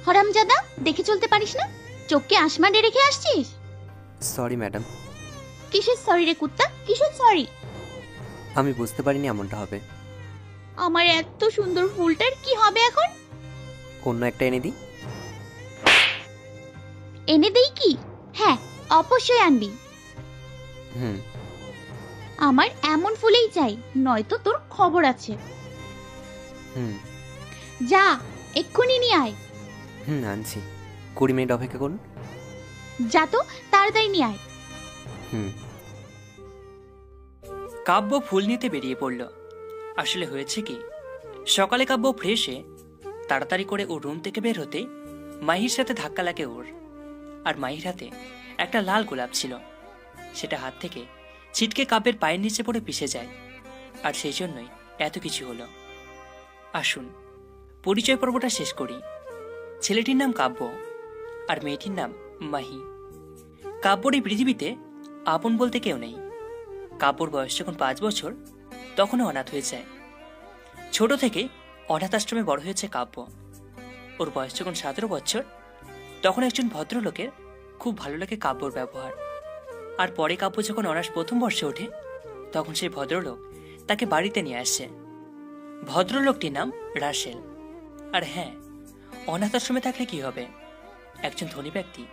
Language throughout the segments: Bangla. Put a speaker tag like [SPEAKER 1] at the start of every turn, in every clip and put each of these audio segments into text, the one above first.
[SPEAKER 1] হরামজাদা, দেখে চলতে পারিস না? চোখকে আসমানে রেখে আসছিস?
[SPEAKER 2] Sorry madam.
[SPEAKER 1] কিসের সরি রে কুত্তা, কিসের সরি?
[SPEAKER 2] আমি বুঝতে পারিনি এমনটা হবে।
[SPEAKER 1] আমার এত সুন্দর ফুলটার কি হবে এখন?
[SPEAKER 2] অন্য একটা এনে দিই।
[SPEAKER 1] এনে দেই কি? হ্যাঁ, অবশ্যই আনবি। আমার এমন ফুলেই চাই, নয়তো তোর খবর আছে। যা, এক্ষুনি নিয়ে আয়।
[SPEAKER 2] আনছি। 20 মিনিট অপেক্ষা করুন।
[SPEAKER 1] যা তো, তাড়াতাড়ি নিয়ে আয়।
[SPEAKER 3] কাব্য ফুল নিতে বেরিয়ে পড়ল। আসলে হয়েছে কি, সকালে কাব্য ফ্রেশে তাড়াতাড়ি করে ওর রুম থেকে বের হতে মাহির সাথে ধাক্কা লাগে ওর। আর মাহির হাতে একটা লাল গোলাপ ছিল, সেটা হাত থেকে ছিটকে কাব্যের পায়ের নিচে পড়ে পিষে যায়। আর সেই জন্যই এত কিছু হলো। আসুন পরিচয় পর্বটা শেষ করি। ছেলেটির নাম কাব্য আর মেয়েটির নাম মাহি। কাব্যর এই পৃথিবীতে আপন বলতে কেউ নেই। কাব্যর বয়স যখন 5 বছর, তখনও অনাথ হয়ে যায়। ছোট থেকে অনাথ আশ্রমে বড় হয়েছে কাব্য। ওর বয়স যখন 17 বছর, তখন একজন ভদ্রলোকের খুব ভালো লাগে কাব্যর ব্যবহার। আর পরে কাব্য যখন অনার্স প্রথম বর্ষে ওঠে, তখন সেই ভদ্রলোক তাকে বাড়িতে নিয়ে আসে। ভদ্রলোকটির নাম রাসেল। আর হ্যাঁ, অনাথ আশ্রমে থাকলে কি হবে, একজন ধনী ব্যক্তি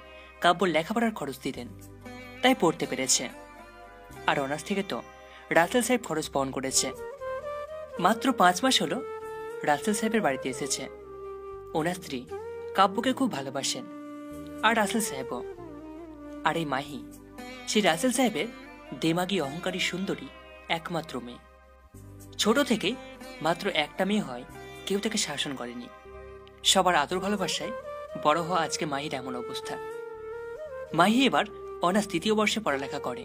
[SPEAKER 3] কাব্যর লেখাপড়ার খরচ দিতেন, তাই পড়তে পেরেছে। আর অনার্স থেকে তো রাসেল সাহেব খরচ বহন করেছে। মাত্র 5 মাস হলো রাসেল সাহেবের বাড়িতে এসেছে। ওনার স্ত্রী কাব্যকে খুব ভালোবাসেন, আর রাসেল সাহেবও। আর এই মাহি সেই রাসেল সাহেবের দেমাগী অহংকারী সুন্দরী একমাত্র মেয়ে। ছোট থেকে মাত্র একটা মেয়ে হয়, কেউ তাকে শাসন করেনি। সবার আদর ভালোবাসায় বড় হওয়া আজকে মাহির এমন অবস্থা। মাহি এবার অনার্স 3য় বর্ষে পড়ালেখা করে,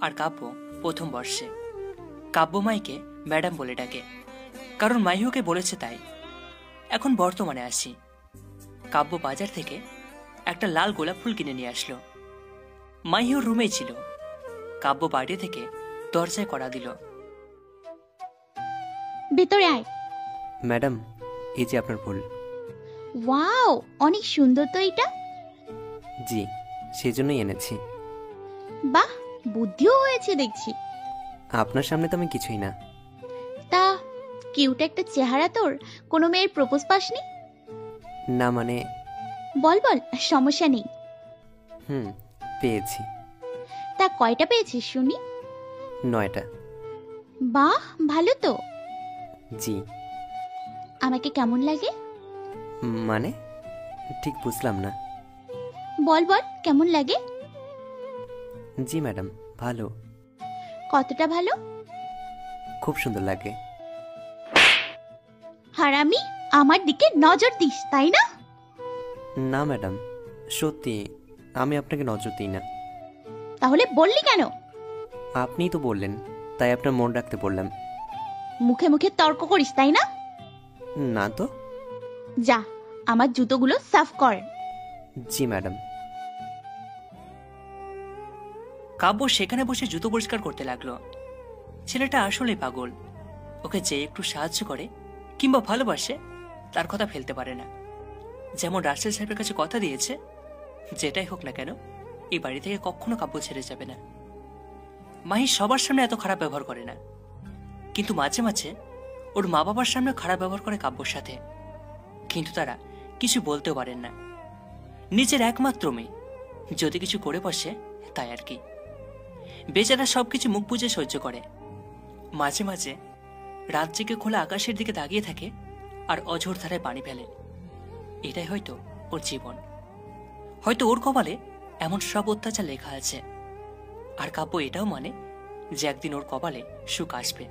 [SPEAKER 3] আর কাব্য 1ম বর্ষে। কাব্য মাইকে ম্যাডাম বলে ডাকে, কারণ মাহি ওকে বলেছে তাই। এখন বর্তমানে আসি। কাব্য বাজার থেকে একটা লাল গোলাপ ফুল কিনে নিয়ে আসলো। মাহি ওর রুমেই ছিল। কাব্য বাইরে থেকে দরজায় কড়া দিল।
[SPEAKER 1] ভেতরে আয়।
[SPEAKER 2] ম্যাডাম, এই যে আপনার ফুল।
[SPEAKER 1] ওয়াও, অনেক সুন্দর তো এটা।
[SPEAKER 2] জি, সেজন্যই এনেছি।
[SPEAKER 1] বাহ, বুদ্ধিও হয়েছে দেখছি।
[SPEAKER 2] আপনার সামনে তো আমি কিছুই না।
[SPEAKER 1] তা কিউট একটা চেহারা তোর, কোনো মেয়ের প্রপোজ পাসনি?
[SPEAKER 2] না মানে?
[SPEAKER 1] বল বল, সমস্যা নেই।
[SPEAKER 2] পেয়েছি।
[SPEAKER 1] তা কয়টা পেয়েছিস শুনি?
[SPEAKER 2] 9টা।
[SPEAKER 1] বাহ, ভালো তো।
[SPEAKER 2] জি।
[SPEAKER 1] আমাকে কেমন লাগে?
[SPEAKER 2] মানে ঠিক বুঝলাম না।
[SPEAKER 1] বল বল, কেমন লাগে?
[SPEAKER 2] জি ম্যাডাম, ভালো।
[SPEAKER 1] কতটা ভালো?
[SPEAKER 2] খুব সুন্দর লাগে।
[SPEAKER 1] হারামি, আমার দিকে নজর দিস, তাই না?
[SPEAKER 2] না ম্যাডাম, সত্যি আমি আপনাকে নজর দিই না।
[SPEAKER 1] তাহলে বললি কেন?
[SPEAKER 2] আপনিই তো বললেন, তাই আপনার মন রাখতে বললাম।
[SPEAKER 1] মুখে মুখে তর্ক করিস, তাই না?
[SPEAKER 2] না তো।
[SPEAKER 1] যা, আমার জুতোগুলো সাফ কর।
[SPEAKER 2] জি ম্যাডাম।
[SPEAKER 3] কাব্য সেখানে বসে জুতো পরিষ্কার করতে লাগলো। ছেলেটা আসলে পাগল। ওকে যে একটু সাহায্য করে কিংবা ভালোবাসে, তার কথা ফেলতে পারে না। যেমন রাসেল সাহেবের কাছে কথা দিয়েছে, যেটাই হোক না কেন এই বাড়ি থেকে কখনো কাব্য ছেড়ে যাবে না। মাহি সবার সামনে এত খারাপ ব্যবহার করে না, কিন্তু মাঝে মাঝে ওর মা বাবার সামনে খারাপ ব্যবহার করে কাব্যর সাথে। কিন্তু তারা কিছু বলতেও পারেন না। নিজের একমাত্র মেয়ে যদি কিছু করে বসে, তাই আর কি। বেচারা সবকিছু মুখ বুজে সহ্য করে। মাঝে মাঝে রাত জেগে খোলা আকাশের দিকে তাকিয়ে থাকে আর অঝোর ধারায় পানি ফেলে। এটাই হয়তো ওর জীবন। হয়তো ওর কপালে এমন সব অত্যাচার লেখা আছে। আর কাব্য এটাও মানে যে একদিন ওর কপালে সুখ আসবে,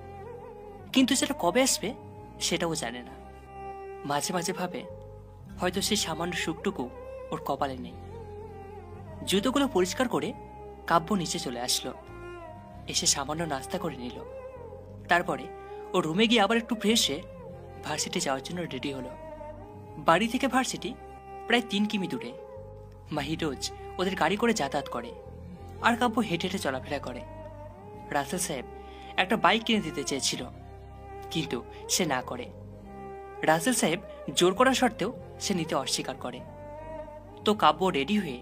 [SPEAKER 3] কিন্তু সেটা কবে আসবে সেটাও জানে না। মাঝে মাঝে ভাবে হয়তো সেই সামান্য সুখটুকু ওর কপালে নেই। জুতোগুলো পরিষ্কার করে কাব্য নিচে চলে আসলো। এসে সামান্য নাস্তা করে নিল। তারপরে ও রুমে গিয়ে আবার একটু ফ্রেশ হয়ে ভার্সিটি যাওয়ার জন্য রেডি হলো। বাড়ি থেকে ভার্সিটি প্রায় 3 কিমি দূরে। মাহি রোজ ওদের গাড়ি করে যাতায়াত করে, আর কাব্য হেঁটে হেঁটে চলাফেরা করে। রাসেল সাহেব একটা বাইক কিনে দিতে চেয়েছিল, কিন্তু সে না করে। রাসেল সাহেব জোর করা সত্ত্বেও সে নিতে অস্বীকার করে। তো কাব্য রেডি হয়ে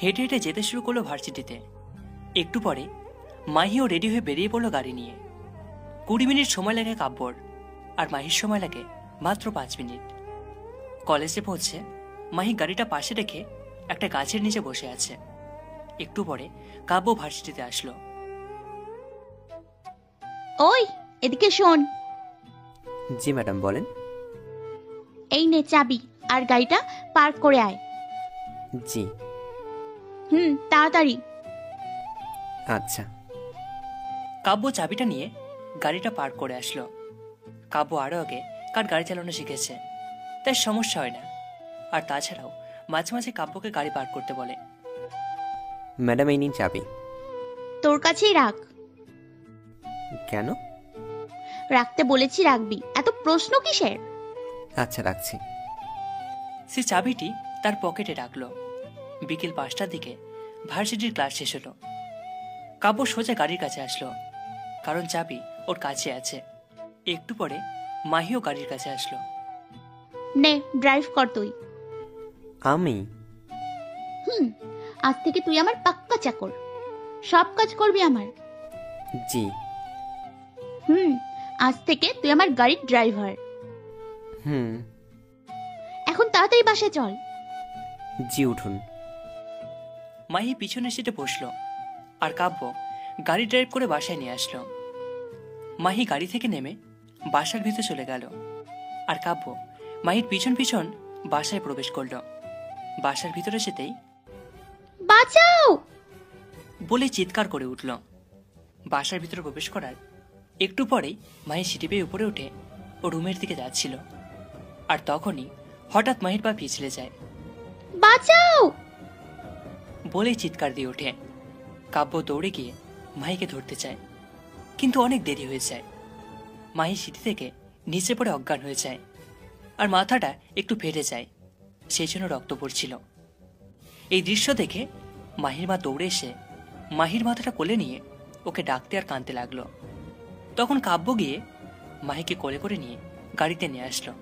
[SPEAKER 3] হেঁটে হেঁটে যেতে শুরু করলো ভার্সিটিতে। একটু পরে মাহিও রেডি হয়ে বেরিয়ে পড়লো গাড়ি নিয়ে। 20 মিনিট সময় লাগে কাব্যর, আর মাহির সময় লাগে মাত্র 5 মিনিট। কলেজে পৌঁছে মাহি গাড়িটা পাশে রেখে একটা গাছের নিচে বসে আছে। একটু পরে কাব্য ভার্সিটিতে আসলো।
[SPEAKER 1] ওই এদিকে শোন।
[SPEAKER 2] জি ম্যাডাম, বলেন।
[SPEAKER 1] এই নে চাবি, আর গাড়িটা পার্ক করে আয়।
[SPEAKER 2] জি।
[SPEAKER 1] তাড়াতাড়ি।
[SPEAKER 2] আচ্ছা।
[SPEAKER 3] কাব্য চাবিটা নিয়ে গাড়িটা পার্ক করে আসলো। কাব্য আরো আগে কার গাড়ি চালানো শিখেছে, তাই সমস্যা হয় না। আর তাছাড়াও মাঝে মাঝে কাব্যকে গাড়ি পার্ক করতে বলে।
[SPEAKER 2] ম্যাডাম, এই নিন চাবি।
[SPEAKER 1] তোর কাছেই রাখ।
[SPEAKER 2] কেন?
[SPEAKER 1] রাখতে বলেছি, রাখবি, এত প্রশ্ন কিসের?
[SPEAKER 2] আচ্ছা, রাখছি।
[SPEAKER 3] সে চাবিটি তার পকেটে রাখলো। বিকেল 5টার দিকে ভার্সিটির ক্লাস শেষ হলো। কাব্য সোজা গাড়ির কাছে আসলো, কারণ চাবি ওর কাছে আছে। একটু পরে মাহিও গাড়ির কাছে আসলো।
[SPEAKER 1] নে, ড্রাইভ কর তুই।
[SPEAKER 2] আমি?
[SPEAKER 1] আজ থেকে তুই আমার পাক্কা চাকর, সব কাজ করবি আমার।
[SPEAKER 2] জি।
[SPEAKER 1] আজ থেকে তুই আমার গাড়ির ড্রাইভার।
[SPEAKER 2] হুম।
[SPEAKER 1] এখন তাড়াতাড়ি বাসায় চল।
[SPEAKER 2] জি, উঠুন।
[SPEAKER 3] মাহি পিছনের সিটে বসলো, আর কাব্য গাড়ি ড্রাইভ করে বাসায় নিয়ে আসলো। মাহি গাড়ি থেকে নেমে বাসার ভিতরে চলে গেল, আর কাব্য মাহির পিছন পিছন বাসায় প্রবেশ করলো। বাসার ভিতরে যেতেই
[SPEAKER 1] বাঁচাও
[SPEAKER 3] বলে চিৎকার করে উঠল। বাসার ভিতরে প্রবেশ করার একটু পরেই মাহি সিঁড়ি বেয়ে উপরে উঠে ও রুমের দিকে যাচ্ছিল, আর তখনই হঠাৎ মাহির পা পিছলে যায়।
[SPEAKER 1] বাঁচাও
[SPEAKER 3] বলে চিৎকার দিয়ে ওঠে। কাব্য দৌড়ে গিয়ে মাহিকে ধরতে চায়, কিন্তু অনেক দেরি হয়ে যায়। মাহি সিঁড়ি থেকে নিচে পড়ে অজ্ঞান হয়ে যায়, আর মাথাটা একটু ফেটে যায়, সেই জন্য রক্ত পড়ছিল। এই দৃশ্য দেখে মাহির মা দৌড়ে এসে মাহির মাথাটা কোলে নিয়ে ওকে ডাকতে আর কাঁদতে লাগলো। তখন কাব্য গিয়ে মাহিকে কোলে করে নিয়ে গাড়িতে নিয়ে আসলো,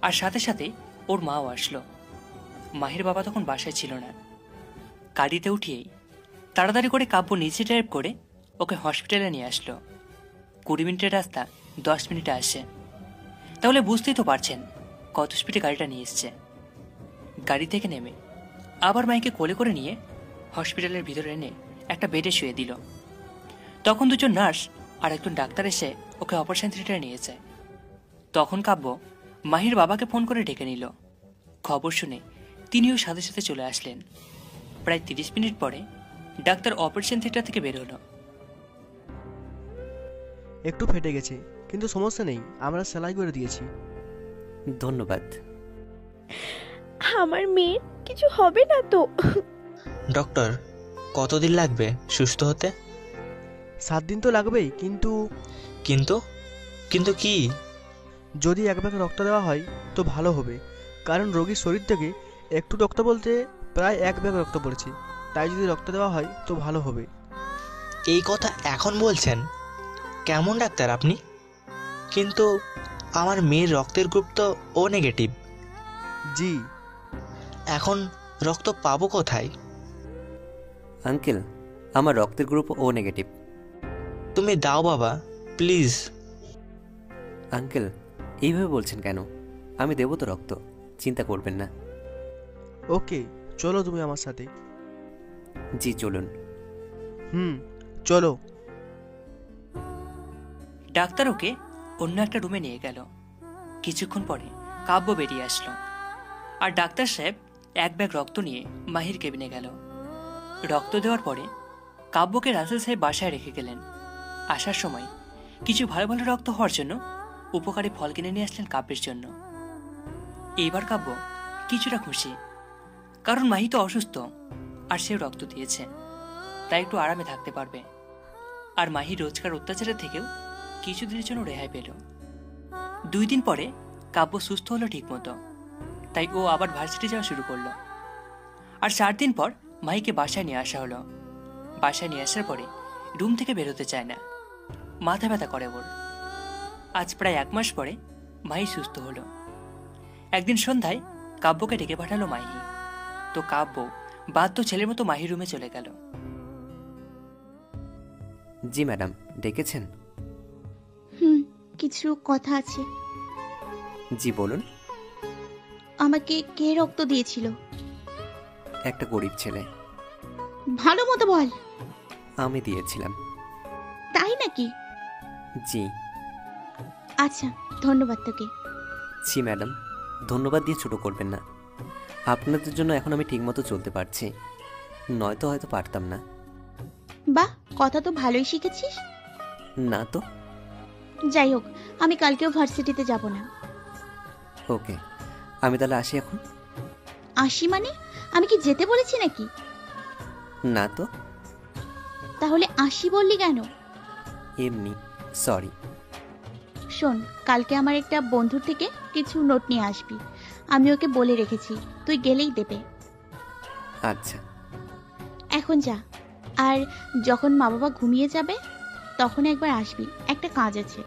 [SPEAKER 3] আর সাথে সাথে ওর মাও আসলো। মাহির বাবা তখন বাসায় ছিল না। গাড়িতে উঠিয়েই তাড়াতাড়ি করে কাব্য নিচে ড্রাইভ করে ওকে হসপিটালে নিয়ে আসলো। 20 মিনিটের রাস্তা 10 মিনিটে আসে, তাহলে বুঝতেই তো পারছেন কত স্পিডে গাড়িটা নিয়ে এসছে। গাড়ি থেকে নেমে আবার মাইকে কোলে করে নিয়ে হসপিটালের ভিতরে এনে একটা বেডে শুয়ে দিল। তখন 2 জন নার্স আর একজন ডাক্তার এসে ওকে অপারেশন থিয়েটারে নিয়ে যায়। তখন কাব্য মাহির বাবাকে ফোন করে ডেকে নিল। খবর শুনে তিনিও সাথে সাথে চলে আসলেন। প্রায় 30 মিনিট পরে ডাক্তার অপারেশন থিয়েটার থেকে বের হলো।
[SPEAKER 4] একটু ফেটে গেছে, কিন্তু সমস্যা নেই, আমরা সেলাই করে দিয়েছি।
[SPEAKER 2] ধন্যবাদ।
[SPEAKER 5] আমার মেয়ের কিছু হবে না তো?
[SPEAKER 6] ডক্টর, কতদিন লাগবে সুস্থ হতে?
[SPEAKER 4] 7 দিন তো লাগবেই, কিন্তু
[SPEAKER 6] কিন্তু কিন্তু কি?
[SPEAKER 4] যদি 1 ব্যাগ রক্ত দেওয়া হয় তো ভালো হবে, কারণ রোগীর শরীর থেকে একটু রক্ত বলতে প্রায় 1 ব্যাগ রক্ত পড়েছে, তাই যদি রক্ত দেওয়া হয় তো ভালো হবে।
[SPEAKER 6] এই কথা এখন বলছেন? কেমন ডাক্তার আপনি? কিন্তু আমার মেয়ের রক্তের গ্রুপ তো ও নেগেটিভ।
[SPEAKER 4] জি।
[SPEAKER 6] এখন রক্ত পাবো কোথায়?
[SPEAKER 2] আঙ্কেল, আমার রক্তের গ্রুপ ও নেগেটিভ।
[SPEAKER 6] তুমি দাও বাবা, প্লিজ।
[SPEAKER 2] আঙ্কেল, এইভাবে বলছেন কেন? আমি দেবো তো রক্ত, চিন্তা করবেন না।
[SPEAKER 4] ওকে, চলো তুমি আমার সাথে।
[SPEAKER 2] জি, চলুন।
[SPEAKER 4] চলো।
[SPEAKER 3] ডাক্তার ওকে অন্য একটা রুমে নিয়ে গেল। কিছুক্ষণ পরে কাব্য বেরিয়ে আসলো, আর ডাক্তার সাহেব 1 ব্যাগ রক্ত নিয়ে মাহির কেবিনে গেল। রক্ত দেওয়ার পরে কাব্যকে রাসেল সাহেব বাসায় রেখে গেলেন। আসার সময় কিছু ভালো ভালো রক্ত হওয়ার জন্য উপকারী ফল কিনে নিয়ে আসলেন কাব্যের জন্য। এইবার কাব্য কিছুটা খুশি, কারণ মাহি তো অসুস্থ আর সেও রক্ত দিয়েছে, তাই একটু আরামে থাকতে পারবে। আর মাহি রোজকার অত্যাচারের থেকেও কিছুদিনের জন্য রেহাই পেল। 2 দিন পরে কাব্য সুস্থ হলো ঠিক মতো, তাই ও আবার ভার্সিটি যাওয়া শুরু করলো। আর 4 দিন পর মাহিকে বাসায় নিয়ে আসা হলো। বাসায় নিয়ে আসার পরে রুম থেকে বেরোতে চায় না, মাথা ব্যথা করে ওর। আজ প্রায় 1 মাস পরে মাহি সুস্থ হলো। একদিন সন্ধ্যায় কাব্যকে ডেকে পাঠালো মাহি। তো কাব্য বাধ্য ছেলের মতো মাহির রুমে চলে গেল।
[SPEAKER 2] জি ম্যাডাম, ডেকেছেন?
[SPEAKER 1] কিছু কথা আছে।
[SPEAKER 2] জি বলুন।
[SPEAKER 1] আমাকে কে রক্ত দিয়েছিল?
[SPEAKER 2] একটা গরিব ছেলে।
[SPEAKER 1] ভালো মতো বল।
[SPEAKER 2] আমি দিয়েছিলাম।
[SPEAKER 1] তাই নাকি?
[SPEAKER 2] জি।
[SPEAKER 1] আচ্ছা, ধন্যবাদ তোকে।
[SPEAKER 2] জি ম্যাডাম, ধন্যবাদ দিয়ে ছোট করবেন না। আপনাদের জন্য এখন আমি ঠিকমতো চলতে পারছি, নয়তো হয়তো পারতাম না।
[SPEAKER 1] বাহ, কথা তো ভালোই শিখেছিস।
[SPEAKER 2] না তো।
[SPEAKER 1] যাই হোক, আমি কালকেও ভার্সিটিতে যাব না।
[SPEAKER 2] ওকে, আমি তাহলে আসি এখন।
[SPEAKER 1] আসি মানে? আমি কি যেতে বলেছি নাকি?
[SPEAKER 2] না তো।
[SPEAKER 1] তাহলে আসি বললি কেন?
[SPEAKER 2] এমনি, সরি।
[SPEAKER 1] শোন, কালকে আমার একটা বন্ধুর থেকে কিছু নোট নিয়ে আসবি। আমি ওকে বলে রেখেছি, তুই গেলেই দেবে।
[SPEAKER 2] আচ্ছা।
[SPEAKER 1] এখন যা, আর যখন মা বাবা ঘুমিয়ে যাবে তখন একবার আসবি, একটা কাজ আছে।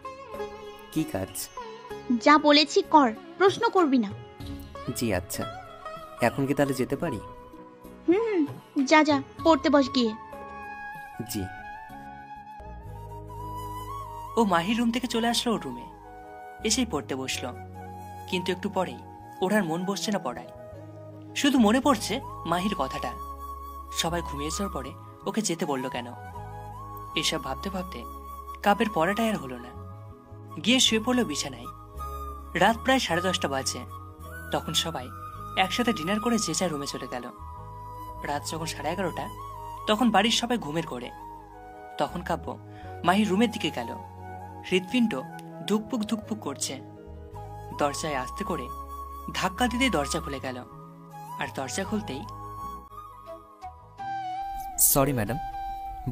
[SPEAKER 2] কি কাজ?
[SPEAKER 1] যা বলেছি কর, প্রশ্ন করবি না।
[SPEAKER 2] জি আচ্ছা, এখন কি তাহলে যেতে পারি?
[SPEAKER 1] হুম, যা যা, পড়তে বস গিয়ে।
[SPEAKER 2] জি।
[SPEAKER 3] ও মাহির রুম থেকে চলে আসলো ওর রুমে, এসেই পড়তে বসলো। কিন্তু একটু পরেই ওর আর মন বসছে না পড়ায়, শুধু মনে পড়ছে মাহির কথাটা। সবাই ঘুমিয়ে যাওয়ার পরে ওকে যেতে বললো কেন? এসব ভাবতে ভাবতে কাব্যের পড়াটাই আর হলো না। গিয়ে শুয়ে পড়লো বিছানায়। রাত প্রায় 10:30 বাজে। তখন সবাই একসাথে ডিনার করে যে যার রুমে চলে গেল। রাত যখন 11:30, তখন বাড়ির সবাই ঘুমের ঘোরে। তখন কাব্য মাহির রুমের দিকে গেল। হৃৎপিণ্ড ধুকপুক ধুকপুক করছে। দরজায় আস্তে করে ধাক্কা দিতে দরজা খুলে গেল। আর দরজা খুলতেই,
[SPEAKER 2] সরি ম্যাডাম,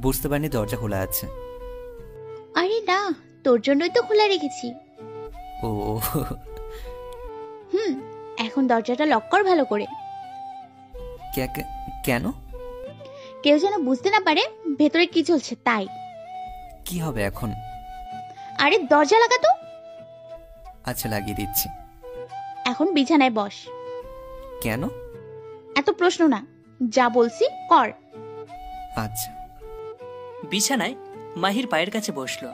[SPEAKER 2] বুঝতে পারিনি দরজা খোলা আছে।
[SPEAKER 1] আরে না, তোর জন্যই তো খোলা রেখেছি।
[SPEAKER 2] ও
[SPEAKER 1] এখন দরজাটা লক কর ভালো করে।
[SPEAKER 2] কেন?
[SPEAKER 1] কেউ যেন বুঝতে না পারে ভেতরে কি চলছে, তাই।
[SPEAKER 2] কি হবে এখন?
[SPEAKER 1] আরে দরজা লাগা তো।
[SPEAKER 2] আচ্ছা, লাগিয়ে দিচ্ছি।
[SPEAKER 1] এখন বিছানায় বস।
[SPEAKER 2] কেন?
[SPEAKER 1] এত প্রশ্ন না, যা বলছি কর।
[SPEAKER 2] আচ্ছা।
[SPEAKER 3] বিছানায় মাহির পায়ের কাছে বসলো।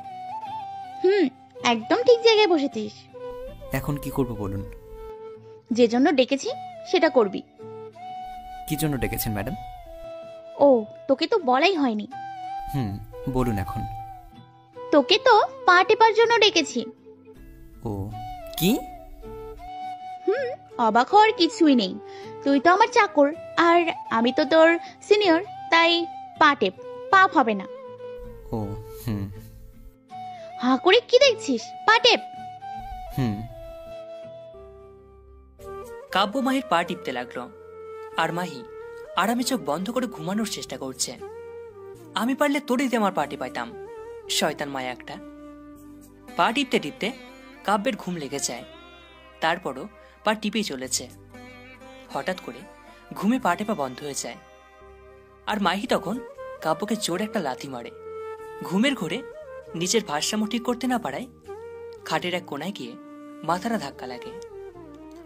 [SPEAKER 1] একদম ঠিক জায়গায় বসেছিস।
[SPEAKER 2] এখন কি করব বলুন?
[SPEAKER 1] যে জন্য ডেকেছি সেটা করবি।
[SPEAKER 2] কি জন্য ডেকেছেন ম্যাডাম?
[SPEAKER 1] ও, তোকে তো বলাই হয়নি।
[SPEAKER 2] বলুন এখন।
[SPEAKER 1] তোকে তো পা টেপার জন্য ডেকেছি।
[SPEAKER 2] ও, কি?
[SPEAKER 1] অবাক হওয়ার কিছুই নেই, তুই তো আমার চাকর আর আমি তো তোর সিনিয়র, তাই পা টেপ, পাপ হবে না।
[SPEAKER 2] ও,
[SPEAKER 1] হা করে কি দেখছিস? পা টেপ।
[SPEAKER 3] কাব্য মাহির পা টিপতে লাগলো। আর মাহি আরামে চোখ বন্ধ করে ঘুমানোর চেষ্টা করছে। আমি পারলে তোরই আমার পা টিপাইতাম, শয়তান মায়া একটা। পা টিপতে টিপতে কাব্যের ঘুম লেগে যায়। তারপরও পা টিপেই চলেছে। হঠাৎ করে ঘুমে পা টেপা বন্ধ হয়ে যায়। আর মাহি তখন কাব্যকে জোরে একটা লাথি মারে। ঘুমের ঘোরে নিজের ভারসাম্য ঠিক করতে না পারায় খাটের এক কোনায় গিয়ে মাথাটা ধাক্কা লাগে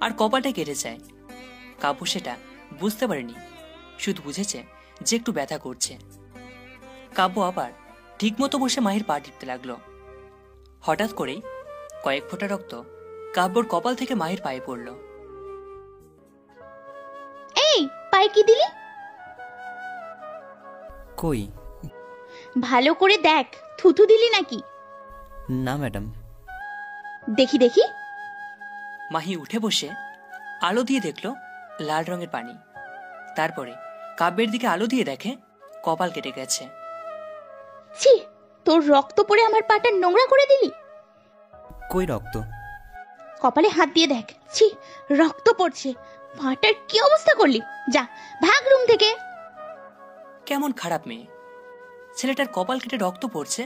[SPEAKER 3] আর কপালটা কেটে যায়। কাব্য সেটা বুঝতে পারেনি, শুধু বুঝেছে যে একটু ব্যথা করছে। কাব্য আবার ঠিকমতো বসে মাহির পা টিপতে লাগলো। হঠাৎ করেই কয়েক ফোঁটা রক্ত কাব্যর কপাল থেকে মাহির পায়ে পড়ল।
[SPEAKER 1] এই, পায়ে কি দিলি?
[SPEAKER 2] কই?
[SPEAKER 1] ভালো করে দেখ, থুথু দিলি নাকি?
[SPEAKER 2] না ম্যাডাম।
[SPEAKER 1] দেখি দেখি।
[SPEAKER 3] মাহি উঠে বসে আলো দিয়ে দেখলো লাল রঙের পানি। তারপরে কাব্যের দিকে আলো দিয়ে দেখে কপাল কেটে গেছে।
[SPEAKER 1] ছি, তোর রক্ত পড়ে আমার পাটা নোংরা করে দিলি।
[SPEAKER 2] কই রক্ত?
[SPEAKER 1] কপালে হাত দিয়ে দেখ। ছি, রক্ত পড়ছে। পাটার কি অবস্থা করলি? যা, ভাগ রুম থেকে।
[SPEAKER 3] কেমন খারাপ মেয়ে! ছেলেটার কপাল কেটে রক্ত পড়ছে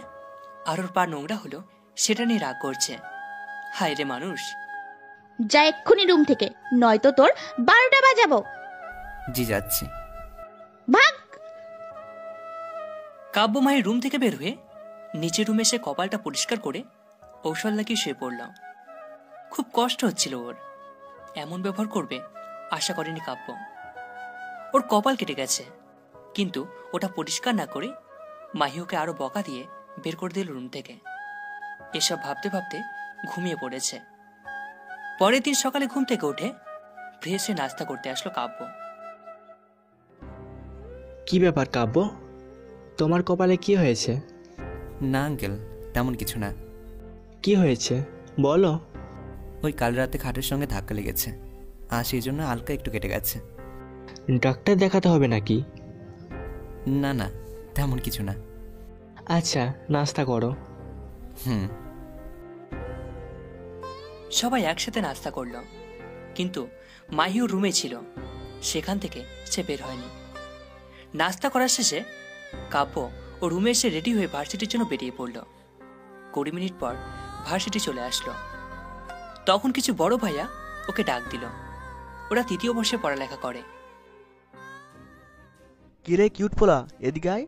[SPEAKER 3] আর ওর পা নোংরা হলো সেটা নিয়ে রাগ করছে। হায় রে মানুষ।
[SPEAKER 1] যা এক্ষুনি রুম থেকে, নয়তো তোর 12টা বাজাবো।
[SPEAKER 2] জি যাচ্ছি।
[SPEAKER 1] ভাগ।
[SPEAKER 3] কাব্য মায়ের রুম থেকে বের হয়ে নিচের রুমে এসে কপালটা পরিষ্কার করে ঔষধ লাগিয়ে শুয়ে পড়ল। খুব কষ্ট হচ্ছিল ওর। এমন ব্যবহার করবে আশা করেনি কাব্য। ওর কপাল কেটে গেছে, কিন্তু ওটা পরিষ্কার না করে মাহি ওকে আরো বকা দিয়ে বের করে দিল রুম থেকে। এসব ভাবতে ভাবতে ঘুমিয়ে পড়েছে। পরের দিন সকালে ঘুম থেকে উঠে ফ্রেশ হয়ে নাস্তা করতে আসলো কাব্য।
[SPEAKER 6] কি ব্যাপার কাব্য, তোমার কপালে কি হয়েছে?
[SPEAKER 2] না আঙ্কেল, তেমন কিছু না।
[SPEAKER 6] কি হয়েছে বলো।
[SPEAKER 2] ওই কাল রাতে খাটের সঙ্গে ধাক্কা লেগেছে, আর সেই জন্য হালকা একটু কেটে গেছে।
[SPEAKER 6] ডাক্তার দেখাতে হবে নাকি?
[SPEAKER 2] না না, তেমন কিছু না।
[SPEAKER 6] আচ্ছা, নাস্তা করো।
[SPEAKER 2] হুম।
[SPEAKER 3] সবাই একসাথে নাস্তা করলো, কিন্তু মাহিও রুমে ছিল। সেখান থেকে সে বের হয়নি। নাস্তা করার শেষে কাব্য ও রুমে এসে রেডি হয়ে ভার্সিটির জন্য বেরিয়ে পড়ল। 20 মিনিট পর ভার্সিটি চলে আসলো। তখন কিছু বড় ভাইয়া ওকে ডাক দিল। ওরা 3য় বর্ষে পড়ালেখা করে।
[SPEAKER 4] কিরে কিউট পোলা, এদিকে আয়।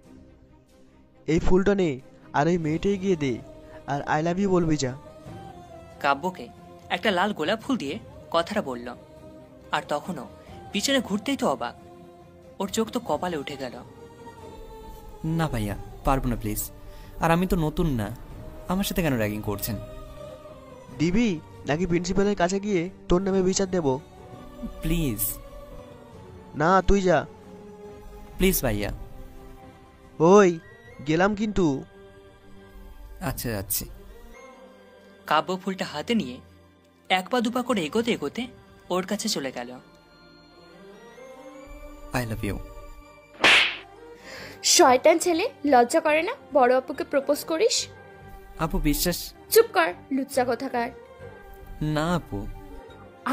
[SPEAKER 4] এই ফুলটা নে, আর ওই মেয়েটাই গিয়ে দে, আর আই লাভ ইউ বলবি যা।
[SPEAKER 3] কাব্যকে একটা লাল গোলাপ ফুল দিয়ে কথাটা বলল। আর তখনও পিছনে ঘুরতেই তো অবাক। ওর চোখ তো কপালে উঠে গেল।
[SPEAKER 2] না ভাইয়া, পারবো না প্লিজ। আর আমি তো নতুন না, আমার সাথে কেন র্যাগিং করছেন?
[SPEAKER 4] দিবি নাকি প্রিন্সিপালের কাছে গিয়ে তোর নামে বিচার দেব?
[SPEAKER 2] প্লিজ।
[SPEAKER 4] না, তুই যা।
[SPEAKER 2] প্লিজ ভাইয়া।
[SPEAKER 4] ওই গেলাম কিন্তু।
[SPEAKER 2] আচ্ছা যাচ্ছি।
[SPEAKER 3] কাব্য ফুলটা হাতে নিয়ে 1 পা 2 পা করে এগোতে এগোতে ওর কাছে চলে গেল।
[SPEAKER 2] I love you.
[SPEAKER 5] শয়তান ছেলে, লজ্জা করে না বড় আপুকে প্রপোজ করিস?
[SPEAKER 2] আপু বিশ্বাস।
[SPEAKER 5] চুপ কর, লুচ্চা কোথাকার।
[SPEAKER 2] না আপু।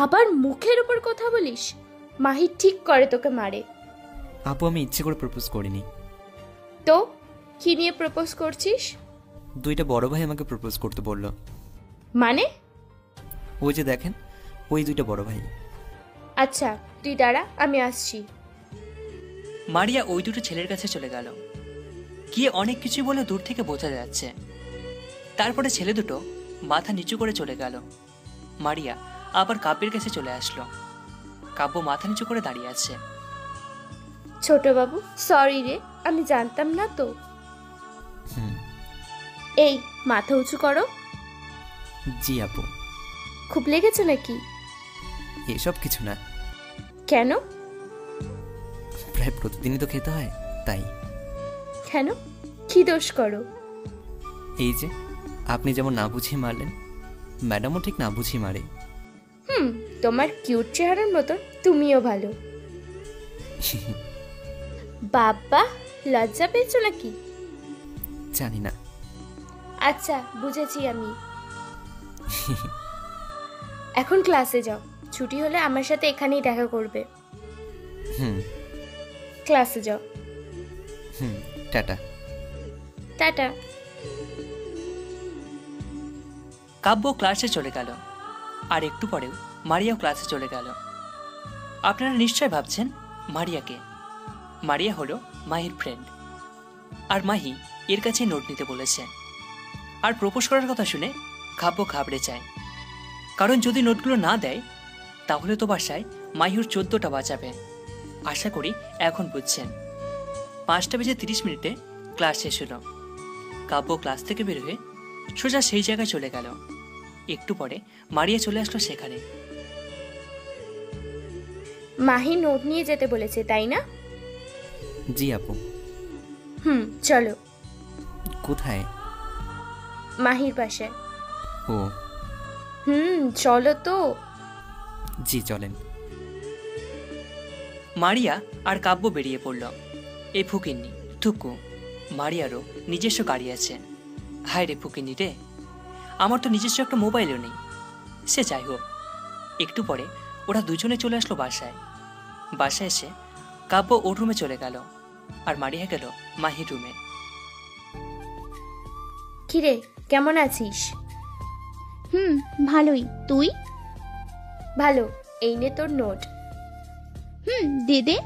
[SPEAKER 5] আবার মুখের উপর কথা বলিস? মাহি ঠিক করে তোকে মারে।
[SPEAKER 2] আপু আমি ইচ্ছে করে প্রপোজ করিনি।
[SPEAKER 5] তো কি নিয়ে প্রপোজ করছিস?
[SPEAKER 2] 2টা বড় ভাই আমাকে প্রপোজ করতে বললো।
[SPEAKER 5] মানে?
[SPEAKER 2] ওই যে দেখেন, ওই 2টা বড় ভাই।
[SPEAKER 5] আচ্ছা তুই দাঁড়া, আমি আসছি।
[SPEAKER 3] মারিয়া ওই দুটো ছেলের কাছে চলে গেল। গিয়ে অনেক কিছু বলে দূর থেকে বোঝা যাচ্ছে। তারপরে ছেলে দুটো মাথা নিচু করে চলে গেল। মারিয়া আবার কাব্যের কাছে চলে আসলো। কাব্য মাথা নিচু করে দাঁড়িয়ে আছে।
[SPEAKER 5] ছোট বাবু, সরি রে, আমি জানতাম না তো।
[SPEAKER 2] হুম।
[SPEAKER 5] এই মাথা উঁচু করো।
[SPEAKER 2] জি আপু।
[SPEAKER 5] খুব লেগেছে নাকি?
[SPEAKER 2] এসব কিছু না।
[SPEAKER 5] কেন?
[SPEAKER 2] প্রায় প্রতিদিনই তো খেতে হয়, তাই।
[SPEAKER 5] কেন? কি দোষ করো?
[SPEAKER 2] এই যে আপনি যেমন না বুঝিয়ে মারলেন, ম্যাডামও ঠিক না বুঝিয়ে মারে।
[SPEAKER 5] তোমার কিউট চেহারার মতন তুমিও ভালো। বাবা, লজ্জা পেয়েছো নাকি?
[SPEAKER 2] জানি না।
[SPEAKER 5] আচ্ছা বুঝেছি আমি। এখন ক্লাসে যাও, ছুটি হলে আমার সাথে এখানেই দেখা করবে।
[SPEAKER 2] হুম।
[SPEAKER 5] ক্লাসে যাও।
[SPEAKER 2] হুম। টাটা।
[SPEAKER 5] টাটা।
[SPEAKER 3] কাব্য ক্লাসে চলে গেল। আর একটু পরেও মারিয়াও ক্লাসে চলে গেল। আপনারা নিশ্চয় ভাবছেন মারিয়াকে। মারিয়া হলো মাহির ফ্রেন্ড। আর মাহি এর কাছে নোট নিতে বলেছে। আর প্রপোজ করার কথা শুনে কাব্য ঘাবড়ে যায়। কারণ যদি নোটগুলো না দেয় তাহলে তো বাসায় মাহির 14টা বাঁচাবে। আশা করি এখন বুঝছেন। 5:30 ক্লাস শেষ হলো। কাব্য ক্লাস থেকে বের হয়ে সোজা সেই জায়গায় চলে গেল। একটু পরে মারিয়া চলে আসলো সেখানে।
[SPEAKER 5] মাহি নোট নিয়ে যেতে বলেছে, তাই না?
[SPEAKER 2] জি আপু।
[SPEAKER 5] চলো।
[SPEAKER 2] কোথায়?
[SPEAKER 5] মাহির পাশে।
[SPEAKER 2] ও।
[SPEAKER 5] চলো তো।
[SPEAKER 2] জি চলেন।
[SPEAKER 3] মারিয়া আর কাব্য বেরিয়ে পড়ল। এই ফুকিন্নি থুকু, মারিয়ারও নিজস্ব গাড়ি আছে। হায় রে ফুকিন্নি রে, আমার তো নিজস্ব একটা মোবাইলও নেই। সে যাই হোক, একটু পরে ওরা দুজনে চলে আসলো বাসায়। বাসায় এসে কাব্য ওর রুমে চলে গেল, আর মারিয়া গেল মাহির রুমে।
[SPEAKER 5] কিরে, কেমন আছিস?
[SPEAKER 1] ভালোই। তুই?
[SPEAKER 5] ভালো। এই নে তোর নোট।
[SPEAKER 1] দে দে।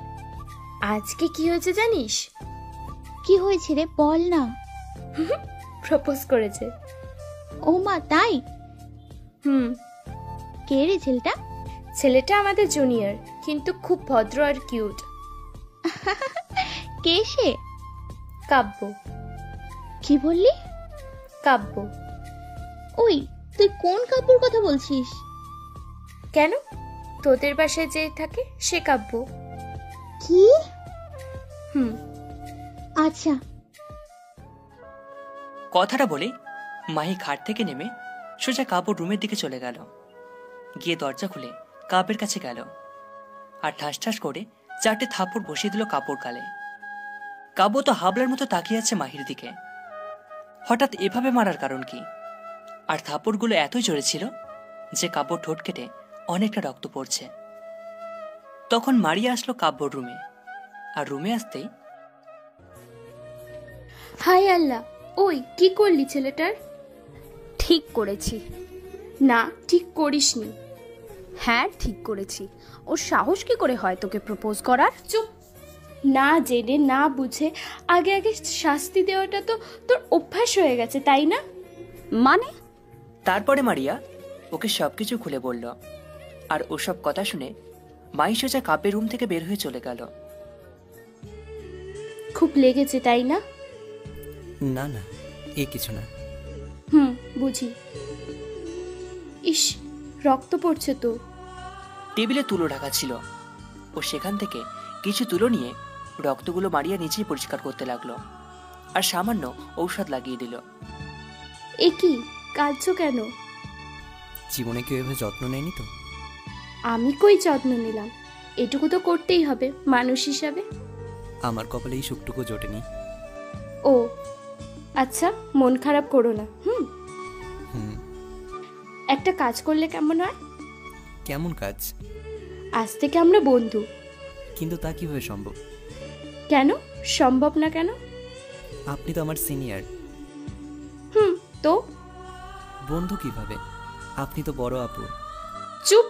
[SPEAKER 5] আজকে কি হয়েছে জানিস?
[SPEAKER 1] কি হয়েছে রে, বল না।
[SPEAKER 5] প্রপোজ করেছে।
[SPEAKER 1] ও মা, তাই?
[SPEAKER 5] হুম।
[SPEAKER 1] কে রে ছেলেটা?
[SPEAKER 5] ছেলেটা আমাদের জুনিয়র, কিন্তু খুব ভদ্র আর কিউট।
[SPEAKER 1] কে সে?
[SPEAKER 5] কাব্য।
[SPEAKER 1] কি বললি?
[SPEAKER 5] কাব্য।
[SPEAKER 1] ওই, তুই কোন কাব্যর কথা বলছিস?
[SPEAKER 5] কেন? তোদের বাসায় যে থাকে সে কাব্য।
[SPEAKER 1] কি?
[SPEAKER 5] হুম।
[SPEAKER 1] আচ্ছা।
[SPEAKER 3] কথাটা বলে মাহি খাট থেকে নেমে সোজা কাব্যর রুমের দিকে চলে গেল। গিয়ে দরজা খুলে কাব্যের কাছে গেল আর ঠাস ঠাস করে 4টে থাপ্পড় বসিয়ে দিল কাব্যর গালে। কাব্য তো হাবলার মতো তাকিয়ে আছে মাহির দিকে। হঠাৎ এভাবে মারার কারণ কি? আর থাপ্পড়গুলো এতই জোরে ছিল যে কাব্যর ঠোঁট কেটে অনেকটা রক্ত পড়ছে। তখন মারিয়া আসলো কাব্যর রুমে, আর রুমে আসতেই,
[SPEAKER 5] হাই আল্লাহ, ওই কি করলি ছেলেটার?
[SPEAKER 7] ঠিক করেছি।
[SPEAKER 5] না, ঠিক করিসনি।
[SPEAKER 7] হ্যাঁ ঠিক করেছি। ওর সাহস কি করে হয় তোকে প্রপোজ করার?
[SPEAKER 5] চুপ। না জেনে না বুঝে আগে আগে শাস্তি দেওয়াটা তো তোর অভ্যাস হয়ে গেছে, তাই না?
[SPEAKER 7] মানে?
[SPEAKER 3] তারপরে মারিয়া ওকে সবকিছু খুলে বলল। আর ওসব কথা শুনে মাই সোজা কাব্যের রুম থেকে বের হয়ে চলে গেল।
[SPEAKER 5] খুব লেগেছে, তাই না?
[SPEAKER 2] না না, এ কিছু না।
[SPEAKER 5] বুঝি। ইস, রক্ত পড়ছে তো।
[SPEAKER 3] টেবিলে তুলো ঢাকা ছিল, ও সেখান থেকে কিছু তুলো নিয়ে রক্তগুলো মারিয়া নিজেই পরিষ্কার করতে লাগলো আর সামান্য ঔষধ লাগিয়ে দিল।
[SPEAKER 5] এ কি, কাঁদছো কেন?
[SPEAKER 2] জীবনে কেউ এভাবে যত্ন নেয়নি তো।
[SPEAKER 5] আমি কই যত্ন নিলাম? এটুকু তো করতেই হবে মানুষ হিসাবে।
[SPEAKER 2] আমার কপালে এই সুখটুকু জোটেনি।
[SPEAKER 5] ও আচ্ছা, মন খারাপ করো না।
[SPEAKER 2] হুম।
[SPEAKER 5] একটা কাজ করলে কেমন হয়?
[SPEAKER 2] কেমন কাজ?
[SPEAKER 5] আজ থেকে আমরা বন্ধু।
[SPEAKER 2] কিন্তু তা কিভাবে সম্ভব?
[SPEAKER 5] কেন সম্ভব না? কেন?
[SPEAKER 2] আপনি তো আমার সিনিয়র।
[SPEAKER 5] তো
[SPEAKER 2] বন্ধু কিভাবে? আপনি তো বড় আপু।
[SPEAKER 5] চুপ,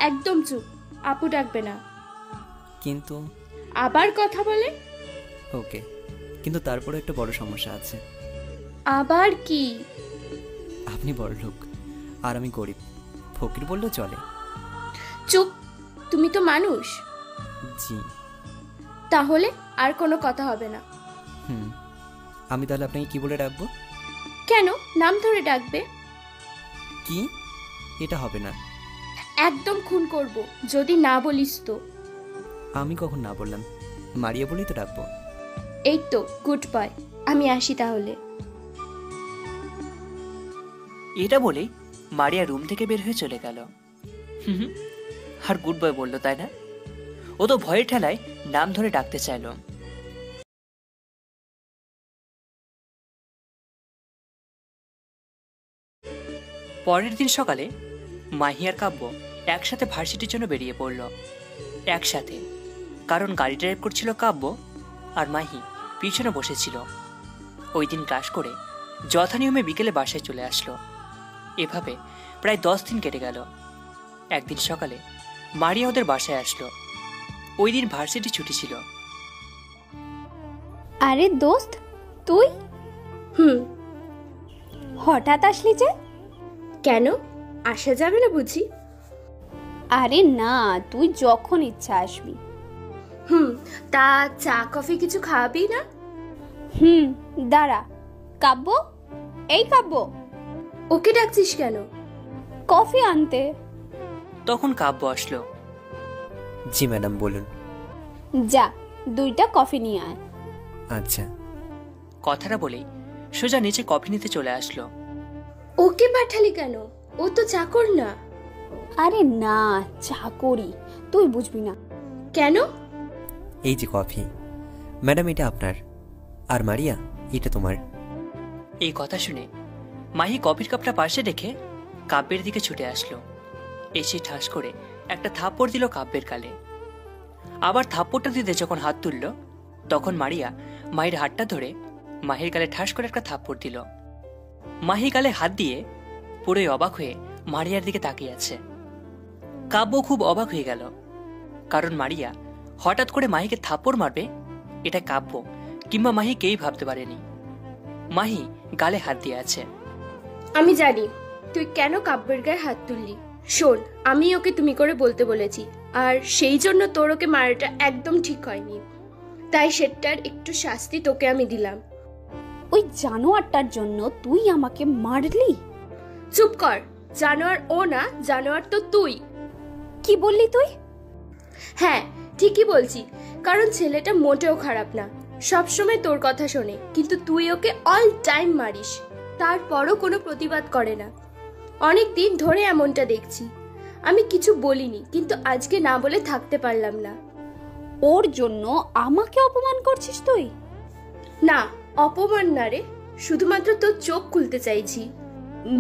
[SPEAKER 5] একদম চুপ। আপু ডাকবে না।
[SPEAKER 2] কিন্তু
[SPEAKER 5] আবার কথা বলে?
[SPEAKER 2] ওকে, কিন্তু তারপরে একটা বড় সমস্যা আছে।
[SPEAKER 5] আবার কি?
[SPEAKER 2] আপনি বড় লোক আর আমি গরিব। ফকির বললেও চলে।
[SPEAKER 5] চুপ, তুমি তো মানুষ।
[SPEAKER 2] জি।
[SPEAKER 5] তাহলে আর কোনো কথা হবে না।
[SPEAKER 2] আমি তাহলে আপনাকে কি বলে ডাকবো?
[SPEAKER 5] কেন নাম ধরে ডাকবে?
[SPEAKER 2] কি? এটা হবে না।
[SPEAKER 5] একদম খুন করব যদি না বলিস তো।
[SPEAKER 2] আমি কখন না বললাম? মারিয়া বলেই তো ডাকবো।
[SPEAKER 5] এই তো, গুড বাই। আমি আসি তাহলে।
[SPEAKER 3] এটা বলেই মারিয়া রুম থেকে বের হয়ে চলে গেল। আর গুড বয় বললো, তাই না? ও তো ভয়ের ঠেলায় নাম ধরে ডাকতে চাইল। পরের দিন সকালে মাহি আর কাব্য একসাথে ভার্সিটির জন্য বেরিয়ে পড়ল। একসাথে, কারণ গাড়ি ড্রাইভ করছিল কাব্য আর মাহি পিছনে বসেছিল। ওই দিন ক্লাস করে যথানিয়মে বিকেলে বাসায় চলে আসলো। এভাবে প্রায় 10 দিন কেটে গেল। একদিন সকালে মারিয়া ওদের বাসায় আসলো। ওই দিন ভার্সিটি ছুটি ছিল।
[SPEAKER 7] আরে দোস্ত, তুই হঠাৎ আসলি যে?
[SPEAKER 5] কেন, আসা যাবে না বুঝি?
[SPEAKER 7] আরে না, তুই যখন ইচ্ছা আসবি।
[SPEAKER 5] তা চা কফি কিছু খাওয়াবি না?
[SPEAKER 7] দাঁড়া। কাব্য, এই কাব্য,
[SPEAKER 5] ওকে ডাকছিস কেন?
[SPEAKER 7] কফি আনতে।
[SPEAKER 3] তখন কাব্য আসলো।
[SPEAKER 2] জি ম্যাডাম, বলুন।
[SPEAKER 7] যা, 2টা কফি নিয়ে আয়।
[SPEAKER 2] আচ্ছা।
[SPEAKER 3] কথাটা বলেই সোজা নিচে কফি নিতে চলে আসলো।
[SPEAKER 5] ওকে পাঠালি কেন? ও তো চাকর না।
[SPEAKER 7] আরে না, চাকরি, তুই বুঝবি না।
[SPEAKER 5] কেন?
[SPEAKER 2] এই যে কফি। ম্যাডাম, এটা আপনার। আর মারিয়া, এটা তোমার।
[SPEAKER 3] এই কথা শুনে মাহি কফির কাপটা পাশে রেখে কাব্যের দিকে ছুটে আসলো। এসে ঠাস করে একটা থাপ্পড় দিল কাব্যের গালে। আবার থাপ্পড়টা দিতে যখন হাত তুলল, তখন মারিয়া মাহির হাতটা ধরে মাহির গালে ঠাস করে একটা থাপ্পড় দিল। মাহি গালে হাত দিয়ে পুরোই অবাক হয়ে মারিয়ার দিকে তাকিয়ে আছে। কাব্য খুব অবাক হয়ে গেল, কারণ মারিয়া হঠাৎ করে মাহিকে থাপ্পড় মারবে এটা কাব্য কিংবা মাহি কেই ভাবতে পারেনি। মাহি গালে হাত দিয়ে আছে।
[SPEAKER 5] আমি জানি তুই কেন কাব্যের গায়ে হাত তুললি। শোন, আমি ওকে তুমি করে বলতে বলেছি, আর সেই জন্য তোর ওকে মারাটা একদম ঠিক হয়নি, তাই সেটার একটু শাস্তি তোকে আমি দিলাম।
[SPEAKER 7] ওই জানোয়ারটার জন্য তুই আমাকে মারলি?
[SPEAKER 5] চুপ কর, জানোয়ার ও না, জানোয়ার তো তুই।
[SPEAKER 7] কি বললি তুই?
[SPEAKER 5] হ্যাঁ ঠিকই বলছি, কারণ ছেলেটা মোটেও খারাপ না, সবসময় তোর কথা শোনে, কিন্তু তুই ওকে অল টাইম মারিস, তারপরও কোনো প্রতিবাদ করে না। অনেক দিন ধরে এমনটা দেখছি। আমি কিছু বলিনি, কিন্তু আজকে না বলে থাকতে পারলাম না।
[SPEAKER 7] ওর জন্য আমাকে অপমান করছিস তুই?
[SPEAKER 5] না, অপমান না রে, শুধুমাত্র তোর চোখ খুলতে চাইছি।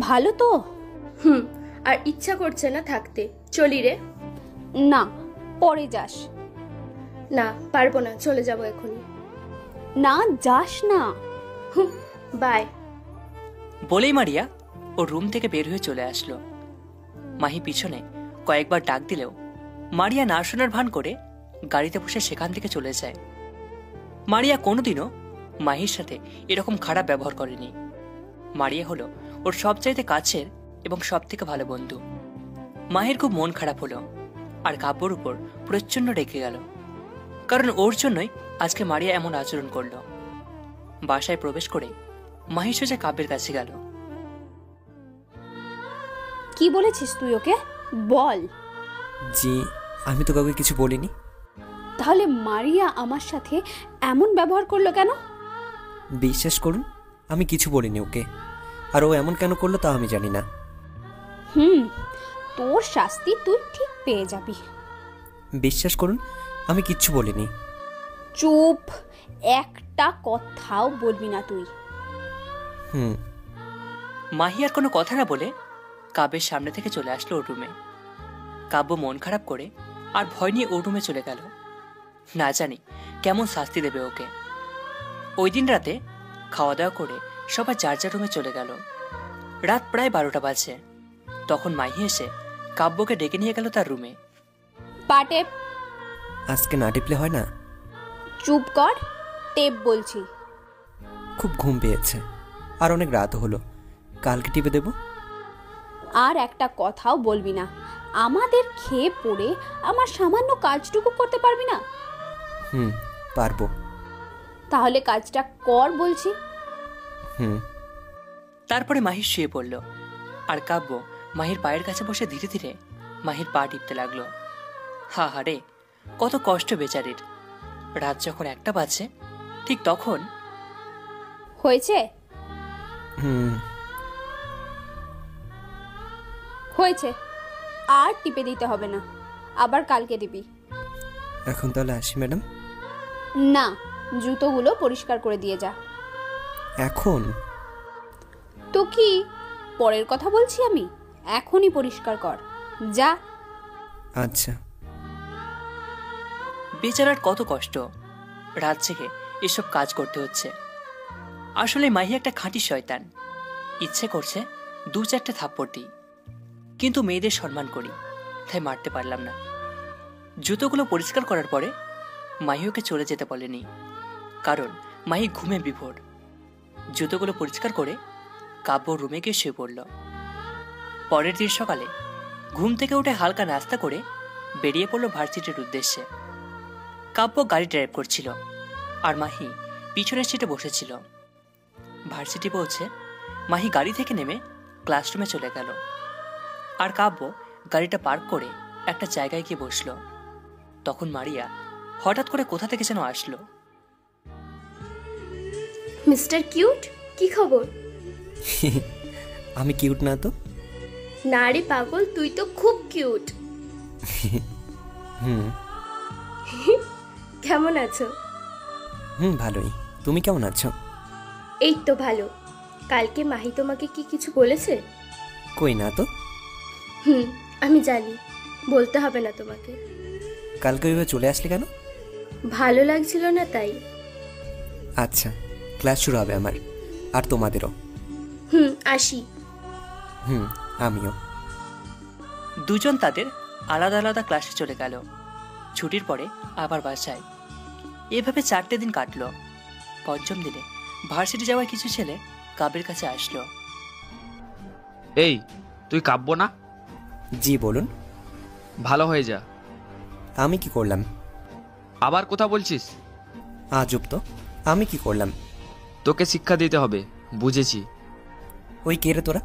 [SPEAKER 7] ভালো তো।
[SPEAKER 5] আর ইচ্ছা করছে না থাকতে, চলি রে।
[SPEAKER 7] না, পরে যাস।
[SPEAKER 5] না, পারবো না, চলে যাবো এখনই।
[SPEAKER 7] না, যাস না।
[SPEAKER 5] বাই।
[SPEAKER 3] বলেই মারিয়া ওর রুম থেকে বের হয়ে চলে আসলো। মাহি পিছনে কয়েকবার ডাক দিলেও মারিয়া না শোনার ভান করে গাড়িতে বসে সেখান থেকে চলে যায়। মারিয়া কোনোদিনও মাহির সাথে এরকম খারাপ ব্যবহার করেনি। মারিয়া হলো ওর সবচাইতে কাছের এবং সব থেকে ভালো বন্ধু। মাহির খুব মন খারাপ হলো, আর কাব্যর উপর প্রচন্ড রেগে গেল, কারণ ওর জন্যই আজকে মারিয়া এমন আচরণ করলো। বাসায় প্রবেশ করে মাহি সোজা কাব্যের কাছে গেল।
[SPEAKER 7] কি বলেছিস তুই ওকে? বল।
[SPEAKER 2] জি, আমি তো কাউকে কিছু বলিনি।
[SPEAKER 7] তাহলে মারিয়া আমার সাথে এমন ব্যবহার করলো কেন?
[SPEAKER 2] বিশ্বাস করুন, আমি কিছু বলিনি ওকে, আর ও এমন কেন করলো তা আমি জানি না।
[SPEAKER 7] তোর শাস্তি তুই ঠিক পেয়ে যাবি।
[SPEAKER 2] বিশ্বাস করুন, আমি কিচ্ছু বলিনি।
[SPEAKER 7] চুপ, একটা কথাও বলবি না তুই।
[SPEAKER 3] মাহি আর কোনো কথা না বলে কাব্যের সামনে থেকে চলে আসলো ওর রুমে। কাব্য মন খারাপ করে আর ভয় নিয়ে ওর রুমে চলে গেল। না জানি কেমন শাস্তি দেবে ওকে। ওই দিন রাতে খাওয়া দাওয়া করে সবাই যার যার রুমে চলে গেল। রাত প্রায় 12টা বাজে। তখন মাহি এসে কাব্যকে ডেকে নিয়ে গেল তার রুমে।
[SPEAKER 7] পাটে
[SPEAKER 2] আজকে না টিপলে হয় না?
[SPEAKER 7] চুপ কর, টেপ বলছি।
[SPEAKER 2] খুব ঘুম পেয়েছে, আর অনেক রাত হলো, কালকে টিপে দেব।
[SPEAKER 7] আর একটা কথাও বলবি না। আমাদের খেয়ে পড়ে আমার সামান্য কাজটুকু করতে পারবি না?
[SPEAKER 2] পারবো।
[SPEAKER 7] তাহলে কাজটা কর বলছি।
[SPEAKER 3] তারপরে মাহি শুয়ে পড়ল, আর কাব্য মাহির পায়ের কাছে বসে ধীরে ধীরে মাহির পা টিপতে লাগলো। হা রে, কত কষ্ট বেচারির। রাত যখন 1টা বাজে, ঠিক তখন
[SPEAKER 7] হয়েছে? হয়েছে, আর টিপে দিতে হবে না, আবার কালকে দিবি।
[SPEAKER 2] এখন তাহলে আসি ম্যাডাম।
[SPEAKER 7] না, জুতোগুলো পরিষ্কার করে দিয়ে যা।
[SPEAKER 2] এখন?
[SPEAKER 7] তো কি, পরের কথা বলছি আমি, এখনই পরিষ্কার কর, যা।
[SPEAKER 2] আচ্ছা।
[SPEAKER 3] বেচারার কত কষ্ট, রাত জেগে এসব কাজ করতে হচ্ছে। আসলে মাহি একটা খাঁটি শয়তান। ইচ্ছে করছে 2-4টে থাপ্পড় দিই, কিন্তু মেয়েদের সম্মান করি, তাই মারতে পারলাম না। জুতোগুলো পরিষ্কার করার পরে মাহি ওকে চলে যেতে বলেনি, কারণ মাহি ঘুমে বিভোর। জুতোগুলো পরিষ্কার করে কাব্য রুমে গিয়ে শুয়ে পড়ল। পরের দিন সকালে ঘুম থেকে উঠে হালকা নাস্তা করে বেরিয়ে পড়ল ভার্সিটির উদ্দেশ্যে। কাব্য গাড়ি ড্রাইভ করছিল, আর মাহি পিছনের সিটে বসেছিল। ভার্সিটি পৌঁছে মাহি গাড়ি থেকে নেমে ক্লাসরুমে চলে গেল, আর কাব্য গাড়িটা পার্ক করে একটা জায়গায় গিয়ে বসলো। তখন মারিয়া হঠাৎ করে কোথা থেকে যেন আসলো।
[SPEAKER 5] মিস্টার কিউট, কি খবর?
[SPEAKER 2] আমি কিউট না তো?
[SPEAKER 5] না রে পাগল, তুই তো খুব কিউট। কেমন আছো?
[SPEAKER 2] ভালোই। তুমি কেমন আছো?
[SPEAKER 5] এই তো ভালো। কালকে মাহি তোমাকে কি কিছু বলেছে?
[SPEAKER 2] কই না তো।
[SPEAKER 5] আমি জানি, বলতে হবে না তোমাকে।
[SPEAKER 2] কালকে ওইভাবে চলে আসলে কেন?
[SPEAKER 5] ভালো লাগছিল না তাই।
[SPEAKER 2] আচ্ছা, ক্লাস শুরু হবে আমার, আর তোমাদেরও।
[SPEAKER 5] আসি।
[SPEAKER 2] হুম, আমিও।
[SPEAKER 3] দুজন তাদের আলাদা আলাদা ক্লাসে চলে গেল। ছুটির পরে আবার বাসায়। এভাবে 4টে দিন কাটলো। পঞ্চম দিনে ভার্সিটি যাওয়ার কিছু ছেলে কাব্যের কাছে আসলো।
[SPEAKER 8] এই, তুই কাব্য না?
[SPEAKER 2] জি বলুন।
[SPEAKER 8] ভালো হয়ে যা।
[SPEAKER 2] আমি কি করলাম?
[SPEAKER 8] আবার কথা বলছিস?
[SPEAKER 2] আজব তো, আমি কি করলাম?
[SPEAKER 8] তোকে শিক্ষা দিতে হবে, বুঝেছি।
[SPEAKER 2] ওই কে রে তোরা?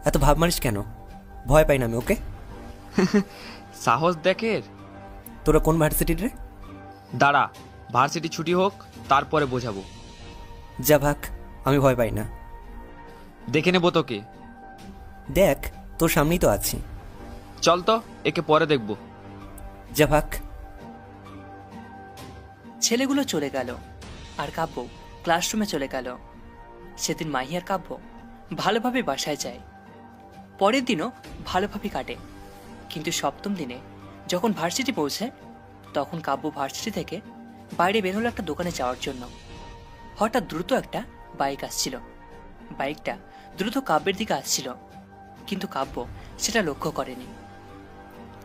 [SPEAKER 2] এত ভাব মারিস কেন? ভয় পাই না আমি, ওকে?
[SPEAKER 8] সাহস দেখে।
[SPEAKER 2] তোরা কোন ভার্সিটির রে?
[SPEAKER 8] দাঁড়া, ভার্সিটি ছুটি হোক, তারপরে বোঝাবো।
[SPEAKER 2] যা ভাগ, আমি ভয় পাই না।
[SPEAKER 8] দেখে নেবো তোকে।
[SPEAKER 2] দেখ, তোর সামনেই তো আছি।
[SPEAKER 8] চল তো, একে পরে দেখবো।
[SPEAKER 2] যা ভাগ।
[SPEAKER 3] ছেলেগুলো চলে গেল আর কাব্য ক্লাসরুমে চলে গেল। সেদিন মাহি আর কাব্য ভালোভাবে বাসায় যায়। পরের দিনও ভালোভাবে কাটে। কিন্তু সপ্তম দিনে যখন ভার্সিটি পৌঁছে, তখন কাব্য ভার্সিটি থেকে বাইরে বের হলো একটা দোকানে যাওয়ার জন্য। হঠাৎ দ্রুত একটা বাইক আসছিল। বাইকটা দ্রুত কাব্যের দিকে আসছিল, কিন্তু কাব্য সেটা লক্ষ্য করেনি।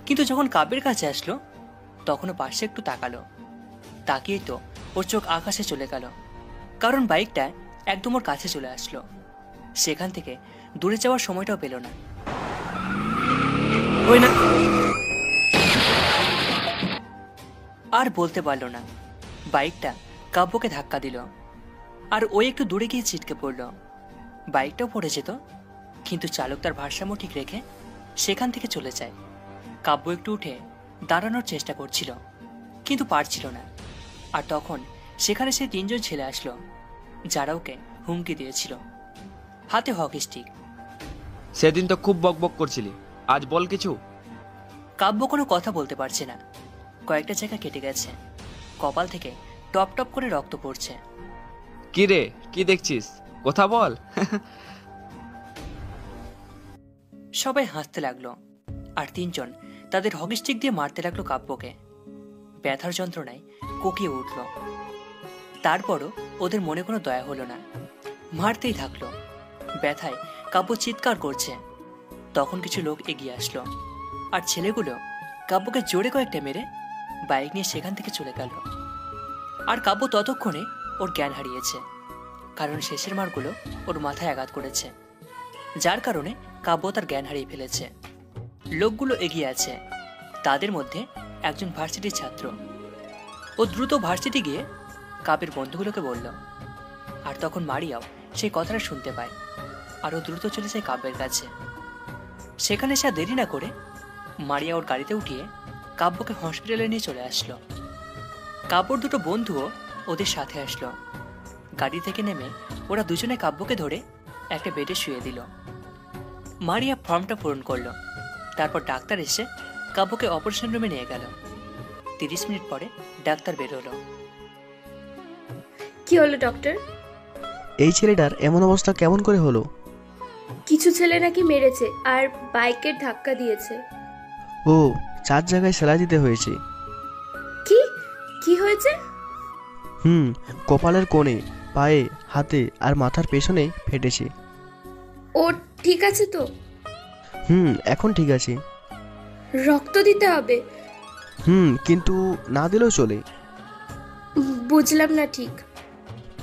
[SPEAKER 3] কিন্তু যখন কাব্যের কাছে আসলো, তখনও পাশে একটু তাকালো। তাকিয়ে তো ওর চোখ আকাশে চলে গেল, কারণ বাইকটা একদম ওর কাছে চলে আসলো। সেখান থেকে দূরে যাওয়ার সময়টাও পেল না।
[SPEAKER 2] ওই না।
[SPEAKER 3] আর বলতে পারল না। বাইকটা কাব্যকে ধাক্কা দিল, আর ওই একটু দূরে গিয়ে ছিটকে পড়ল। বাইকটাও পড়ে যেত, কিন্তু চালক তার ভারসাম্য ঠিক রেখে সেখান থেকে চলে যায়। কাব্য একটু উঠে দাঁড়ানোর চেষ্টা করছিল, কিন্তু পারছিল না। আর তখন সেখানে সে 3জন ছেলে আসলো, যারা ওকে হুমকি দিয়েছিল, হাতে হকি স্টিক।
[SPEAKER 8] সেদিন তো খুব বকবক করছিলি, আজ বল কিছু।
[SPEAKER 3] কাব্য কোনো কথা বলতে পারছে না। কয়েকটা জায়গা কেটে গেছে, কপাল থেকে টপ টপ করে রক্ত পড়ছে।
[SPEAKER 8] কি রে, কি দেখছিস? কথা বল।
[SPEAKER 3] সবাই হাসতে লাগলো, আর 3জন তাদের হকি স্টিক দিয়ে মারতে লাগলো কাব্যকে। ব্যথার যন্ত্রণায় কোকিয়ে উঠল। তারপরও ওদের মনে কোনো দয়া হলো না, মারতেই থাকলো। ব্যথায় কাব্য চিৎকার করছে। তখন কিছু লোক এগিয়ে আসলো, আর ছেলেগুলো কাব্যকে জোরে কয়েকটা মেরে বাইক নিয়ে সেখান থেকে চলে গেল। আর কাব্য ততক্ষণে ওর জ্ঞান হারিয়েছে, কারণ শেষের মারগুলো ওর মাথায় আঘাত করেছে, যার কারণে কাব্য তার জ্ঞান হারিয়ে ফেলেছে। লোকগুলো এগিয়ে আছে, তাদের মধ্যে একজন ভার্সিটির ছাত্র। ও দ্রুত ভার্সিটি গিয়ে কাব্যের বন্ধুগুলোকে বলল। আর তখন মারিয়াও সেই কথাটা শুনতে পায়, আর ও দ্রুত চলে যায় কাব্যের কাছে। সেখানে সে দেরি না করে মারিয়া ওর গাড়িতে উঠিয়ে কাব্যকে হসপিটালে নিয়ে চলে আসলো। কাব্যর দুটো বন্ধুও ওদের সাথে আসলো। গাড়ি থেকে নেমে ওরা দুজনে কাব্যকে ধরে একটা বেডে শুয়ে দিল। মারিয়া ফর্মটা পূরণ করলো। তারপর ডাক্তার এসে কাব্যকে অপারেশন রুমে নিয়ে গেল। 30 মিনিট পরে ডাক্তার বের হলো।
[SPEAKER 5] কি হলো ডক্টর?
[SPEAKER 4] এই ছেলেটার এমন অবস্থা কেমন করে হলো?
[SPEAKER 5] কিছু ছেলে নাকি মেরেছে আর বাইকের ধাক্কা দিয়েছে।
[SPEAKER 4] ও, 4 জায়গায় সেলাই দিতে হয়েছে।
[SPEAKER 5] কি কি হয়েছে?
[SPEAKER 4] কপালের কোণে, পায়ে, হাতে আর মাথার পেছনে ফেটেছে।
[SPEAKER 5] ও ঠিক আছে তো?
[SPEAKER 4] এখন ঠিক আছে।
[SPEAKER 5] রক্ত দিতে হবে?
[SPEAKER 4] কিন্তু না দিলেও চলে।
[SPEAKER 5] বুঝলাম না ঠিক।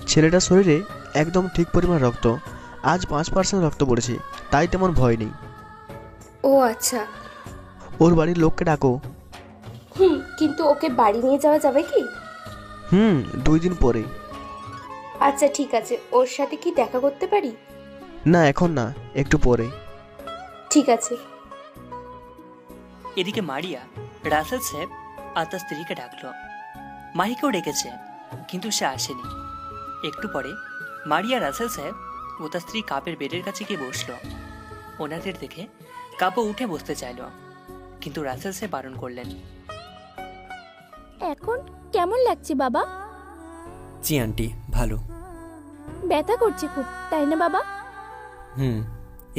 [SPEAKER 4] ছেলেটার শরীরে একদম ঠিক পরিমাণ রক্ত। আজ 5% রক্ত পড়েছে, তাই তেমন ভয় নেই।
[SPEAKER 5] ও আচ্ছা।
[SPEAKER 4] ওর বাড়ির লোককে ডাকো।
[SPEAKER 5] কিন্তু ওকে বাড়ি নিয়ে যাওয়া যাবে কি?
[SPEAKER 4] 2 দিন পরে।
[SPEAKER 5] আচ্ছা ঠিক আছে, ওর সাথে কি দেখা করতে পারি?
[SPEAKER 4] না, এখন না, একটু পরে।
[SPEAKER 5] ঠিক আছে।
[SPEAKER 3] এদিকে মারিয়া রাসেল সাহেব আর তার স্ত্রীকে ডাকলো। মাহিকেও ডেকেছে, কিন্তু সে আসেনি। একটু পরে মারিয়া রাসেল সাহেব ও তার স্ত্রী কাপের বেডের কাছে গিয়ে বসলো। ওনাদের দেখে কাপও উঠে বসতে চাইল, কিন্তু রাসেল সাহেব বারণ করলেন।
[SPEAKER 9] এখন কেমন লাগছে বাবা?
[SPEAKER 2] জি আন্টি, ভালো।
[SPEAKER 9] ব্যথা করছে খুব, তাই না বাবা?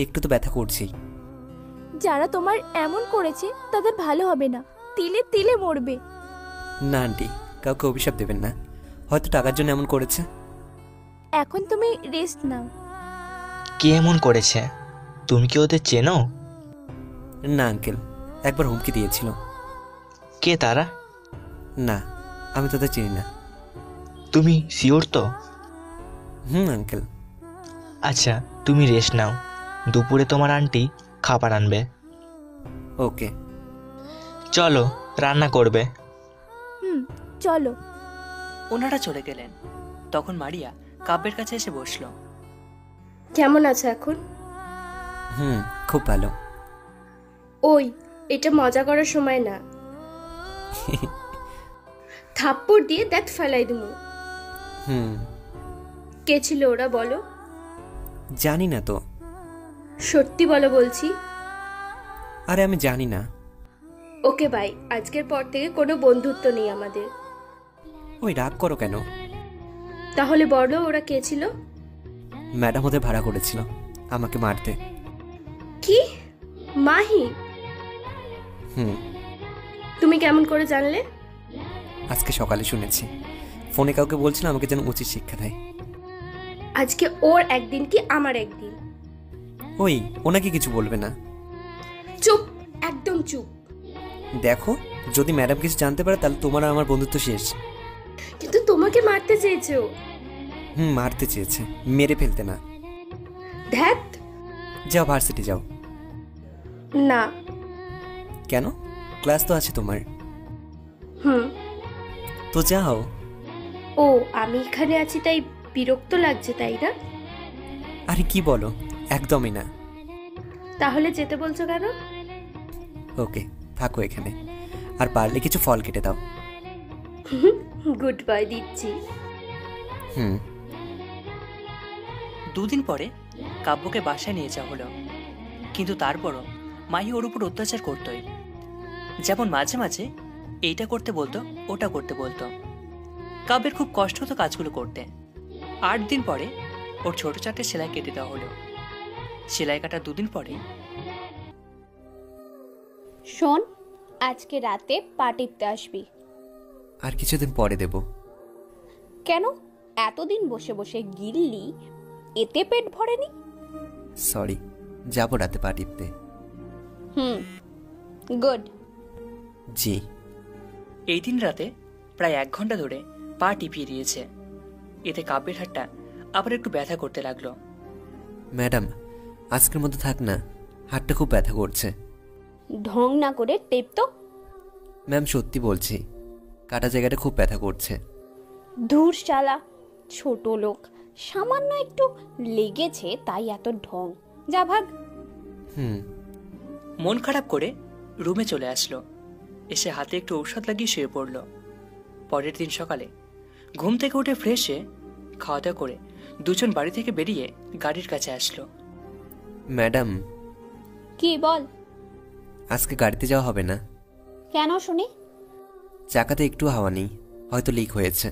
[SPEAKER 2] একটু তো ব্যথা করছি।
[SPEAKER 9] যারা তোমার এমন করেছে তাদের ভালো হবে না, তিলে তিলে মরবে।
[SPEAKER 2] না আন্টি, কাউকে অভিশাপ দেবেন না, হয়তো টাকার জন্য এমন করেছে।
[SPEAKER 9] এখন তুমি রেস্ট নাও।
[SPEAKER 6] কি এমন করেছে? তুমি কি ওদের চেনো?
[SPEAKER 2] না আঙ্কেল, একবার হুমকি দিয়েছিল।
[SPEAKER 6] কে তারা?
[SPEAKER 2] না, আমি তাদের চিনি না।
[SPEAKER 6] তুমি শিওর তো?
[SPEAKER 2] আঙ্কেল।
[SPEAKER 6] আচ্ছা, তুমি রেস্ট নাও, দুপুরে তোমার আন্টি খাবার আনবে।
[SPEAKER 2] ওকে।
[SPEAKER 6] চলো, রান্না করবে।
[SPEAKER 9] চলো।
[SPEAKER 3] ওনারা চলে গেলেন। তখন মারিয়া কাব্যের কাছে এসে বসলো।
[SPEAKER 5] কেমন আছে এখন?
[SPEAKER 2] খুব ভালো।
[SPEAKER 5] ওই, এটা মজা করার সময় না। থাপ্পড় দিয়ে দাঁত ফেলাই দিমু। কে ছিল ওরা বলো?
[SPEAKER 2] জানি না তো।
[SPEAKER 5] সত্যি বলো বলছি।
[SPEAKER 2] আরে আমি জানি না।
[SPEAKER 5] ওকে বাই, আজকের পর থেকে কোনো বন্ধুত্ব নেই আমাদের।
[SPEAKER 2] ওই রাগ করো কেন?
[SPEAKER 5] তাহলে বলো ওরা কে ছিল?
[SPEAKER 2] ম্যাডাম ওদের ভাড়া করেছিল আমাকে মারতে।
[SPEAKER 5] কি? মাহি? তুমি কেমন করে জানলে?
[SPEAKER 2] আজকে সকালে শুনেছি। ফোনে কাউকে বলছিল আমাকে যেন উচিত শিক্ষা দেয়।
[SPEAKER 5] আজকে ওর একদিন কি আমার একদিন?
[SPEAKER 2] ওই, ওনাকে কিছু বলবে না।
[SPEAKER 5] চুপ, একদম চুপ।
[SPEAKER 2] দেখো, যদি ম্যাডাম কিছু জানতে পারে তাহলে তোমার আর আমার বন্ধুত্ব শেষ।
[SPEAKER 5] কিন্তু তোমাকে মারতে চেয়েছে ও।
[SPEAKER 2] মারতে চেয়েছে, মেরে ফেলতে না।
[SPEAKER 5] ধ্যাত।
[SPEAKER 2] যাও, ভার্সিটি যাও।
[SPEAKER 5] না।
[SPEAKER 2] কেন? ক্লাস তো আছে তোমার। তো যাও।
[SPEAKER 5] ও, আমি এখানে আছি তাই বিরক্ত লাগছে, তাই না?
[SPEAKER 2] আরে কি বলো, একদমই না।
[SPEAKER 5] তাহলে যেতে বলছো কেন?
[SPEAKER 2] ওকে, থাকো এখানে, আর পারলে কিছু ফল কেটে দাও।
[SPEAKER 5] গুড বাই দিচ্ছি।
[SPEAKER 3] দুদিন পরে কাব্যকে বাসায় নিয়ে যাওয়া হলো। কিন্তু তারপরও মাহি ওর উপর অত্যাচার করতোই। যেমন মাঝে মাঝে এইটা করতে বলতো, ওটা করতে বলতো। কাব্যের খুব কষ্ট হতো কাজগুলো করতে। 8 দিন পরে ওর ছোট 4টে সেলাই কেটে দেওয়া হলো। সেলাই কাটার 2 দিন পরে।
[SPEAKER 7] শোন, আজকে রাতে পা টিপতে আসবি।
[SPEAKER 2] আর কিছুদিন পরে দেব।
[SPEAKER 7] কেন? এতদিন বসে বসে গিললি, এতে পেট ভরেনি?
[SPEAKER 2] সরি, যাবো রাতে পা টিপতে।
[SPEAKER 7] গুড।
[SPEAKER 2] জি।
[SPEAKER 3] এই দিন রাতে প্রায় 1 ঘন্টা ধরে পা টিপিয়ে দিয়েছে। এতে কাব্যের হাতটা আবার একটু ব্যথা করতে লাগলো।
[SPEAKER 2] ম্যাডাম, আজকের মধ্যে থাক না, হাতটা খুব ব্যথা করছে।
[SPEAKER 7] ঢং না করে টেপ তো।
[SPEAKER 2] ম্যাম, সত্যি বলছি, কাটা জায়গাটা খুব ব্যথা করছে।
[SPEAKER 7] ধুর শালা, ছোট লোক, সামান্য একটু লেগেছে তাই এত ঢং। যা ভাগ।
[SPEAKER 3] মন খারাপ করে রুমে চলে আসলো। এসে হাতে একটু ঔষধ লাগিয়ে শুয়ে পড়ল। পরের দিন সকালে ঘুম থেকে উঠে ফ্রেশ হয়ে খাওয়া দাওয়া করে দুজন বাড়ি থেকে বেরিয়ে গাড়ির কাছে আসলো।
[SPEAKER 2] ম্যাডাম।
[SPEAKER 7] কি বল?
[SPEAKER 2] আজকে গাড়িতে যাওয়া হবে না।
[SPEAKER 7] কেন শুনি?
[SPEAKER 2] চাকাতে একটু হাওয়া নেই, হয়তো লিক হয়েছে।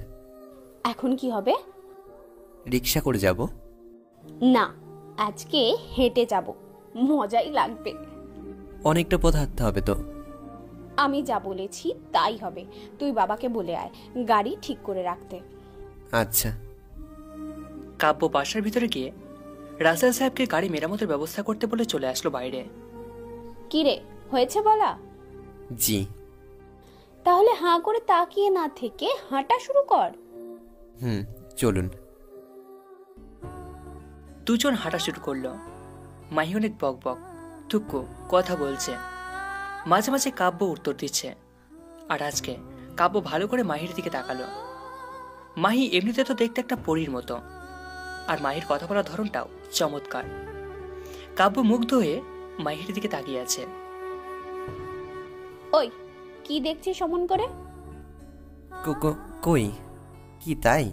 [SPEAKER 7] এখন কি হবে?
[SPEAKER 2] রিক্সা করে যাব।
[SPEAKER 7] না, আজকে হেঁটে যাব, মজাই লাগবে।
[SPEAKER 2] অনেকটা পথ হাঁটতে হবে তো।
[SPEAKER 7] আমি যা বলেছি তাই হবে। তুই বাবাকে বলে আয় গাড়ি ঠিক করে রাখতে।
[SPEAKER 2] আচ্ছা।
[SPEAKER 3] কাব্য বাসার ভিতরে গিয়ে রাসেল সাহেবকে গাড়ি মেরামতের ব্যবস্থা করতে বলে চলে আসলো বাইরে।
[SPEAKER 7] কি রে, হয়েছে বলা?
[SPEAKER 2] জি।
[SPEAKER 7] তাহলে হাঁ করে তাকিয়ে না থেকে হাঁটা শুরু কর।
[SPEAKER 2] চলুন।
[SPEAKER 3] দুজন হাঁটা শুরু করলো। মাহি অনেক বক বক টুকু কথা বলছে, মাঝে মাঝে কাব্য উত্তর দিচ্ছে। আর আজকে কাব্য ভালো করে মাহির দিকে তাকালো। মাহি এমনিতে তো দেখতে একটা পরীর মতো, আর মাহির কথা বলার ধরনটাও চমৎকার। কাব্য মুগ্ধ হয়ে মাহির দিকে তাকিয়ে আছে।
[SPEAKER 7] ওই, কি দেখছিস অমন করে?
[SPEAKER 2] কই, কি তাই?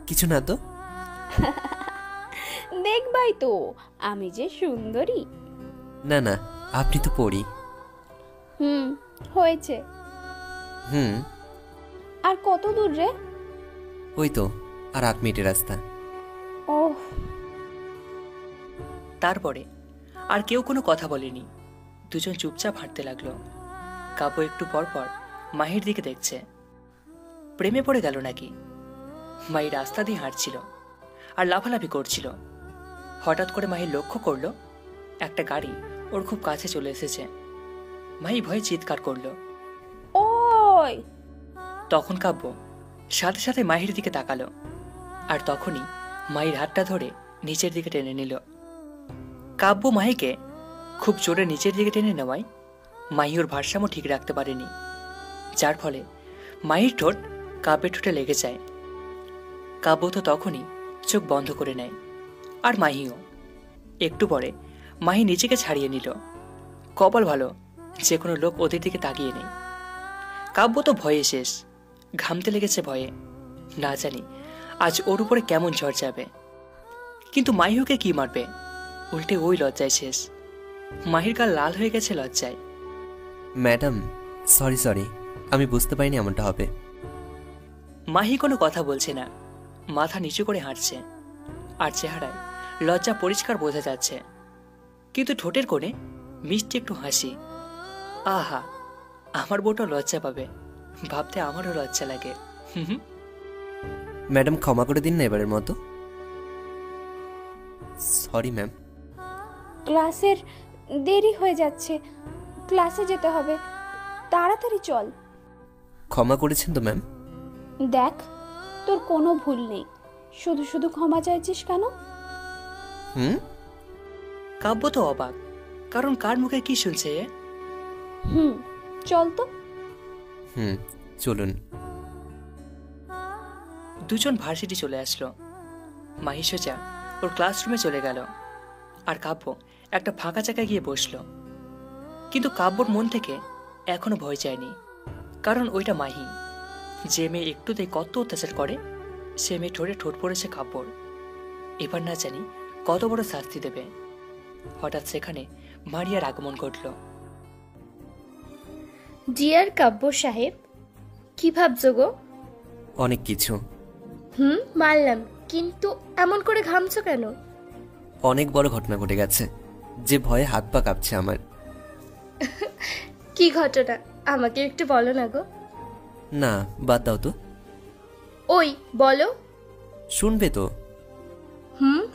[SPEAKER 2] কিছু না তো।
[SPEAKER 7] দেখবাই তো আমি যে সুন্দরী।
[SPEAKER 2] না না, আপনি তো পড়ি।
[SPEAKER 7] হয়েছে। আর কত দূর রে?
[SPEAKER 2] ওই তো আর 8 মিনিটের রাস্তা।
[SPEAKER 7] ওহ।
[SPEAKER 3] তারপরে আর কেউ কোনো কথা বলেনি। দুজন চুপচাপ হাঁটতে লাগলো। কাব্য একটু পর পর মাহির দিকে দেখছে। প্রেমে পড়ে গেল নাকি? মাহি রাস্তা দিয়ে হাঁটছিল আর লাফালাফি করছিল। হঠাৎ করে মাহি লক্ষ্য করলো একটা গাড়ি ওর খুব কাছে চলে এসেছে। মাহি ভয়ে চিৎকার করলো।
[SPEAKER 7] ওই
[SPEAKER 3] তখন কাব্য সাথে সাথে মাহির দিকে তাকালো, আর তখনই মাহির হাতটা ধরে নিচের দিকে টেনে নিল। কাব্য মাহিকে খুব জোরে নিচের দিকে টেনে নেওয়ায় মাহি ওর ভারসাম্য ঠিক রাখতে পারেনি, যার ফলে মাহির ঠোঁট কাব্যের ঠোঁটে লেগে যায়। কাব্য তো তখনই চোখ বন্ধ করে নেয়, আর মাহিও। একটু পরে মাহি নিজেকে ছাড়িয়ে নিল। কপাল ভালো যে কোনো লোক ওদের দিকে তাকিয়ে নেই। কাব্য তো ভয়ে শেষ, ঘামতে লেগেছে ভয়ে। না জানি আজ ওর উপরে কেমন ঝড় যাবে। কিন্তু মাহিওকে কি মারবে, উল্টে ওই লজ্জায় শেষ। মাহির গাল লাল হয়ে গেছে লজ্জায়।
[SPEAKER 2] ম্যাডাম সরি, আমি বুঝতে পারিনি এমনটা হবে।
[SPEAKER 3] মাহি কোনো কথা বলছে না, মাথা নিচু করে হাঁটছে, আর চেহারায় লজ্জা পরিষ্কার বোঝা যাচ্ছে। কিন্তু ঠোঁটের কোণে মিষ্টি একটু হাসি। আহা, আমার বউটা লজ্জা পাবে ভাবতে আমারও লজ্জা লাগে।
[SPEAKER 2] ম্যাডাম ক্ষমা করে দিন না এবারের মতো। Sorry ma'am.
[SPEAKER 7] ক্লাসের দেরি হয়ে যাচ্ছে, ক্লাসে যেতে হবে, তাড়াতাড়ি চল।
[SPEAKER 2] ক্ষমা করেছেন তো ম্যাম?
[SPEAKER 7] দেখ, তোর কোনো ভুল নেই, শুধু শুধু ক্ষমা চাইছিস কেন?
[SPEAKER 3] কাব্য তো অবাক, কারণ কার মুখে কি শুনছে।
[SPEAKER 7] চল তো।
[SPEAKER 2] চলুন।
[SPEAKER 3] দুজন ভার্সিটি চলে আসলো। মাহি সোজা ওর ক্লাসরুমে চলে গেল, আর কাব্য একটা ফাঁকা জায়গায় গিয়ে বসলো। কিন্তু কাব্যর মন থেকে এখনো ভয় যায়নি, কারণ ওইটা মাহি। যে মেয়ে একটুতেই কত অত্যাচার করে, সে মেয়ে ঠোঁটে ঠোঁট পড়েছে কাব্যর। এবার না জানি কত বড় শাস্তি দেবে। হঠাৎ সেখানে মারিয়ার আগমন ঘটল।
[SPEAKER 5] ডিয়ার কাব্য সাহেব, কি ভাবছো গো?
[SPEAKER 2] অনেক কিছু।
[SPEAKER 5] মানলাম, কিন্তু এমন করে ঘামছো কেন?
[SPEAKER 2] অনেক বড় ঘটনা ঘটে গেছে, যে ভয়ে হাত পা কাঁপছে আমার।
[SPEAKER 5] কি ঘটনা আমাকে একটু বলো না গো।
[SPEAKER 2] না, বাদ দাও তো।
[SPEAKER 5] ওই বলো।
[SPEAKER 2] শুনবে তো?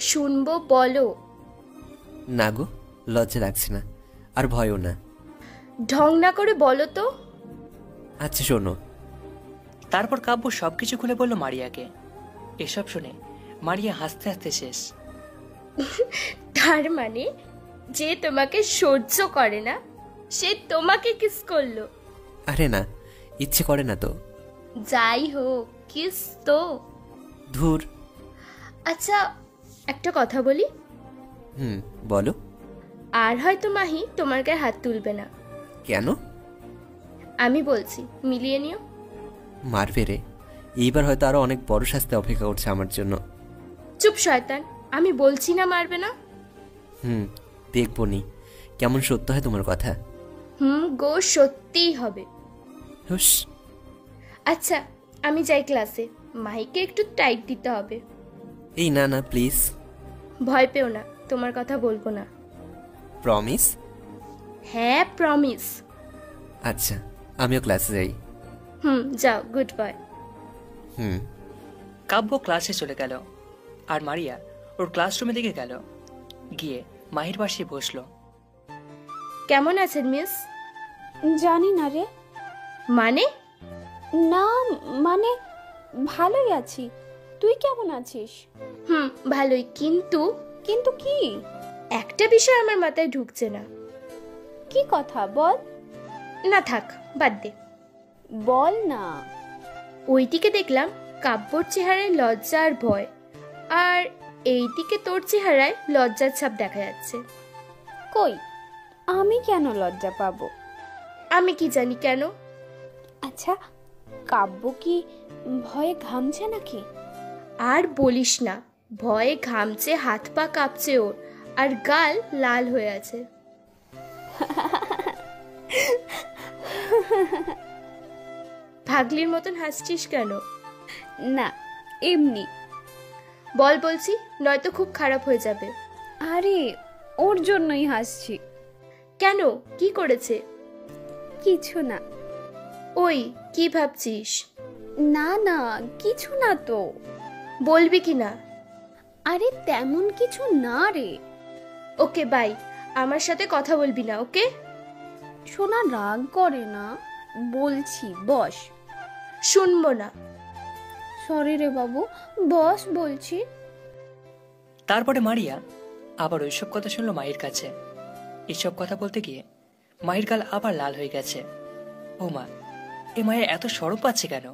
[SPEAKER 5] শুনবো, বলো।
[SPEAKER 2] না গো, লজ্জা লাগছে না, আর ভয়ও না।
[SPEAKER 5] ঢং না করে বলো তো।
[SPEAKER 2] আচ্ছা শোনো।
[SPEAKER 3] তারপর কাব্য সবকিছু খুলে বলল মারিয়াকে। এসব শুনে মারিয়া হাসতে হাসতে শেষ।
[SPEAKER 5] তার মানে যে তোমাকে সহ্য করে না, সে তোমাকে কিস করলো?
[SPEAKER 2] আরে না, ইচ্ছে করে না তো।
[SPEAKER 5] যাই হোক, কিস তো।
[SPEAKER 2] ধুর।
[SPEAKER 5] আচ্ছা, একটা কথা বলি।
[SPEAKER 2] বলো।
[SPEAKER 5] আর হয়তো মাহি তোমার গায়ে হাত তুলবে না।
[SPEAKER 2] কেন?
[SPEAKER 5] আমি বলছি, মিলিয়ে নিও।
[SPEAKER 2] মারবে রে, এইবার হয়তো আরো অনেক বড় শাস্তি অপেক্ষা করছে আমার জন্য।
[SPEAKER 5] চুপ শয়তান, আমি বলছি না মারবে না।
[SPEAKER 2] দেখবো নি কেমন সত্য হয় তোমার কথা।
[SPEAKER 5] গো, সত্যিই হবে।
[SPEAKER 2] হুস।
[SPEAKER 5] আচ্ছা, আমি যাই ক্লাসে, মাহিকে একটু টাইট দিতে হবে।
[SPEAKER 2] এই না না প্লিজ।
[SPEAKER 5] ভয় পেও না, তোমার কথা বলবো না।
[SPEAKER 2] প্রমিস?
[SPEAKER 5] হ্যাঁ, প্রমিস।
[SPEAKER 2] আচ্ছা, আমিও ক্লাসে যাই।
[SPEAKER 5] যাও, গুড বাই।
[SPEAKER 3] কাব্য ক্লাসে চলে গেল, আর মারিয়া ওর ক্লাসরুমের দিকে গেল। গিয়ে মাহির পাশে বসলো।
[SPEAKER 5] কেমন আছেন মিস?
[SPEAKER 7] জানি না রে।
[SPEAKER 5] মানে?
[SPEAKER 7] না মানে ভালোই আছি, তুই কেমন আছিস?
[SPEAKER 5] ভালোই, কিন্তু
[SPEAKER 7] কিন্তু কি?
[SPEAKER 5] একটা বিষয় আমার মাথায় ঢুকছে না।
[SPEAKER 7] কি কথা বল।
[SPEAKER 5] না থাক, বাদ দে।
[SPEAKER 7] বল না।
[SPEAKER 5] ওইদিকে দেখলাম কাব্যর চেহারায় লজ্জা আর ভয়, আর এইদিকে তোর চেহারায় লজ্জার ছাপ দেখা যাচ্ছে।
[SPEAKER 7] কই, আমি কেন লজ্জা পাবো?
[SPEAKER 5] আমি কি জানি কেন।
[SPEAKER 7] আচ্ছা, কাব্য কি ভয়ে ঘামছে নাকি?
[SPEAKER 5] আর বলিস না, ভয়ে ঘামছে, হাত পা কাঁপছে ওর, আর গাল লাল হয়ে আছে। পাগলির মতন হাসছিস কেন?
[SPEAKER 7] না, এমনি।
[SPEAKER 5] বল বলছি, নয়তো খুব খারাপ হয়ে যাবে।
[SPEAKER 7] আরে ওর জন্যই হাসছি।
[SPEAKER 5] কেন, কি করেছে?
[SPEAKER 7] কিছু না।
[SPEAKER 5] ওই কি ভাবছিস?
[SPEAKER 7] না না, কিছু না তো।
[SPEAKER 5] বলবি কি না?
[SPEAKER 7] আরে তেমন কিছু না রে।
[SPEAKER 5] ওকে বাই, আমার সাথে কথা বলবি না, ওকে?
[SPEAKER 7] সোনা রাগ করে না, বলছি বস।
[SPEAKER 5] শুনবো না।
[SPEAKER 7] সরি রে বাবু, বস বলছি।
[SPEAKER 3] তারপরে মারিয়া আবার ওইসব কথা শুনলো মাহির কাছে। এসব কথা বলতে গিয়ে মাহির গাল আবার লাল হয়ে গেছে। ও মা, এ মায়ের এত সরব পাচ্ছে কেন?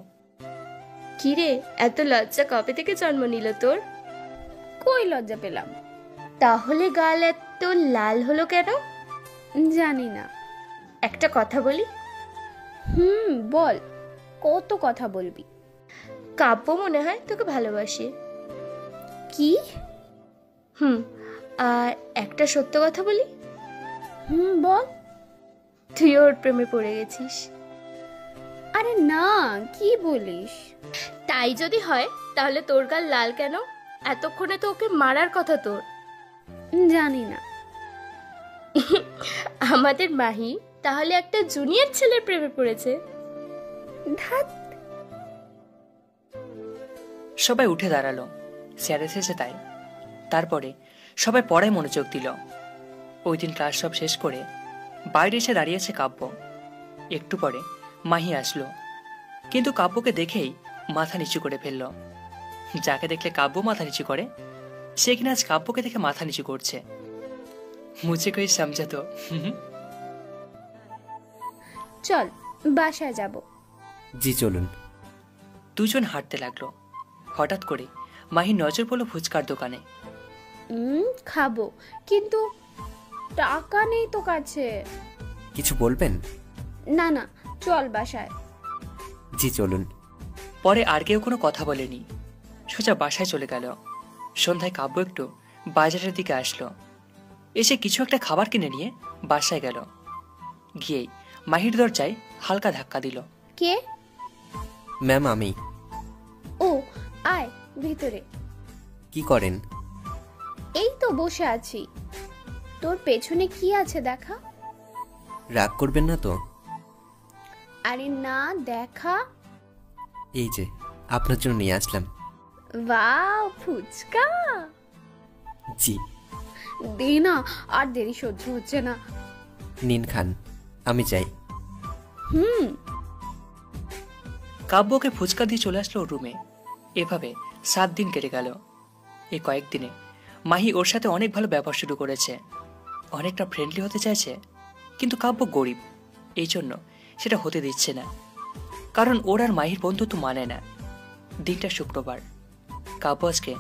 [SPEAKER 5] কিরে, এত লজ্জা কবে থেকে জন্ম নিল তোর?
[SPEAKER 7] কই লজ্জা পেলাম?
[SPEAKER 5] তাহলে গাল এত লাল হলো কেন?
[SPEAKER 7] জানি না।
[SPEAKER 5] একটা কথা বলি?
[SPEAKER 7] বল, কত কথা বলবি?
[SPEAKER 5] কাব্য মনে হয় তোকে ভালোবাসে।
[SPEAKER 7] কি?
[SPEAKER 5] আর একটা সত্য কথা বলি?
[SPEAKER 7] বল।
[SPEAKER 5] তুই ওর প্রেমে পড়ে গেছিস।
[SPEAKER 7] আরে না, কি বলিস?
[SPEAKER 5] তাই যদি হয় তাহলে তোর গাল লাল কেন? এতক্ষণে তো ওকে মারার কথা তোর।
[SPEAKER 7] জানি না।
[SPEAKER 5] আমাদের মাহি তাহলে একটা জুনিয়র ছেলের প্রেমে পড়েছে।
[SPEAKER 3] সবাই উঠে দাঁড়ালো, স্যার এসেছে তাই। তারপরে সবাই পড়ায় মনোযোগ দিল। ওই দিন ক্লাস সব শেষ করে বাইরে এসে দাঁড়িয়েছে কাব্য। একটু পরে মাহি আসলো, কিন্তু কাব্যকে দেখেই মাথা নিচু করে ফেলল। যাকে দেখলে কাব্য মাথা নিচু করে, সে কিনা আজ কাব্যকে দেখে মাথা নিচু করছে। মুঝে কই সমঝা তো।
[SPEAKER 7] চল বাসায় যাব।
[SPEAKER 2] জি চলুন।
[SPEAKER 3] দুজন হাঁটতে লাগলো। হঠাৎ করে মাহির নজর পড়লো ফুচকার দোকানে।
[SPEAKER 7] খাবো, কিন্তু টাকা নেই তো কাছে।
[SPEAKER 2] কিছু বলবেন?
[SPEAKER 7] না না, চল বাসায়।
[SPEAKER 2] জি চলুন।
[SPEAKER 3] পরে আর কেউ কোনো কথা বলেনি, সোজা বাসায় চলে গেল। সন্ধ্যায় কাব্য একটু বাজারের দিকে আসলো। এসে কিছু একটা খাবার কিনে নিয়ে বাসায় গেল। গিয়েই মাহির দরজায় হালকা ধাক্কা দিল।
[SPEAKER 7] কে?
[SPEAKER 2] ম্যাম, আমি।
[SPEAKER 7] ও, আয় ভিতরে।
[SPEAKER 2] কি করেন?
[SPEAKER 7] এই তো বসে আছি। তোর পেছনে কি আছে দেখা।
[SPEAKER 2] রাগ করবেন না তো?
[SPEAKER 7] আরে না, দেখা।
[SPEAKER 2] এই যে আপনার জন্য নিয়ে আসলাম।
[SPEAKER 7] ওয়াও, ফুচকা।
[SPEAKER 2] জি।
[SPEAKER 7] দে না, আর দেরি সহ্য হচ্ছে না।
[SPEAKER 2] নিন খান, আমি যাই।
[SPEAKER 3] কাব্যকে ফুচকা দিয়ে চলে আসলো ওর রুমে। এভাবে 7 দিন কেটে গেল। এই কয়েকদিনে মাহি ওর সাথে অনেক ভালো ব্যবহার শুরু করেছে, অনেকটা ফ্রেন্ডলি হতে চাইছে। কিন্তু কাব্য গরিব, এই জন্য সেটা হতে দিচ্ছে না। কারণ ওর আর মাহির বন্ধুত্ব মানে না। দিনটা শুক্রবার। কাব্য আজকে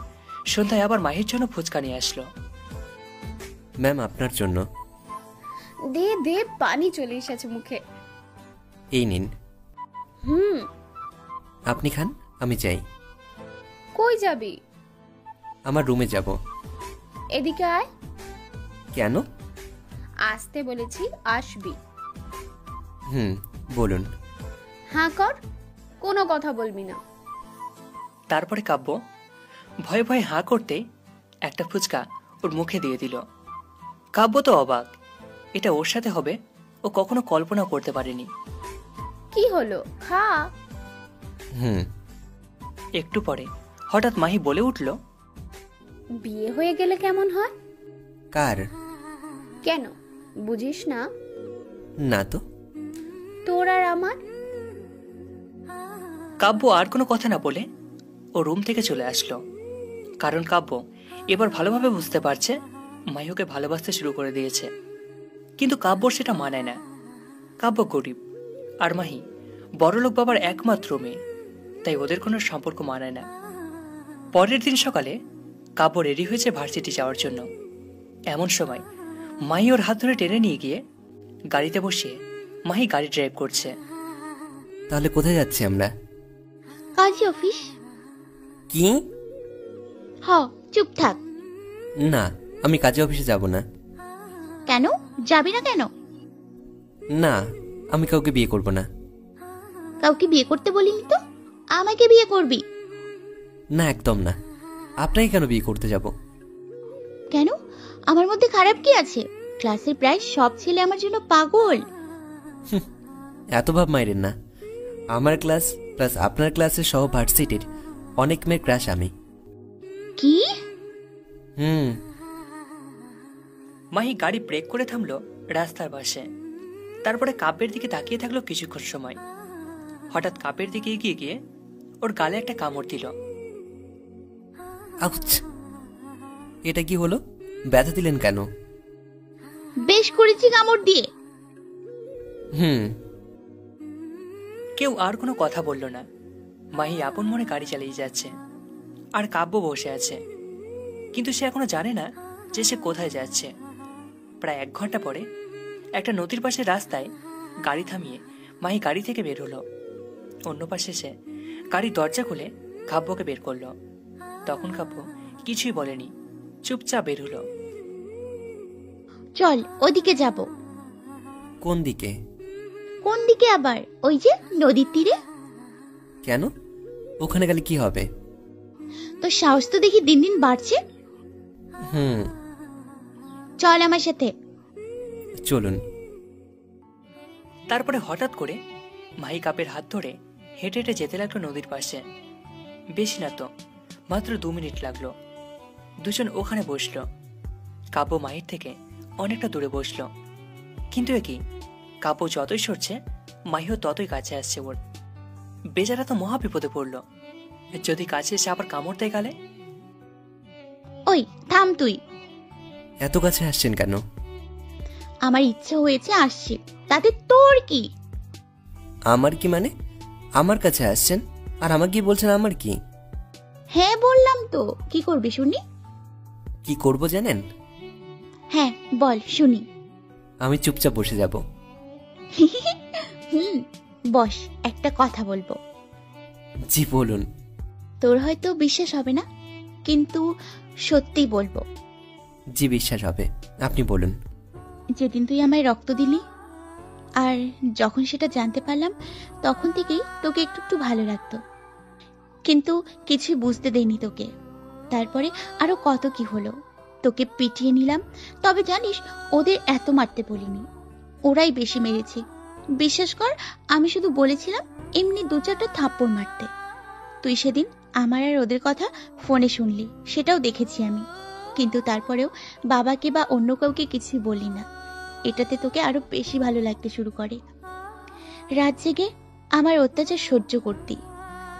[SPEAKER 3] সন্ধ্যায় আবার মাহির জন্য ফুচকা নিয়ে আসলো।
[SPEAKER 2] ম্যাম, আপনার জন্য।
[SPEAKER 7] দে দে, পানি চলে এসেছে মুখে।
[SPEAKER 2] এই নিন। আপনি খান, আমি যাই।
[SPEAKER 7] কই যাবি?
[SPEAKER 2] আমার রুমে যাব।
[SPEAKER 7] এদিকে আয়।
[SPEAKER 2] কেন?
[SPEAKER 7] আসতে বলেছি, আসবি।
[SPEAKER 2] বলুন।
[SPEAKER 7] হ্যাঁ কর, কোনো কথা বলবি না।
[SPEAKER 3] তারপরে কাব্য ভয়ে ভয়ে হাঁ করতে একটা ফুচকা ওর মুখে দিয়ে দিল। কাব্য তো অবাক, এটা ওর সাথে হবে ও কখনো কল্পনা করতে পারেনি।
[SPEAKER 7] কি হলো, খা।
[SPEAKER 3] একটু পরে হঠাৎ মাহি বলে উঠল,
[SPEAKER 7] বিয়ে হয়ে গেলে কেমন হয়?
[SPEAKER 2] কার?
[SPEAKER 7] কেন, বুঝিস না?
[SPEAKER 2] না তো।
[SPEAKER 7] তোর আর আমার।
[SPEAKER 3] কাব্য আর কোনো কথা না বলে ও রুম থেকে চলে আসলো। কারণ কাব্য এবার ভালোভাবে বুঝতে পারছে মাহি ওকে ভালোবাসতে শুরু করে দিয়েছে। কিন্তু কাব্যর সেটা মানায় না। কাব্য গরিব আর মাহি বড়লোক বাবার একমাত্র মেয়ে, তাই ওদের কোনো সম্পর্ক মানায় না। পরের দিন সকালে কাব্য রেডি হয়েছে ভার্সিটি যাওয়ার জন্য। এমন সময় মাহি ওর হাত ধরে টেনে নিয়ে গিয়ে গাড়িতে বসিয়ে মাহি গাড়ি ড্রাইভ করছে।
[SPEAKER 2] তাহলে কোথায় যাচ্ছি আমরা?
[SPEAKER 1] কাজী অফিস।
[SPEAKER 2] কি?
[SPEAKER 1] চুপ থাক।
[SPEAKER 2] না, আমি কাজে অফিসে যাব না।
[SPEAKER 1] কেন যাবি না? কেন?
[SPEAKER 2] না, আমি কাউকে বিয়ে করব না।
[SPEAKER 1] কাউকে বিয়ে করতে বলিনি তো, আমাকে বিয়ে করবি?
[SPEAKER 2] না, একদম না। আপনাকে কেন বিয়ে করতে যাব?
[SPEAKER 1] কেন, আমার মধ্যে খারাপ কি আছে? ক্লাসের প্রায় সব ছেলে আমার জন্য পাগল।
[SPEAKER 2] এত ভাব মাইরেন না। আমার ক্লাস প্লাস আপনার ক্লাসের সহ ভার্সিটির অনেক মেয়ের ক্রাশ আমি।
[SPEAKER 1] কি?
[SPEAKER 3] মাহি গাড়ি ব্রেক করে থামলো রাস্তার পাশে। তারপরে কাব্যের দিকে তাকিয়ে থাকলো কিছুক্ষণ সময়। হঠাৎ কাব্যের দিকে এগিয়ে গিয়ে ওর গালে একটা কামড় দিল।
[SPEAKER 2] আউচ! এটা কি হলো? ব্যথা দিলেন কেন?
[SPEAKER 1] বেশ করেছি কামড় দিয়ে।
[SPEAKER 3] কেউ আর কোনো কথা বলল না। মাহি আপন মনে গাড়ি চালিয়ে যাচ্ছে, আর কাব্য বসে আছে। কিন্তু সে এখনো জানে না যে সে কোথায় যাচ্ছে। প্রায় 1 ঘন্টা পরে একটা নদীর পাশে রাস্তায় গাড়ি থামিয়ে মাহি গাড়ি থেকে বের হলো। অন্য পাশে সে গাড়ির দরজা খুলে কাব্যকে বের করলো। তখন কাব্য কিছুই বলেনি, চুপচাপ বের হলো।
[SPEAKER 1] চল ওদিকে যাব।
[SPEAKER 2] কোন দিকে?
[SPEAKER 1] কোন দিকে আবার? ওই যে নদীর তীরে।
[SPEAKER 2] কেন? ওখানে গেলে কি হবে?
[SPEAKER 1] তো সাহস তো দেখি দিন দিন বাড়ছে। চল আমার সাথে।
[SPEAKER 2] চলুন।
[SPEAKER 3] তারপরে হঠাৎ করে মাহি কাব্যের হাত ধরে হেঁটে হেঁটে যেতে লাগলো নদীর পাশে। বেশি না তো, মাত্র 2 মিনিট লাগলো। দুজন ওখানে বসলো। কাব্য মাহির থেকে অনেকটা দূরে বসলো। কিন্তু এ কি, কাব্য যতই সরছে মাহিও ততই কাছে আসছে ওর। বেচারা তো মহা বিপদে পড়লো। যদি কাছে এসে আবার কামড় দেয় গালে?
[SPEAKER 1] ওই থাম তুই।
[SPEAKER 2] এত কাছে আসছেন কেন?
[SPEAKER 1] আমার ইচ্ছে হয়েছে আসছি, তাতে তোর কি?
[SPEAKER 2] আমার কি মানে? আমার কাছে আসছেন আর আমাকে কি বলছেন আমার কি?
[SPEAKER 1] হ্যাঁ বললাম তো। কি করবি শুনি?
[SPEAKER 2] কি করব জানেন?
[SPEAKER 1] হ্যাঁ বল শুনি।
[SPEAKER 2] আমি চুপচাপ বসে যাব।
[SPEAKER 1] বস, একটা কথা বলবো।
[SPEAKER 2] জি বলুন।
[SPEAKER 1] তোর হয়তো বিশ্বাস হবে না, কিন্তু সত্যি বলবো।
[SPEAKER 2] জি বিশ্বাস হবে, আপনি বলুন।
[SPEAKER 1] যেদিন তুই আমায় রক্ত দিলি, আর যখন সেটা জানতে পারলাম, তখন থেকেই তোকে একটু একটু ভালো লাগতো, কিন্তু কিছুই বুঝতে দেয়নি তোকে। তারপরে আরো কত কি হলো, তোকে পিটিয়ে নিলাম। তবে জানিস, ওদের এত মারতে বলিনি, ওরাই বেশি মেরেছে। বিশ্বাস কর, আমি শুধু বলেছিলাম এমনি 2-4টা থাপ্পড় মারতে। তুই সেদিন আমার আর ওদের কথা ফোনে শুনলি, সেটাও দেখেছি আমি। কিন্তু তারপরেও বাবাকে বা অন্য কাউকে কিছুই বললি না। এটাতে তোকে আরো বেশি ভালো লাগতে শুরু করে। রাত জেগে আমার অত্যাচার সহ্য করতি।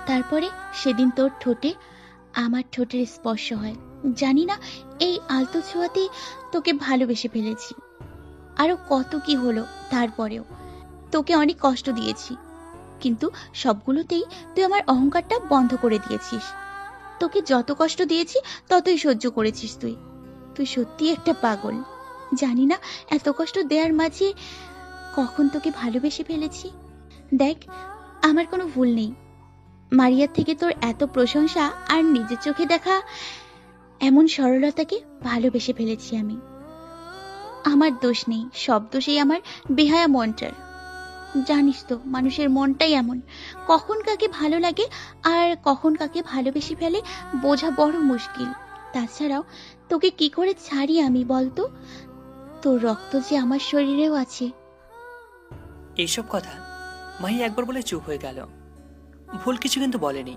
[SPEAKER 1] তারপরে সেদিন তোর ঠোঁটে আমার ঠোঁটের স্পর্শ হয়। জানি না, এই আলতো ছোঁয়াতে তোকে ভালোবেসে ফেলেছি। আরো কত কি হলো। তারপরেও তোকে অনেক কষ্ট দিয়েছি, কিন্তু সবগুলোতেই তুই আমার অহংকারটা বন্ধ করে দিয়েছিস। তোকে যত কষ্ট দিয়েছি ততই সহ্য করেছিস তুই। তুই সত্যি একটা পাগল। জানি না এত কষ্ট দেওয়ার মাঝে কখন তোকে ভালোবেসে ফেলেছি। দেখ, আমার কোনো ভুল নেই। মারিয়ার থেকে তোর এত প্রশংসা আর নিজের চোখে দেখা এমন সরলতাকে ভালোবেসে ফেলেছি আমি। আমার দোষ নেই, সব দোষেই আমার বেহায়া মনটার। জানিস তো, মানুষের মনটাই এমন, কখন কাকে ভালো লাগে আর কখন কাকে ভালোবেসে ফেলে বোঝা বড় মুশকিল। তাছাড়াও তোকে কি করে ছাড়ি আমি বলতো? তোর রক্ত যে আমার শরীরেও আছে।
[SPEAKER 3] এইসব কথা মাহি একবার বলে চুপ হয়ে গেল। ভুল কিছু কিন্তু বলেনি,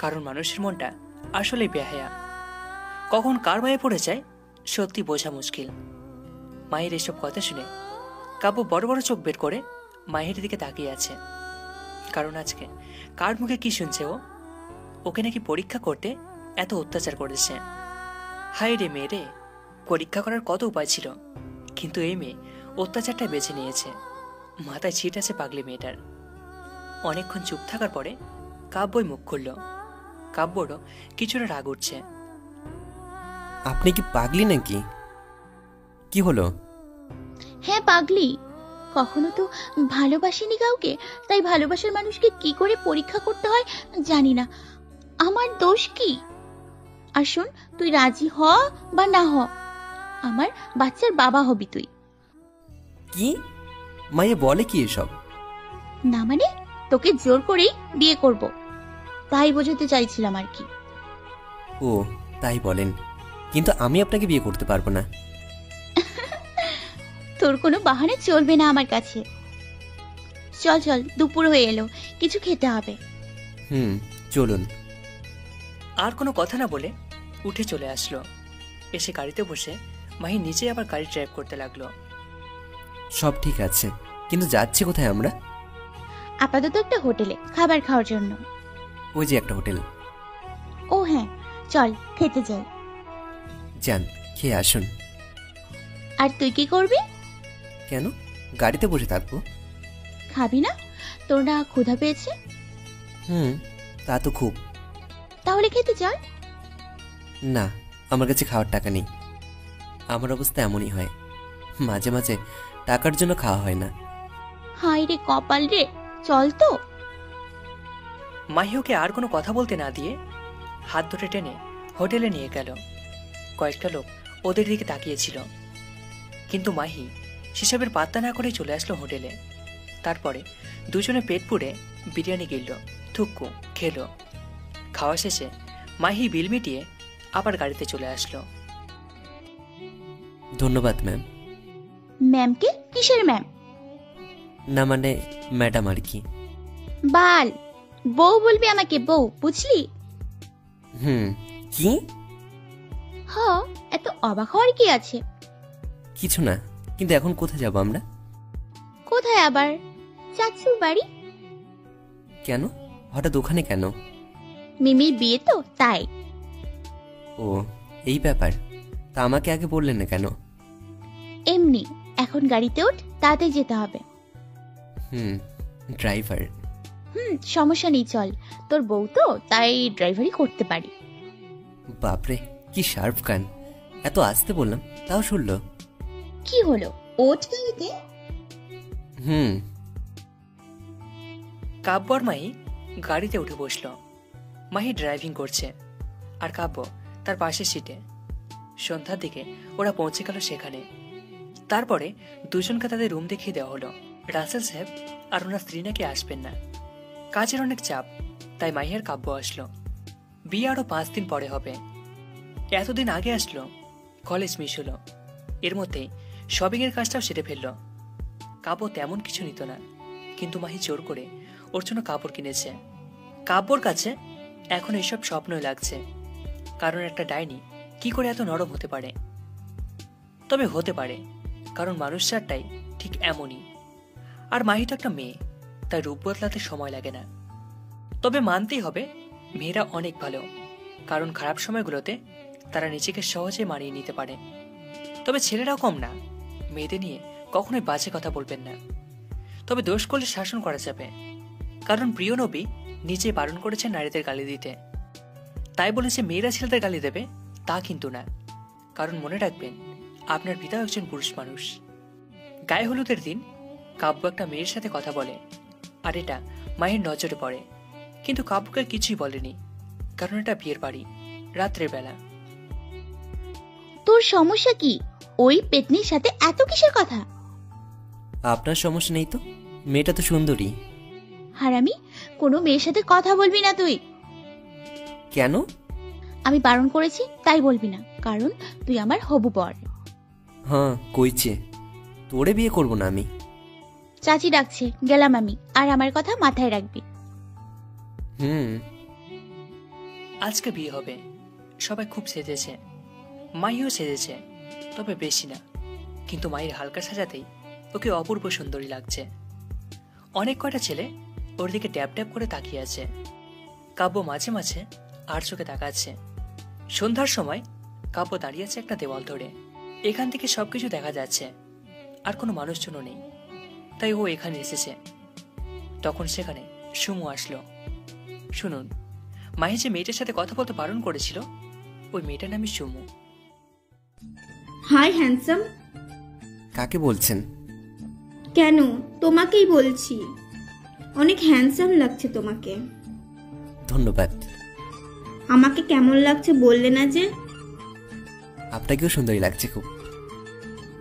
[SPEAKER 3] কারণ মানুষের মনটা আসলে বেহায়া। কখন কার মায়ে পড়ে যায় সত্যি বোঝা মুশকিল। মায়ের এসব কথা শুনে কাব্য বড় বড় চোখ বের করে মায়ের দিকে তাকিয়ে আছে। কারণ আজকে কার মুখে কি শুনছে ও? ওকে নাকি পরীক্ষা করতে এত অত্যাচার করেছে। হায় রে মেয়ে রে, পরীক্ষা করার কত উপায় ছিল, কিন্তু এই মেয়ে অত্যাচারটা বেছে নিয়েছে। মাথায় ছিট আছে পাগলি মেয়েটার। অনেকক্ষণ চুপ থাকার পরে কাব্যই মুখ খুলল। কাব্যরও কিছুটা রাগ উঠছে।
[SPEAKER 2] আপনি কি পাগলি নাকি? কি হলো?
[SPEAKER 1] হ্যাঁ পাগলি। কখনো তো ভালোবাসিনি কাউকে, তাই ভালোবাসার মানুষকে কি করে পরীক্ষা করতে হয় জানি না। আমার দোষ কি? আর শোন, তুই রাজি হ বা না হ, আমার বাচ্চার বাবা হবি তুই।
[SPEAKER 2] কি মাইয়া বলে কি এসব?
[SPEAKER 1] না মানে, তোকে জোর করেই বিয়ে করব, তাই বোঝাতে চাইছিলাম আর কি।
[SPEAKER 2] ও তাই বলেন, কিন্তু আমি আপনাকে বিয়ে করতে পারবো না।
[SPEAKER 1] তোর কোনো বাহানা চলবে না আমার কাছে। চল চল, দুপুর হয়ে এলো, কিছু খেতে হবে।
[SPEAKER 2] চলুন।
[SPEAKER 3] আর কোনো কথা না বলে উঠে চলে আসলো। এসে গাড়িতে বসে মাহি নিচে আবার গাড়ি ড্রাইভ করতে লাগলো।
[SPEAKER 2] সব ঠিক আছে, কিন্তু যাচ্ছি কোথায় আমরা?
[SPEAKER 1] আপাতত একটা হোটেলে খাবার খাওয়ার জন্য।
[SPEAKER 2] ওই যে একটা হোটেল।
[SPEAKER 1] ও হ্যাঁ, চল খেতে যাই।
[SPEAKER 2] যান, খেয়ে আসুন।
[SPEAKER 1] আর তুই কি করবি?
[SPEAKER 2] কেন, গাড়িতে বসে থাকবো।
[SPEAKER 1] খাবি না? তোর না ক্ষুধা পেয়েছে?
[SPEAKER 2] তা তো খুব।
[SPEAKER 1] তাহলে খেতে চল।
[SPEAKER 2] না, আমার কাছে খাওয়ার টাকা নেই। আমার অবস্থা এমনই হয়, মাঝে মাঝে টাকার জন্য খাওয়া হয় না।
[SPEAKER 1] হাই রে কপাল রে, চল তো।
[SPEAKER 3] মাহি ওকে আর কোনো কথা বলতে না দিয়ে হাত ধরে টেনে হোটেলে নিয়ে গেল। কয়েকটা লোক ওদের দিকে তাকিয়েছিল, কিন্তু মাহি সেসবের পাত্তা না করে চলে আসলো হোটেলে। তারপরে দুজনে পেট পুড়ে বিরিয়ানি গিলল, থুক্কু খেলো। খাওয়া শেষে মাহি বিল মিটিয়ে আবার গাড়িতে চলে আসলো।
[SPEAKER 2] ধন্যবাদ ম্যাম।
[SPEAKER 1] ম্যামকে? কিসের ম্যাম?
[SPEAKER 2] না মানে ম্যাডাম আর কি।
[SPEAKER 1] বাল, বউ বলবি আমাকে, বউ, বুঝলি?
[SPEAKER 2] কি?
[SPEAKER 1] হ, এত অবাক হওয়ার কি আছে?
[SPEAKER 2] কিছু না, কিন্তু এখন কোথায় যাব আমরা?
[SPEAKER 1] কোথায় আবার? চাচুর বাড়ি।
[SPEAKER 2] কেন, হঠাৎ ওখানে কেন?
[SPEAKER 1] মিমির বিয়ে তো, তাই।
[SPEAKER 2] ও, এই ব্যাপার। তা আমাকে আগে বললেন না কেন?
[SPEAKER 1] এমনি, এখন গাড়িতে ওঠ, তাড়াতাড়ি যেতে হবে।
[SPEAKER 2] ড্রাইভার?
[SPEAKER 1] সমস্যা নেই, চল। তোর বউ তো, তাই ড্রাইভারই করতে পারি।
[SPEAKER 2] বাপরে, কি শার্প কান! এত আসতে বললাম, তাও শুনলো।
[SPEAKER 1] কি হলো, ওঠ গাড়িতে।
[SPEAKER 3] কাব্য আর মাহি গাড়িতে উঠে বসলো। মাহি ড্রাইভিং করছে আর কাব্য তার পাশের সিটে। সন্ধ্যার দিকে ওরা পৌঁছে গেল সেখানে। তারপরে দুজনকে তাদের রুম দেখিয়ে দেওয়া হলো। রাসেল সাহেব আর ওনার স্ত্রী নাকি আসবেন না, কাজের অনেক চাপ, তাই মাহি আর কাব্য আসলো। বিয়ে আরো 5 দিন পরে হবে। এতদিন আগে আসলো, কলেজ মিস হলো, এর মধ্যে শপিং এর কাজটাও সেরে ফেললো। কাব্য তেমন কিছু নিত না, কিন্তু মাহি জোর করে ওর জন্য কাপড় কিনেছে। কাব্যর কাছে এখন এসব স্বপ্নই লাগছে, কারণ একটা ডাইনি কি করে এত নরম হতে পারে। তবে হতে পারে, কারণ মানুষ চারটাই ঠিক এমনই। আর মাহি তো একটা মেয়ে, তাই রূপ বদলাতে সময় লাগে না। তবে মানতেই হবে, মেয়েরা অনেক ভালো, কারণ খারাপ সময়গুলোতে তারা নিজেকে সহজে মানিয়ে নিতে পারে। তবে ছেলেরাও কম না, মেয়েদের নিয়ে কখনোই বাজে কথা বলবেন না। তবে দোষ করলে শাসন করা যাবে, কারণ প্রিয় নবী নিজে বারণ করেছেন নারীদের গালি দিতে। তাই বলেছে মেয়েরা ছেলেদের গালি দেবে তা কিন্তু না, কারণ মনে রাখবেন আপনার পিতাও একজন পুরুষ মানুষ। গায়ে হলুদের দিন কাব্য একটা মেয়ের সাথে কথা বলে, আর এটা মায়ের নজরে পড়ে, কিন্তু কাব্যকে কিছুই বলেনি, কারণ এটা বিয়ের বাড়ি, রাত্রের বেলা।
[SPEAKER 1] তোর সমস্যা কি? ওই পেতনির সাথে এত কিসের কথা?
[SPEAKER 2] আপনার সমস্যা নেই তো, মেয়েটা তো সুন্দরী।
[SPEAKER 1] হারামি, কোনো মেয়ের সাথে কথা বলবি না তুই।
[SPEAKER 2] কেন?
[SPEAKER 1] আমি বারণ করেছি, তাই বলবি না, কারণ তুই আমার হবু বর।
[SPEAKER 2] হ্যাঁ, কইছে তোরে বিয়ে করব না আমি।
[SPEAKER 1] চাচি ডাকছে, গেলাম আমি, আর আমার কথা মাথায় রাখবি।
[SPEAKER 3] আজকে বিয়ে হবে, সবাই খুব সেজেছে, মাইও সেজেছে, তবে বেশি না, কিন্তু মায়ের হালকা সাজাতেই ওকে অপূর্ব সুন্দরী লাগছে। অনেক কয়টা ছেলে ওর দিকে ট্যাপ ট্যাপ করে তাকিয়ে আছে। কাব্য মাঝে মাঝে আর চোখে তাকাচ্ছে। সন্ধ্যার সময় কাব্য দাঁড়িয়ে আছে একটা দেওয়াল ধরে। এখান থেকে সবকিছু দেখা যাচ্ছে, আর কোনো মানুষজনও নেই, তাই ও এখানে এসেছে। তখন সেখানে সুমু আসলো। শুনুন, মাহি যে মেয়েটার সাথে কথা বলতে বারণ করেছিল, ওই মেয়েটার নামই সুমু।
[SPEAKER 10] High handsome.
[SPEAKER 2] কাকে বলছেন?
[SPEAKER 10] কেন, তোমাকেই বলছি। অনেক হ্যান্ডসাম লাগছে তোমাকে।
[SPEAKER 2] ধন্যবাদ।
[SPEAKER 10] আমাকে কেমন লাগছে বললে না যে?
[SPEAKER 2] আপনাকেও সুন্দরী লাগছে খুব।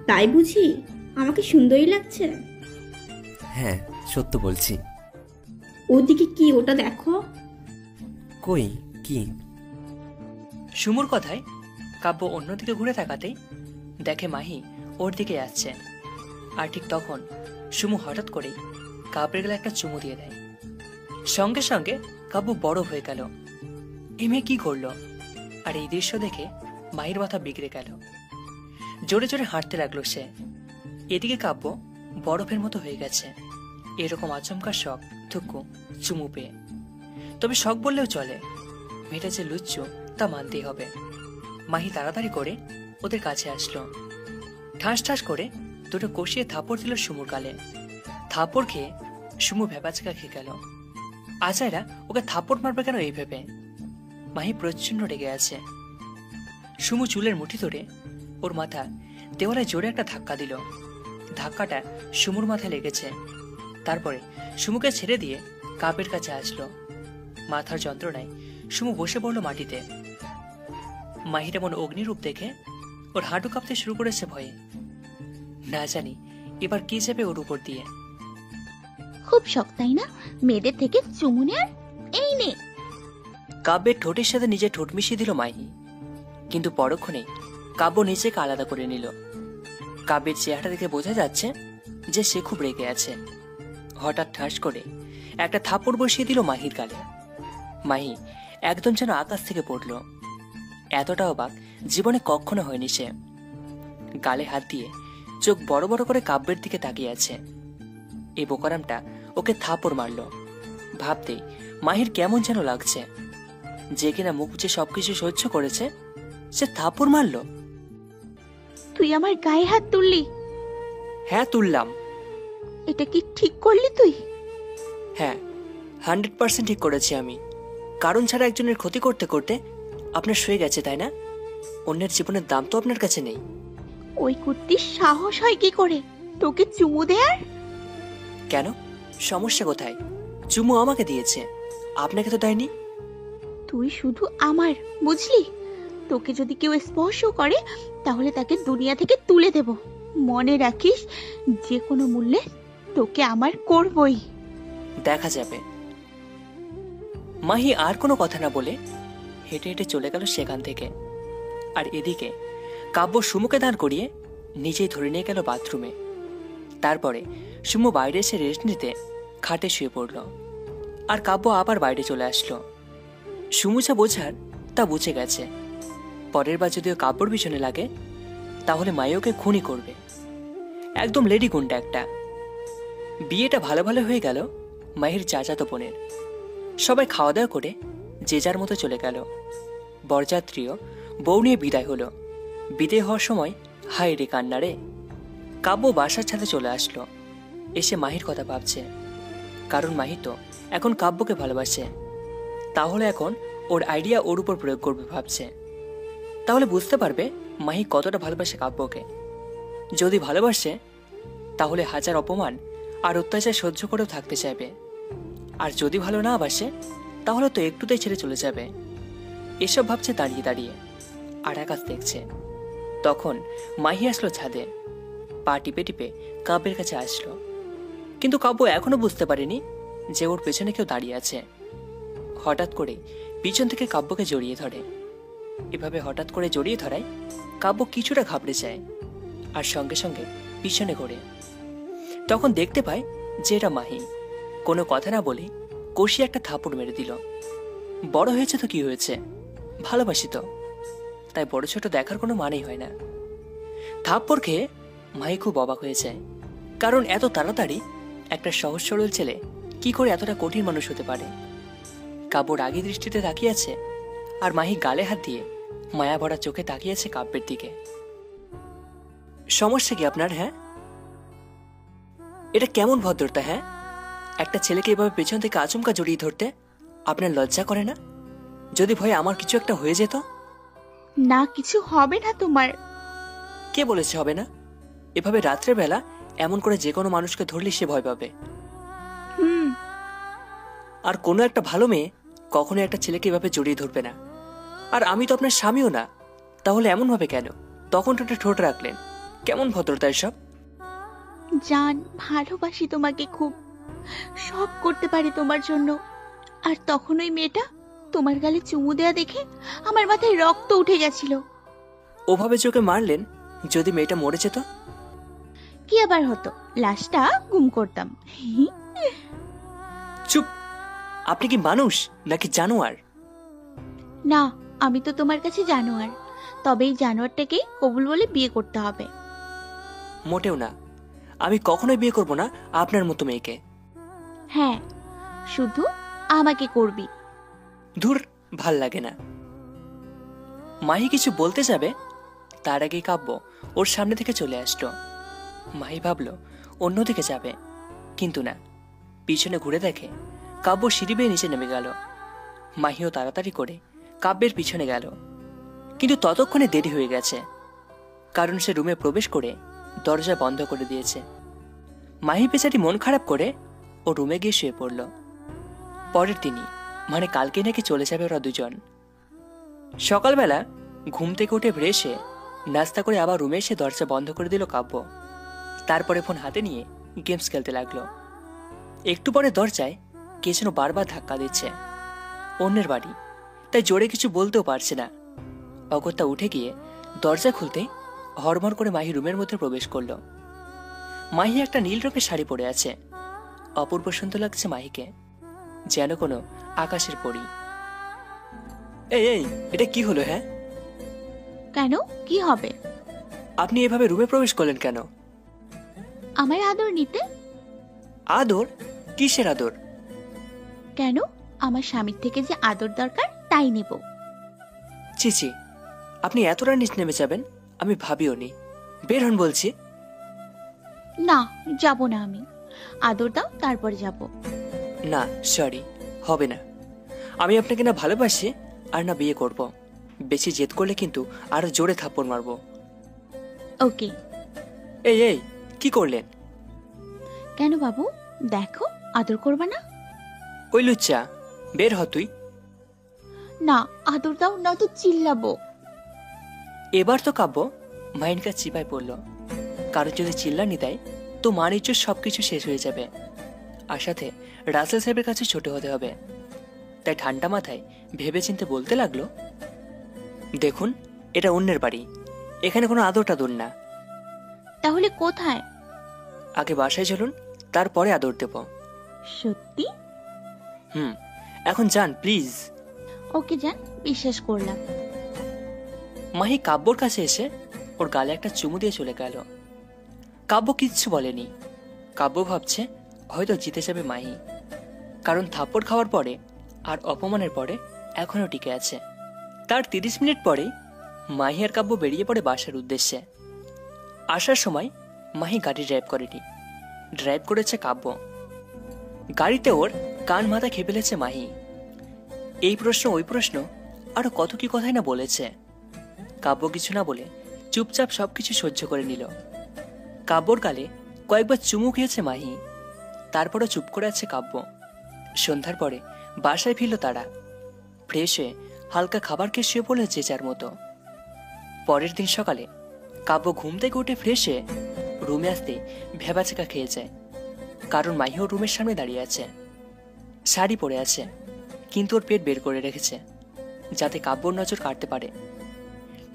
[SPEAKER 10] তাই বুঝি? আমাকে সুন্দরী লাগছে?
[SPEAKER 2] হ্যাঁ, সত্য বলছি।
[SPEAKER 10] ওদিকে কি, ওটা দেখো।
[SPEAKER 2] কই, কি?
[SPEAKER 3] সুমুর কথায় কাব্য অন্যদিকে ঘুরে তাকাতেই দেখে মাহি ওর দিকে আসছে। আর ঠিক তখন সুমু হঠাৎ করেই কাব্যের গেলে একটা চুমু দিয়ে দেয়। সঙ্গে সঙ্গে কাব্য বড় হয়ে গেল। এ মেয়ে কি করলো? আর এই দৃশ্য দেখে মাহির মাথা বিগড়ে গেল। জোরে জোরে হাঁটতে লাগলো সে। এদিকে কাব্য বরফের মতো হয়ে গেছে এরকম আচমকা শখ, থুকু, চুমু পেয়ে। তবে শখ বললেও চলে, মেয়েটা যে লুচ্চু তা মানতেই হবে। মাহি তাড়াতাড়ি করে ওদের কাছে আসলো। ঠাস ঠাস করে দুটো কষিয়ে থাপড় দিল সুমুর গালে। থাপড় খেয়ে সুমু ভেবাচকা খেয়ে গেল। আজাইরা ওকে থাপড় মারবে কেন এই ভেবে। মাহি প্রচন্ড রেগে আছে। সুমু চুলের মুঠি ধরে ওর মাথা দেওয়ালে জোরে একটা ধাক্কা দিল। ধাক্কাটা সুমুর মাথায় লেগেছে। তারপরে সুমুকে ছেড়ে দিয়ে কাব্যের কাছে আসলো। মাথার যন্ত্রণায় সুমু বসে পড়ল মাটিতে। মাহির এমন অগ্নিরূপ দেখে ওর হাঁটু কাঁপতে শুরু করেছে ভয়ে। না জানি এবার কি যাবে ওর উপর দিয়ে।
[SPEAKER 1] খুব শখ তাই না মেয়েদের থেকে চুমু নেয়ার? এই নে।
[SPEAKER 3] কাব্যের ঠোঁটের সাথে নিজের ঠোঁট মিশিয়ে দিল মাহি। কিন্তু পরক্ষণে কাব্য নিজেকে আলাদা করে নিল। কাব্যের চেহারা দেখে বোঝা যাচ্ছে যে সে খুব রেগে আছে। হঠাৎ ঠাস করে একটা থাপড় বসিয়ে দিল মাহির গালে। মাহি একদম যেন আকাশ থেকে পড়ল। এতটা অবাক জীবনে কখনো হয়নি সে। গালে হাত দিয়ে চোখ বড় বড় করে কাব্যের দিকে তাকিয়ে আছে। এই বোকারামটা ওকে থাপড় মারল। ভাবতেই মাহির কেমন যেন লাগছে। যে কিনা মুখ বুজে সবকিছু সহ্য করেছে, সে থাপড় মারল।
[SPEAKER 1] তুই আমার গায়ে হাত তুললি?
[SPEAKER 3] হ্যাঁ তুললাম।
[SPEAKER 1] এটা কি ঠিক করলি তুই?
[SPEAKER 3] হ্যাঁ 100% ঠিক করেছি আমি। কারণ ছাড়া একজনের ক্ষতি করতে করতে আপনার শুয়ে গেছে, তাই না? অন্যের জীবনের দাম তো আপনার কাছে নেই।
[SPEAKER 1] ওই কুত্তির সাহস হয় কি করে তোকে চুমু দেয়ার?
[SPEAKER 3] কেন, সমস্যা কোথায়? চুমু আমাকে দিয়েছে, আপনাকে তো দেয়নি।
[SPEAKER 1] তুই শুধু আমার, বুঝলি? তোকে যদি কেউ স্পর্শ করে তাহলে তাকে দুনিয়া থেকে তুলে দেব। মনে রাখিস, যে কোনো মূল্যে তোকে আমার করবই।
[SPEAKER 3] দেখা যাবে। মাহি আর কোনো কথা না বলে হেঁটে হেঁটে চলে গেল সেখান থেকে। আর এদিকে কাব্য সুমুকে দাঁড় করিয়ে নিজেই ধরে নিয়ে গেল বাথরুমে। তারপরে সুমু বাইরে এসে রেস্ট নিতে খাটে শুয়ে পড়ল। আর কাব্য আবার বাইরে চলে আসলো। সুমু যা বোঝার তা বুঝে গেছে। পরের বার যদিও কাব্যর পিছনে লাগে তাহলে মাইওকে খুনই করবে। একদম লেডি গুন্ডা একটা। বিয়েটা ভালো ভালো হয়ে গেল মাহির চাচাতো বোনের। সবাই খাওয়া দাওয়া করে যে যার মতো চলে গেল। বরযাত্রীও বউ নিয়ে বিদায় হলো। বিদায় হওয়ার সময় হায় রে কান্না রে। কাব্য বাসার ছাদে চলে আসলো। এসে মাহির কথা ভাবছে। কারণ মাহি তো এখন কাব্যকে ভালোবাসে। তাহলে এখন ওর আইডিয়া ওর উপর প্রয়োগ করবে ভাবছে। তাহলে বুঝতে পারবে মাহি কতটা ভালোবাসে কাব্যকে। যদি ভালোবাসে তাহলে হাজার অপমান আর অত্যাচার সহ্য করেও থাকতে চাইবে। আর যদি ভালো না বাসে তাহলে তো একটুতেই ছেড়ে চলে যাবে। এসব ভাবছে দাঁড়িয়ে দাঁড়িয়ে। আর আকাশ দেখছে। তখন মাহি আসলো ছাদে। পা টিপে টিপে কাব্যের কাছে আসলো। কিন্তু কাব্য এখনো বুঝতে পারেনি যে ওর পেছনে কেউ দাঁড়িয়ে আছে। হঠাৎ করে পিছন থেকে কাব্যকে জড়িয়ে ধরে। এভাবে হঠাৎ করে জড়িয়ে ধরায় কাব্য কিছুটা ঘাবড়ে যায়। আর সঙ্গে সঙ্গে পিছনে ঘোরে। তখন দেখতে পায় যে এটা মাহি। কোনো কথা না বলে কষিয়ে একটা থাপড় মেরে দিল। বড় হয়েছে তো কি হয়েছে, ভালোবাসি তো, তাই বড় ছোট দেখার কোনো মানেই হয় না। থাপ্পড় খেয়ে মাহি খুব অবাক হয়ে যায়। কারণ এত তাড়াতাড়ি একটা সহজ সরল ছেলে কি করে এতটা কঠিন মানুষ হতে পারে। কাব্য রাগী দৃষ্টিতে তাকিয়ে আছে। আর মাহি গালে হাত দিয়ে মায়া ভরা চোখে তাকিয়েছে কাব্যের দিকে। সমস্যা কি আপনার? হ্যাঁ, এটা কেমন ভদ্রতা? হ্যাঁ, একটা ছেলেকে এভাবে পেছন থেকে আচমকা জড়িয়ে ধরতে আপনার লজ্জা করে না? যদি ভয়ে আমার কিছু একটা হয়ে যেত?
[SPEAKER 1] না, কিছু হবে না তোমার।
[SPEAKER 3] কে বলেছে হবে না? এভাবে রাত্রের বেলা এমন করে যে কোনো মানুষকে ধরলে সে ভয় পাবে। আর কোনো একটা ভালো মেয়ে কখনো একটা ছেলেকে এভাবে জড়িয়ে ধরবে না। আর আমি তো আপনার স্বামীও না, তাহলে এমন ভাবে কেন? তখন তো একটা ঠোঁট রাখলেন। কেমন ভদ্রতা এসব?
[SPEAKER 1] জান, ভালোবাসি তোমাকে খুব, সব করতে পারি তোমার জন্য। আর তখন ওই মেয়েটা তোমার গালে চুমু দেয়া দেখে আমার মাথায় রক্ত উঠে গেছিল।
[SPEAKER 3] ওভাবে চোখে মারলেন, যদি মেয়েটা মরে যেত?
[SPEAKER 1] কি আবার হতো? লাশটা গুম করতাম।
[SPEAKER 3] চুপ! আপনি কি মানুষ নাকি জানোয়ার?
[SPEAKER 1] না, আমি তো তোমার কাছে জানোয়ার। তবেই জানোয়ারটাকে কবুল বলে বিয়ে করতে হবে।
[SPEAKER 3] মোটেও না, আমি কখনোই বিয়ে করব না আপনার মতো মেয়েকে।
[SPEAKER 1] হ্যাঁ, শুধু আমাকে করবি।
[SPEAKER 3] ধুর, ভাল লাগে না। মাহি কিছু বলতে যাবে, তার আগেই কাব্য ওর সামনে থেকে চলে আসলো। মাহি ভাবলো অন্যদিকে যাবে, কিন্তু না, পিছনে ঘুরে দেখে কাব্য সিঁড়ি বেয়ে নিচে নেমে গেল। মাহিও তাড়াতাড়ি করে কাব্যের পিছনে গেল, কিন্তু ততক্ষণে দেরি হয়ে গেছে, কারণ সে রুমে প্রবেশ করে দরজা বন্ধ করে দিয়েছে। মাহি বেচারি মন খারাপ করে ও রুমে গিয়ে শুয়ে পড়ল। পরের দিনই, মানে কালকে নাকি চলে যাবে ওরা দুজন। সকালবেলা ঘুম থেকে উঠে ফ্রেশে নাস্তা করে আবার রুমে এসে দরজা বন্ধ করে দিল কাব্য। তারপরে ফোন হাতে নিয়ে গেমস খেলতে লাগলো। একটু পরে দরজায় কে যেন বারবার ধাক্কা দিচ্ছে। অন্যের বাড়ি, তাই জোরে কিছু বলতেও পারছে না। অগত্যা উঠে গিয়ে দরজা খুলতে হড়মড় করে মাহি রুমের মধ্যে প্রবেশ করলো। মাহি একটা নীল রঙের শাড়ি পরে আছে। অপূর্ব সুন্দর লাগছে মাহিকে, যেন কোনো আকাশের পরী। এই এই, এটা কি হলো? হ্যাঁ,
[SPEAKER 1] কেন, কি হবে?
[SPEAKER 3] আপনি এভাবে রুমে প্রবেশ করলেন কেন?
[SPEAKER 1] আমার আদর নিতে।
[SPEAKER 3] আদর? কিসের আদর?
[SPEAKER 1] কেন, আমার স্বামীর থেকে যে আদর দরকার তাই নেব।
[SPEAKER 3] চিচি, আপনি এতটা নিচ নেমে যাবেন আমি ভাবিও নি। বের হন বলছি।
[SPEAKER 1] না, যাব না আমি। আদর দাও, তারপরে যাব।
[SPEAKER 3] না, সরি, হবে না। আমি আপনাকে না ভালোবাসি আর না বিয়ে করব। বেশি জেদ করলে কিন্তু আরো জোরে থাপ্পড় মারবো।
[SPEAKER 1] ওকে।
[SPEAKER 3] এই এই, কি করলেন?
[SPEAKER 1] কেন বাবু, দেখো, আদর করবা না?
[SPEAKER 3] ওই লুচ্চা, বের হ তুই।
[SPEAKER 1] না, আদর দাও, না তো চিল্লাবো।
[SPEAKER 3] এবার তো কাব্য মাইনকা চিপায় পড়ল, কারণ যদি চিল্লানি দেয় তো মান ইজ্জত সবকিছু শেষ হয়ে যাবে, আর সাথে রাসেল সাহেবের কাছে ছোট হতে হবে। তাই ঠান্ডা মাথায় ভেবেচিন্তে বলতে লাগলো, দেখুন, এটা অন্যের বাড়ি, এখানে কোনো আদর টাদর না।
[SPEAKER 1] তাহলে কোথায়?
[SPEAKER 3] আগে বাসায় চলুন, তারপরে আদর দেব।
[SPEAKER 1] সত্যি?
[SPEAKER 3] এখন যান প্লিজ।
[SPEAKER 1] ওকে যান, বিশ্বাস করলাম।
[SPEAKER 3] মাহি কাব্যর কাছে এসে ওর গালে একটা চুমু দিয়ে চলে গেল। কাব্য কিচ্ছু বলেনি। কাব্য ভাবছে হয়তো জিতে যাবে মাহি, কারণ থাপ্পড় খাওয়ার পরে আর অপমানের পরে এখনো টিকে আছে। তার 30 মিনিট পরেই মাহি আর কাব্য বেরিয়ে পড়ে বাসার উদ্দেশ্যে। আসার সময় মাহি গাড়ি ড্রাইভ করেনি, ড্রাইভ করেছে কাব্য। গাড়িতে ওর কান মাথা খেয়ে ফেলেছে মাহি। এই প্রশ্ন ওই প্রশ্ন, আরো কত কি কথাই না বলেছে। কাব্য কিছু না বলে চুপচাপ সবকিছু সহ্য করে নিল। কাব্যর গালে কয়েকবার চুমু খেয়েছে মাহি, তারপরও চুপ করে আছে কাব্য। সন্ধ্যার পরে বাসায় ফিরল তারা। ফ্রেশ হয়ে হালকা খাবার খেয়ে শুয়ে পড়লে যে যার মতো। পরের দিন সকালে কাব্য ঘুম থেকে উঠে ফ্রেশ হয়ে রুমে আসতে ভেবাচেকা খেয়ে যায়, কারণ মাহিও রুমের সামনে দাঁড়িয়ে আছে। শাড়ি পরে আছে, কিন্তু ওর পেট বের করে রেখেছে যাতে কাব্যর নজর কাটতে পারে।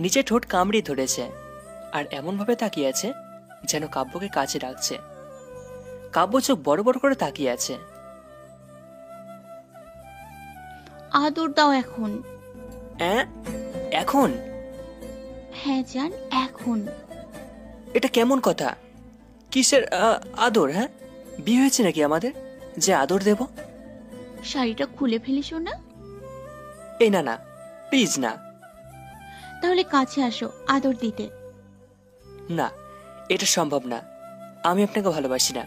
[SPEAKER 3] নিচে ঠোঁট কামড়িয়ে ধরেছে আর এমনভাবে তাকিয়ে আছে যেন কাব্যকে কাছে রাখছে। কাব্য চোখ বড় বড় করে তাকিয়ে আছে।
[SPEAKER 1] আদর দাও এখন।
[SPEAKER 3] এখন?
[SPEAKER 1] হ্যাঁ জান, এখন।
[SPEAKER 3] এটা কেমন কথা? কিসের আদর? হ্যাঁ, বিয়ে হয়েছে নাকি আমাদের যে আদর দেব?
[SPEAKER 1] শাড়িটা খুলে ফেলিস না।
[SPEAKER 3] এই না না, প্লিজ না।
[SPEAKER 1] তাহলে কাছে আসো আদর দিতে।
[SPEAKER 3] না, এটা সম্ভব না। আমি আপনাকে ভালোবাসি না।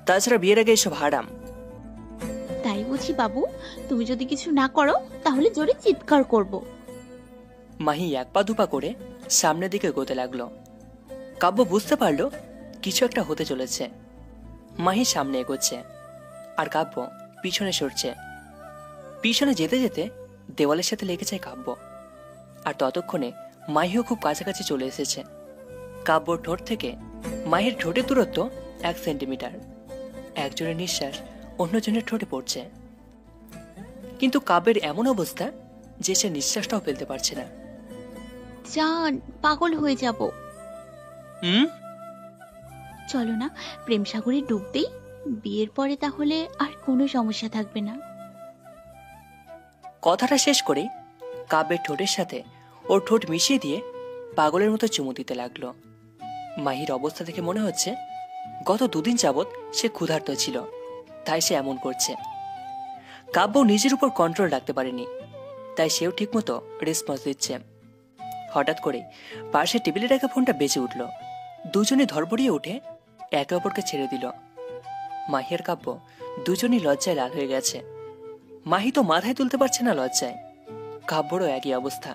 [SPEAKER 3] তাছাড়া বিয়ের আগে এসব হারাম।
[SPEAKER 1] তাই বুঝি বাবু, তুমি যদি কিছু না করো তাহলে জোরে চিৎকার করব।
[SPEAKER 3] মাহি এক পা দুপা করে সামনের দিকে এগোতে লাগলো। কাব্য বুঝতে পারলো কিছু একটা হতে চলেছে। মাহি সামনে এগোচ্ছে আর কাব্য পিছনে সরছে। পিছনে যেতে যেতে দেওয়ালের সাথে লেগে যায় কাব্য। আর ততক্ষণে মাহিও খুব কাছাকাছি চলে এসেছে। কাব্যর ঠোঁট থেকে মাহির ঠোঁটের দূরত্ব 1 সেন্টিমিটার। একজনের নিঃশ্বাস অন্যজনের ঠোঁটে পড়ছে, কিন্তু কাব্যের এমন অবস্থা যে সে নিঃশ্বাসটাও ফেলতে পারছে না।
[SPEAKER 1] জান, পাগল হয়ে যাব। চলো না, প্রেম সাগরে ডুব দেই। বিয়ের পরে তাহলে আর কোনো সমস্যা থাকবে না।
[SPEAKER 3] কথাটা শেষ করে কাব্যের ঠোঁটের সাথে ওর ঠোঁট মিশিয়ে দিয়ে পাগলের মতো চুমু দিতে লাগলো। মাহির অবস্থা দেখে মনে হচ্ছে গত 2 দিন যাবৎ সে ক্ষুধার্ত ছিল, তাই সে এমন করছে। কাব্য নিজের উপর কন্ট্রোল রাখতে পারেনি, তাই সেও ঠিকমতো রেসপন্স দিচ্ছে। হঠাৎ করে পাশে টেবিলে রাখা ফোনটা বেজে উঠল। দুজনে ধরপড়িয়ে উঠে একে অপরকে ছেড়ে দিল। মাহি আর কাব্য দুজনই লজ্জায় লাল হয়ে গেছে। মাহি তো মাথায় তুলতে পারছে না লজ্জায়, কাব্যরও একই অবস্থা।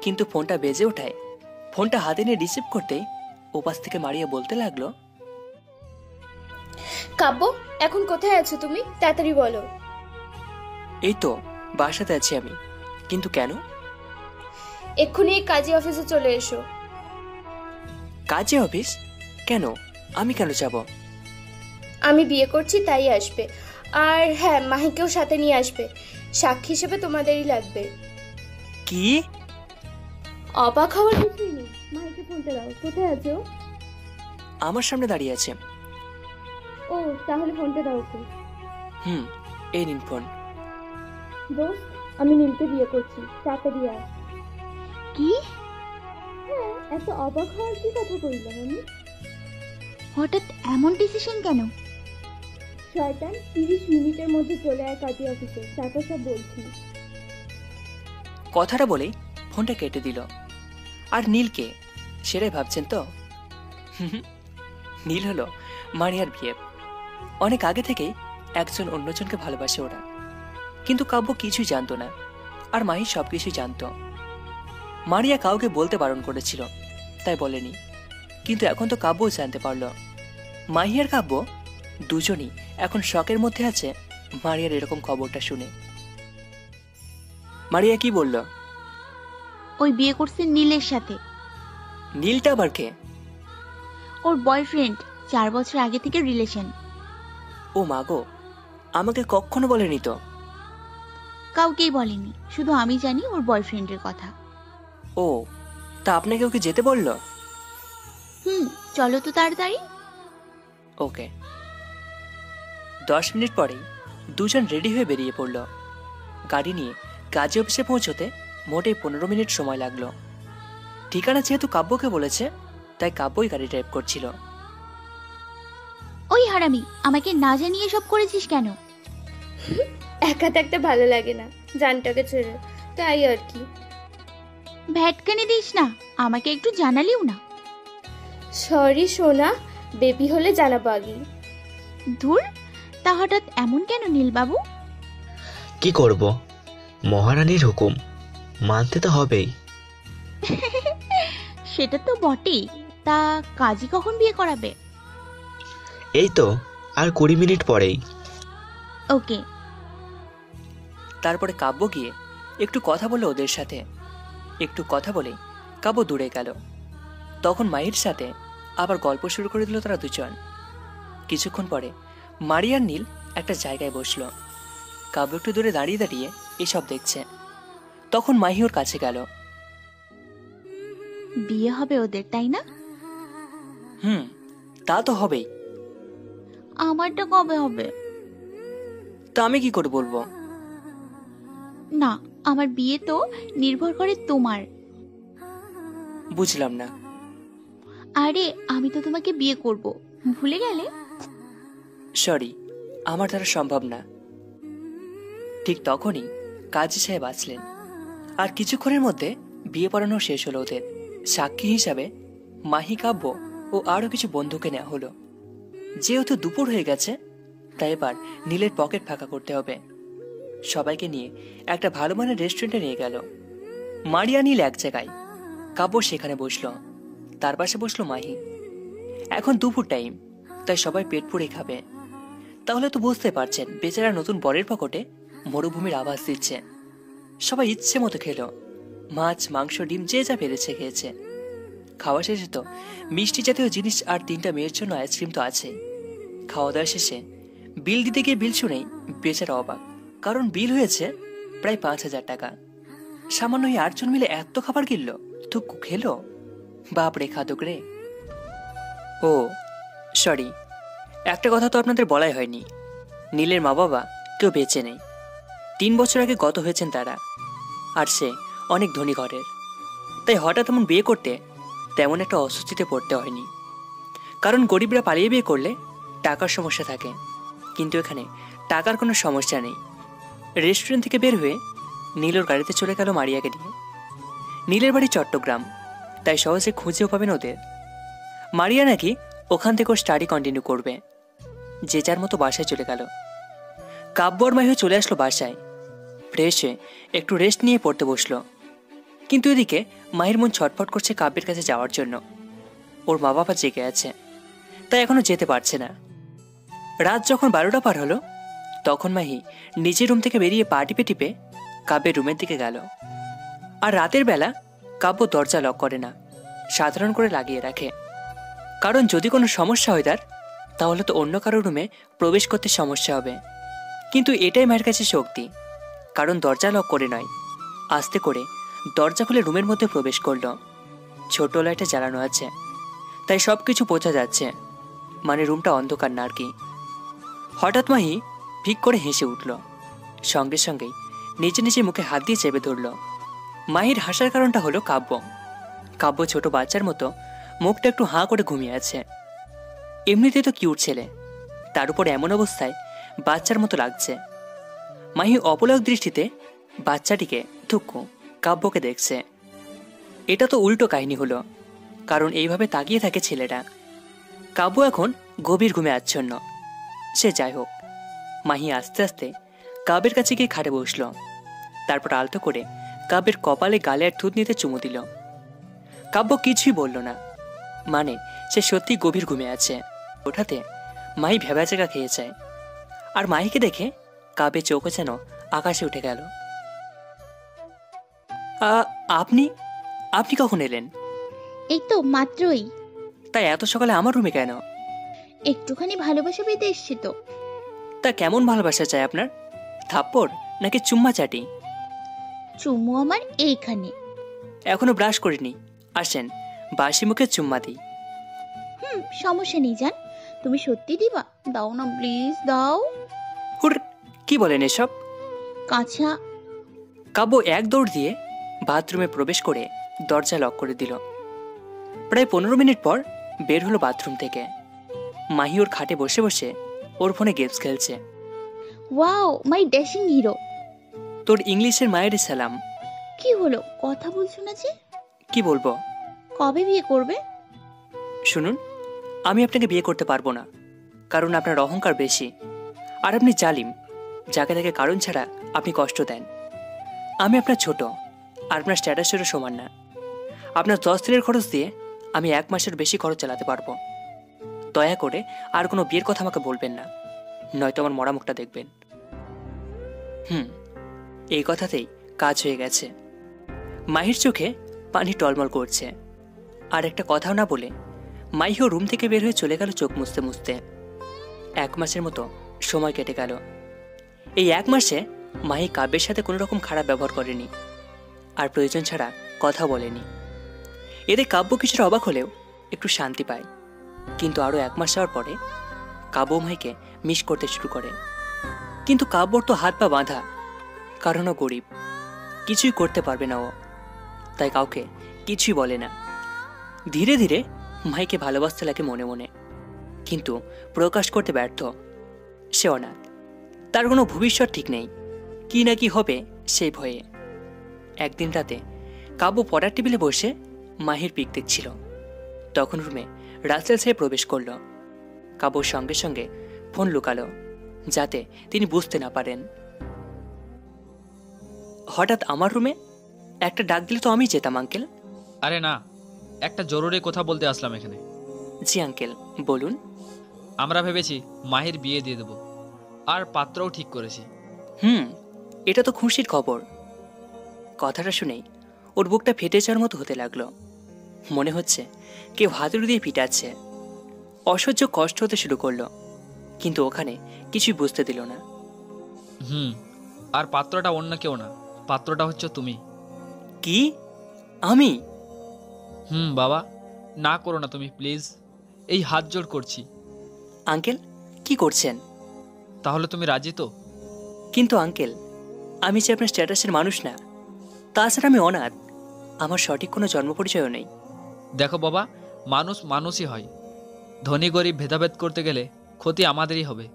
[SPEAKER 3] কিন্তু ফোনটা বেজে ওঠায় ফোনটা হাতে নিয়ে রিসিভ করতেই ওপাশ থেকে মারিয়া বলতে লাগলো,
[SPEAKER 5] কাব্য, এখন কোথায় আছো তুমি? তাড়াতাড়ি বলো।
[SPEAKER 3] এই তো বাসাতে আছি আমি, কিন্তু কেন?
[SPEAKER 5] এক্ষুনি এই কাজী অফিসে চলে এসো।
[SPEAKER 3] কাজে অফিস? কেন? আমি কেন যাব?
[SPEAKER 5] আমি বিয়ে করছি তাই আসবে। আর হ্যাঁ, মাহিকেও সাথে নিয়ে আসবে, সাক্ষী হিসেবে তোমাদেরই লাগবে।
[SPEAKER 3] কি?
[SPEAKER 5] অবাক হওয়ার কিছুই নেই। মাহিকে ফোনটা দাও। কোথায় আছো?
[SPEAKER 3] আমার সামনে দাঁড়িয়ে আছে।
[SPEAKER 5] ও, তাহলে ফোনটা দাও ওকে।
[SPEAKER 3] এই নিন ফোন।
[SPEAKER 5] দোস্ত, আমি নীলকে বিয়ে করছি, তাড়াতাড়ি আয়।
[SPEAKER 1] কি?
[SPEAKER 5] হ্যাঁ, এত অবাক হওয়ার কি কথা বললাম আমি?
[SPEAKER 1] হঠাৎ এমন ডিসিশন কেন?
[SPEAKER 5] শয়তান, 30 মিনিটের মধ্যে চলে আয় কাজী অফিসে, তারপর সব বলছি।
[SPEAKER 3] কথাটা বলেই ফোনটা কেটে দিল। আর নীলকে সেটাই ভাবছেন তো? নীল হলো মারিয়ার বিয়ে। অনেক আগে থেকেই একজন অন্যজনকে ভালোবাসে ওরা, কিন্তু কাব্য কিছুই জানতো না, আর মাহি সবকিছুই জানতো। মারিয়া কাউকে বলতে বারণ করেছিল, তাই বলেনি। কিন্তু এখন তো কাব্যও জানতে পারল। মাহি আর কাব্য দুজনই এখন শকের মধ্যে আছে মারিয়ার এরকম খবরটা শুনে। মারিয়া কি বলল?
[SPEAKER 1] ওই বিয়ে করছে নীলের সাথে।
[SPEAKER 3] নীলটা আবার কে?
[SPEAKER 1] ওর বয়ফ্রেন্ড, 4 বছর আগে থেকে রিলেশন।
[SPEAKER 3] ও মা গো, আমাকে কখনো বলেনি তো।
[SPEAKER 1] কাউকেই বলেনি, শুধু আমি জানি ওর বয়ফ্রেন্ডের কথা।
[SPEAKER 3] ও, তা আপনাকে ওকে যেতে বললো?
[SPEAKER 1] চলো তো তাড়াতাড়ি।
[SPEAKER 3] ওকে। 10 মিনিট পরেই দুজন রেডি হয়ে বেরিয়ে পড়ল। গাড়ি নিয়ে কাজী অফিসে পৌঁছতে মোটেই 15 মিনিট সময় লাগলো। ঠিকানা যেহেতু কাব্যকে বলেছে, তাই কাব্যই গাড়ি ড্রাইভ করছিল।
[SPEAKER 1] ওই হারামি, আমাকে না জানিয়ে সব করেছিস কেন?
[SPEAKER 5] একা থাকতে ভালো লাগে না, জানটাকে ছেড়ে, তাই আর কি।
[SPEAKER 1] ভ্যাটকানি দিস না, আমাকে একটু জানালিও না।
[SPEAKER 5] সরি সোনা, বেবি হলে জানাবো আগে।
[SPEAKER 1] ধুর, তা হঠাৎ এমন কেন নীলবাবু?
[SPEAKER 6] কি করব, মহারানীর হুকুম মানতে তো হবেই।
[SPEAKER 1] সেটা তো বটেই। তা কাজী কখন বিয়ে করাবে?
[SPEAKER 6] এই তো আর 20 মিনিট পরেই।
[SPEAKER 1] ওকে।
[SPEAKER 3] তারপরে কাব্য গিয়ে একটু কথা বলল ওদের সাথে। একটু কথা বলে কাব্য দূরে গেল। তখন মাহির সাথে আবার গল্প শুরু করে দিল তারা দুজন। কিছুক্ষণ পরে মারিয়ার নীল একটা জায়গায় বসলো। কাব্য একটু দূরে দাঁড়িয়ে দাঁড়িয়ে এসব দেখছে। তখন মাহি ওর কাছে গেল।
[SPEAKER 1] বিয়ে হবে ওদের, তাই না?
[SPEAKER 3] তা তো হবেই।
[SPEAKER 1] আমারটা কবে হবে?
[SPEAKER 3] তা আমি কি করে বলবো?
[SPEAKER 1] না, আমার বিয়ে তো নির্ভর করে তোমার।
[SPEAKER 3] বুঝলাম না।
[SPEAKER 1] আরে, আমি তো তোমাকে বিয়ে করব, ভুলে গেলে?
[SPEAKER 3] সরি, আমার দ্বারা সম্ভব না। ঠিক তখনই কাজী সাহেব আসলেন। আর কিছুক্ষণের মধ্যে বিয়ে পড়ানো শেষ হলো ওদের। সাক্ষী হিসাবে মাহি, কাব্য ও আরো কিছু বন্ধুকে নেওয়া হলো। যেহেতু দুপুর হয়ে গেছে, তাই এবার নীলের পকেট ফাঁকা করতে হবে। সবাইকে নিয়ে একটা ভালো মানের রেস্টুরেন্টে নিয়ে গেল। মারিয়া নীল এক জায়গায়, কাব্য সেখানে বসলো। তার পাশে বসলো মাহি। এখন দুপুর টাইম, তাই সবাই পেট পুড়ে খাবে। তাহলে তো বুঝতে পারছেন বেচারা নতুন বরের পকেটে মরুভূমির আভাস দিচ্ছে। সবাই ইচ্ছে মতো খেলো। মাছ, মাংস, ডিম যে যা পেরেছে খেয়েছে। খাওয়া শেষে তো মিষ্টি জাতীয় জিনিস আর 3টা মেয়ের জন্য আইসক্রিম তো আছে। খাওয়া দাওয়া শেষে বিল দিতে গিয়ে বিল শুনেই বেচারা অবাক, কারণ বিল হয়েছে প্রায় 5,000 টাকা। সামান্য 8 জন মিলে এত খাবার কিনলো, তো খেলো? বাপরে খাদক রে। ও সরি, একটা কথা তো আপনাদের বলাই হয়নি। নীলের মা বাবা কেউ বেঁচে নেই। 3 বছর আগে গত হয়েছেন তারা। আর সে অনেক ধনী ঘরের। তাই হঠাৎ এমন বিয়ে করতে তেমন একটা অস্বস্তিতে পড়তে হয়নি। কারণ গরিবরা পালিয়ে বিয়ে করলে টাকার সমস্যা থাকে, কিন্তু এখানে টাকার কোনো সমস্যা নেই। রেস্টুরেন্ট থেকে বের হয়ে নীলর গাড়িতে চলে গেল মারিয়াকে নিয়ে। নীলের বাড়ি চট্টগ্রাম, তাই সহজে খুঁজেও পাবেন ওদের। মারিয়া নাকি ওখান থেকে স্টাডি কন্টিনিউ করবে। যে যার মতো বাসায় চলে গেল। কাব্য আর মাহিও চলে আসলো বাসায়। ফ্রেশ হয়ে একটু রেস্ট নিয়ে পড়তে বসলো। কিন্তু এদিকে মাহির মন ছটফট করছে কাব্যের কাছে যাওয়ার জন্য। ওর মা বাবা জেগে আছে, তাই এখনো যেতে পারছে না। রাত যখন 12টা পার হলো, তখন মাহি নিজের রুম থেকে বেরিয়ে পা টিপে টিপে কাব্যের রুমের দিকে গেল। আর রাতের বেলা কাব্য দরজা লক করে না, সাধারণ করে লাগিয়ে রাখে। কারণ যদি কোনো সমস্যা হয় তাহলে তো অন্য কারো রুমে প্রবেশ করতে সমস্যা হবে। কিন্তু এটাই মায়ের কাছে শক্তি, কারণ দরজা লক করে নয়, আস্তে করে দরজা খুলে রুমের মধ্যে প্রবেশ করল। ছোট লাইটে জ্বালানো আছে, তাই সব কিছু বোঝা যাচ্ছে, মানে রুমটা অন্ধকার না আর কি। হঠাৎ মাহি ভিক করে হেসে উঠল। সঙ্গে সঙ্গেই নিজে নিজে মুখে হাত দিয়ে চেপে ধরল। মাহির হাসার কারণটা হলো কাব্য। কাব্য ছোট বাচ্চার মতো মুখটা একটু হাঁ করে ঘুমিয়ে আছে। এমনিতেই তো কিউট ছেলে, তার উপর এমন অবস্থায় বাচ্চার মতো লাগছে। মাহি অপলক দৃষ্টিতে বাচ্চাটিকে থুকু কাব্যকে দেখছে। এটা তো উল্টো কাহিনী হলো, কারণ এইভাবে তাকিয়ে থাকে ছেলেটা। কাব্য এখন গভীর ঘুমে আচ্ছন্ন। সে যাই হোক, মাহি আস্তে আস্তে কাব্যের কাছে গিয়ে খাটে বসল। তারপর আলতো করে কাব্যের কপালে গালে আর থুত নিতে চুমু দিল। কাব্য কিছুই বলল না, মানে সে সত্যি গভীর ঘুমে আছে। ওঠাতে মাহি ভেবাচেকা খেয়ে যায়। আর মাহিকে দেখে কাব্যের চোখও যেন আকাশে উঠে গেল। আপনি আপনি কখন এলেন?
[SPEAKER 1] এই তো মাত্রই।
[SPEAKER 3] তাই এত সকালে আমার রুমে কেন?
[SPEAKER 1] একটুখানি ভালোবাসা পেতে এসছি তো।
[SPEAKER 3] তা কেমন ভালোবাসা চাই আপনার? থাপ্পড় নাকি চুম্মা চাটি?
[SPEAKER 1] চুমু আমার এইখানে।
[SPEAKER 3] এখনো ব্রাশ করিনি, আসেন বাসি মুখে চুম্মা দিই।
[SPEAKER 1] সমস্যা নেই জান, তুমি সত্যি দিবা? দাও না প্লিজ, দাও।
[SPEAKER 3] হুর, কি বলেন এসব?
[SPEAKER 1] কাঁচা।
[SPEAKER 3] কাব্য এক দৌড় দিয়ে বাথরুমে প্রবেশ করে দরজা লক করে দিল। প্রায় 15 মিনিট পর বের হলো বাথরুম থেকে। মাহি ওর খাটে বসে বসে ওর ফোনে গেমস খেলছে।
[SPEAKER 1] ওয়াও, মাই ড্যাশিং হিরো।
[SPEAKER 3] তোর ইংলিশের মায়ের সালাম।
[SPEAKER 1] কি হলো, কথা বলছো না যে?
[SPEAKER 3] কি বলবো?
[SPEAKER 1] কবে বিয়ে করবে?
[SPEAKER 3] শুনুন, আমি আপনাকে বিয়ে করতে পারবো না, কারণ আপনার অহংকার বেশি। আর আপনি জালিম, যাকে তাকে কারণ ছাড়া আপনি কষ্ট দেন। আমি আপনার ছোট, আর আপনার স্ট্যাটাসেরও সমান না। আপনার 10 দিনের খরচ দিয়ে আমি 1 মাসের বেশি খরচ চালাতে পারবো। দয়া করে আর কোনো বিয়ের কথা আমাকে বলবেন না, নয়তো আমার মরা মুখটা দেখবেন। এই কথাতেই কাজ হয়ে গেছে। মাহির চোখে পানি টলমল করছে। আর একটা কথাও না বলে মাহিও রুম থেকে বের হয়ে চলে গেল চোখ মুছতে মুছতে। 1 মাসের মতো সময় কেটে গেল। এই 1 মাসে মাহি কাব্যের সাথে কোনো রকম খারাপ ব্যবহার করেনি, আর প্রয়োজন ছাড়া কথা বলেনি। এতে কাব্য কিছুটা অবাক হলেও একটু শান্তি পায়। কিন্তু আরও 1 মাস যাওয়ার পরে কাব্য মাহিকে মিস করতে শুরু করে। কিন্তু কাব্যর তো হাত পা বাঁধা, কারণ ও গরিব, কিছুই করতে পারবে না ও, তাই কাউকে কিছুই বলে না। ধীরে ধীরে মাহিকে ভালোবাসতে লাগে মনে মনে, কিন্তু প্রকাশ করতে ব্যর্থ। সে অনাথ, তার কোনো ভবিষ্যৎ ঠিক নেই, কি না কি হবে সেই ভয়ে। একদিন রাতে কাব্য পড়ার টেবিলে বসে মাহির পিক দেখছিল। তখন রুমে রাসেল সাহেব প্রবেশ করল। কাব্যর সঙ্গে সঙ্গে ফোন লুকালো, যাতে তিনি বুঝতে না পারেন। হঠাৎ আমার রুমে একটা ডাক দিলে তো আমি যেতাম আঙ্কেল।
[SPEAKER 8] আরে না, একটা জরুরি কথা বলতে আসলাম এখানে।
[SPEAKER 3] জি আঙ্কেল, বলুন।
[SPEAKER 8] আমরা ভেবেছি মাহির বিয়ে দিয়ে দেব, আর পাত্রও ঠিক করেছি।
[SPEAKER 3] এটা তো খুশির খবর। কথাটা শুনেই ওর বুকটা ফেটে যাওয়ার মতো হতে লাগলো। মনে হচ্ছে কেউ হাতুড়ি দিয়ে পিটাচ্ছে। অসহ্য কষ্ট হতে শুরু করলো, কিন্তু ওখানে কিছুই বুঝতে দিল না।
[SPEAKER 8] আর পাত্রটা অন্য কেউ না, পাত্রটা হচ্ছে তুমি।
[SPEAKER 3] কি? আমি?
[SPEAKER 8] বাবা, না করো না তুমি প্লিজ, এই হাত জোড় করছি।
[SPEAKER 3] আঙ্কেল, কি করছেন?
[SPEAKER 8] তাহলে তুমি রাজি তো?
[SPEAKER 3] কিন্তু আঙ্কেল, আমি যে আপনার স্ট্যাটাসের মানুষ না, তাছাড়া আমি অনাথ, আমার সঠিক কোনো জন্ম পরিচয়ও নেই।
[SPEAKER 8] দেখো বাবা, মানুষ মানুষই হয়। ধনী গরিব ভেদাভেদ করতে গেলে ক্ষতি আমাদেরই হবে।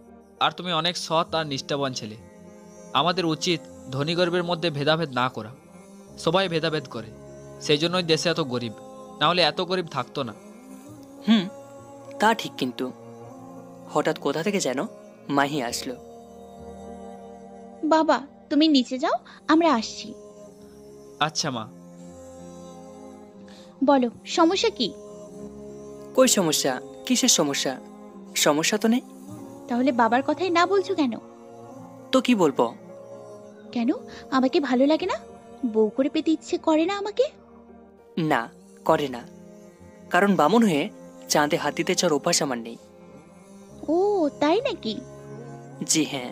[SPEAKER 8] আর তুমি অনেক সৎ আর নিষ্ঠাবান ছেলে। আমাদের উচিত ধনী গরিবের মধ্যে ভেদাভেদ না করা। সবাই ভেদাভেদ করে, সেই জন্যই দেশে এত গরিব, না হলে এত গরিব থাকতো না।
[SPEAKER 3] তা ঠিক, কিন্তু হঠাৎ কোথা থেকে যেন মাহি আসলো।
[SPEAKER 1] বাবা, তুমি নিচে যাও, আমরা আসছি।
[SPEAKER 8] আচ্ছা মা।
[SPEAKER 1] বলো, সমস্যা কি?
[SPEAKER 3] কই সমস্যা? কিসের সমস্যা? সমস্যা তো নেই।
[SPEAKER 1] তাহলে বাবার কথাই না বলছো কেন?
[SPEAKER 3] তো কি বলবো?
[SPEAKER 1] কেন, আমাকে ভালো লাগে না? বউ করে পেতে ইচ্ছে করে না আমাকে?
[SPEAKER 3] না, করে না। কারণ বামুন হয়ে চাঁদে হাত দিতে চাওয়ার অভ্যাস আমার নেই।
[SPEAKER 1] ও তাই নাকি?
[SPEAKER 3] জি হ্যাঁ।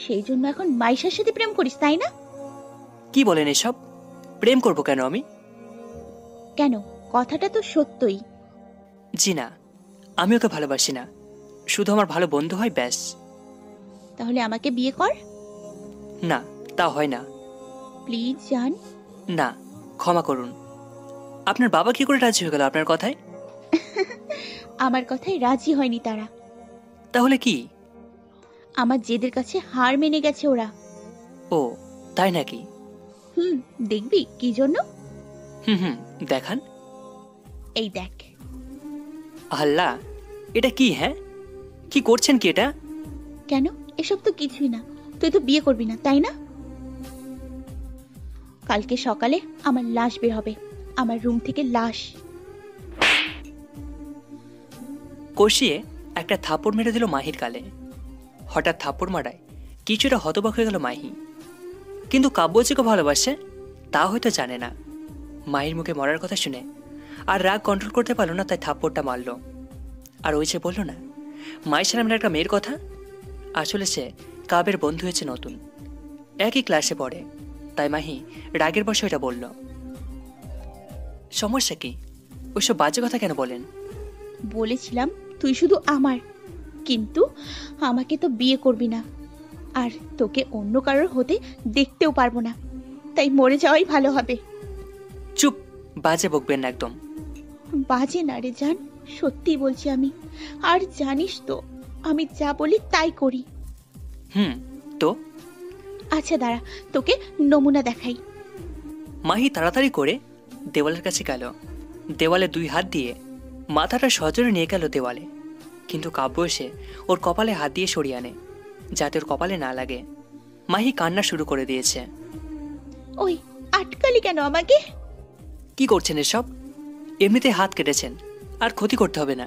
[SPEAKER 1] সেই জন্য এখন মাইশার সাথে প্রেম করিস, তাই না?
[SPEAKER 3] কি বলেন এসব? প্রেম করব কেন আমি?
[SPEAKER 1] কেন, কথাটা তো সত্যই।
[SPEAKER 3] জি না, আমি ওকে ভালোবাসি না, শুধু আমার ভালো বন্ধু হয় ব্যাস।
[SPEAKER 1] তাহলে আমাকে বিয়ে কর।
[SPEAKER 3] না, তা হয় না।
[SPEAKER 1] প্লিজ জান।
[SPEAKER 3] না, ক্ষমা করুন। আপনার বাবা কি করে রাজি হয়ে গেল আপনার কথায়?
[SPEAKER 1] আমার কথায় রাজি হয়নি তারা।
[SPEAKER 3] তাহলে কি?
[SPEAKER 1] আমার জেদের কাছে হার মেনে গেছে ওরা।
[SPEAKER 3] ও তাই নাকি?
[SPEAKER 1] দেখবি কি জন্য?
[SPEAKER 3] দেখান।
[SPEAKER 1] এই দেখ।
[SPEAKER 3] আল্লাহ, এটা কি? হ্যাঁ, কি করছেন কি এটা?
[SPEAKER 1] কেন, এসব তো কিছুই না। তুই তো বিয়ে করবি না, তাই না? কালকে সকালে আমার লাশ বের হবে, আমার রুম থেকে লাশ।
[SPEAKER 3] কষিয়ে একটা থাপ্পড় মেরে দিল মাহির গালে। হঠাৎ থাপ্পড় মারায় কিছুটা হতবাক হয়ে গেল মাহি। কিন্তু কাব্যজিকে ভালোবাসে তা হয়তো জানে না। মাহির মুখে মরার কথা শুনে আর রাগ কন্ট্রোল করতে পারলো না, তাই থাপ্পড়টা মারল। আর ওই যে বললো না মায়ের নামের একটা মেয়ের কথা, আসলে সে কাব্যের বন্ধু হয়েছে নতুন, একই ক্লাসে পড়ে। তাই মাহি রাগের বশে এটা বলল। সমস্যা কি? ওইসব বাজে কথা কেন বলেন?
[SPEAKER 1] বলেছিলাম তুই শুধু আমার, কিন্তু আমাকে তো বিয়ে করবি না, আর তোকে অন্য কারোর হতে দেখতেও পারবো না, তাই মরে যাওয়াই ভালো হবে।
[SPEAKER 3] চুপ, বাজে বকবেন না একদম।
[SPEAKER 1] বাজে না রে জান, সত্যি বলছি আমি। আর জানিস তো আমি যা বলি তাই করি।
[SPEAKER 3] তো
[SPEAKER 1] আচ্ছা দাঁড়া, তোকে নমুনা দেখাই।
[SPEAKER 3] মাহি তাড়াতাড়ি করে দেওয়ালের কাছে গেল। দেওয়ালে 2 হাত দিয়ে মাথাটা সজোরে নিয়ে গেল দেওয়ালে, কিন্তু কাব্য এসে ওর কপালে হাত দিয়ে সরিয়ে আনে যাতে ওর কপালে না লাগে। মাহি কান্না শুরু করে দিয়েছে।
[SPEAKER 1] ওই আটকালি কেন আমাকে?
[SPEAKER 3] কি করছেন এসব? এমনিতে হাত কেটেছেন, আর ক্ষতি করতে হবে না।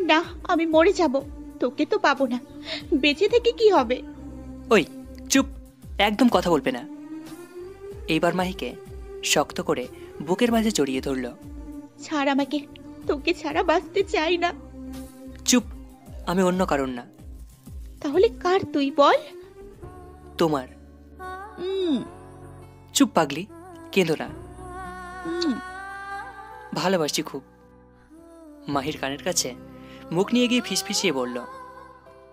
[SPEAKER 1] না, আমি মরে যাব, তোকে তো পাবো না, বেঁচে থেকে কি হবে?
[SPEAKER 3] ওই চুপ, একদম কথা বলবে না। এইবার মাহিকে শক্ত করে বুকের মাঝে জড়িয়ে ধরল।
[SPEAKER 1] ছাড় আমাকে, তোকে ছাড়া বাঁচতে চাই না।
[SPEAKER 3] চুপ, আমি অন্য কারণ না।
[SPEAKER 1] তাহলে কার তুই বল?
[SPEAKER 3] তোমার। চুপ পাগলি, কেঁদো না। ভালোবাসি খুব। মাহির কানের কাছে মুখ নিয়ে গিয়ে ফিসফিসিয়ে বলল।